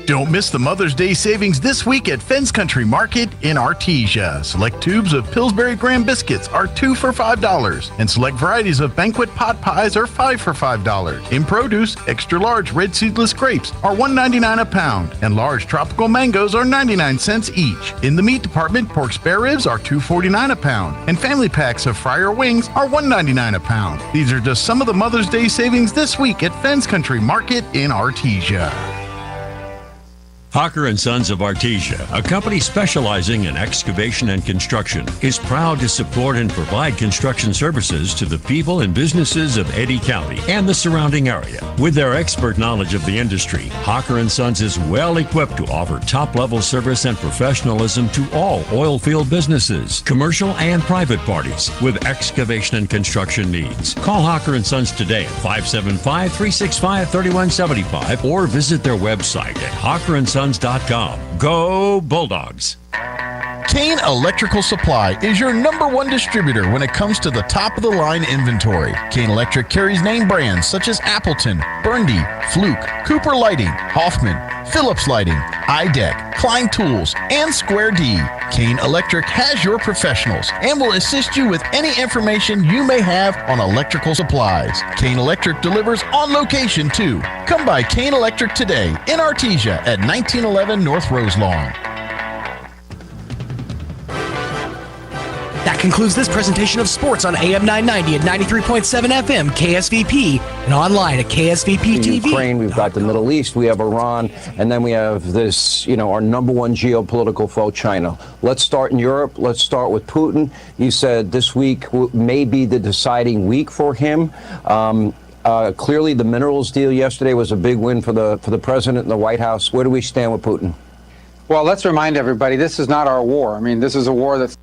Don't miss the Mother's Day savings this week at Fens Country Market in Artesia. Select tubes of Pillsbury Graham biscuits are 2 for $5, and select varieties of banquet pot pies are 5 for $5. In produce, extra large red seedless grapes are $1.99 a pound, and large tropical mangoes are 99 cents each. In the meat department, pork spare ribs are $2.49 a pound, and family packs of fryer wings are $1.99 a pound. These are just some of the Mother's Day savings this week at Fens Country Market in Artesia. Hawker & Sons of Artesia, a company specializing in excavation and construction, is proud to support and provide construction services to the people and businesses of Eddy County and the surrounding area. With their expert knowledge of the industry, Hawker & Sons is well equipped to offer top-level service and professionalism to all oil field businesses, commercial and private parties with excavation and construction needs. Call Hawker & Sons today at 575-365-3175 or visit their website at hawkerandsons.com. Go Bulldogs! Kane Electrical Supply is your #1 distributor when it comes to the top-of-the-line inventory. Kane Electric carries name brands such as Appleton, Burndy, Fluke, Cooper Lighting, Hoffman, Phillips Lighting, iDeck, Klein Tools, and Square D. Kane Electric has your professionals and will assist you with any information you may have on electrical supplies. Kane Electric delivers on location too. Come by Kane Electric today in Artesia at 1911 North Roselawn. That concludes this presentation of sports on AM 990 and 93.7 FM KSVP and online at KSVP TV. Ukraine, we've got the Middle East, we have Iran, and then we have this, our number one geopolitical foe, China. Let's start in Europe. Let's start with Putin. You said this week may be the deciding week for him. Clearly, the minerals deal yesterday was a big win for the president and the White House. Where do we stand with Putin? Well, let's remind everybody, this is not our war. I mean, this is a war that's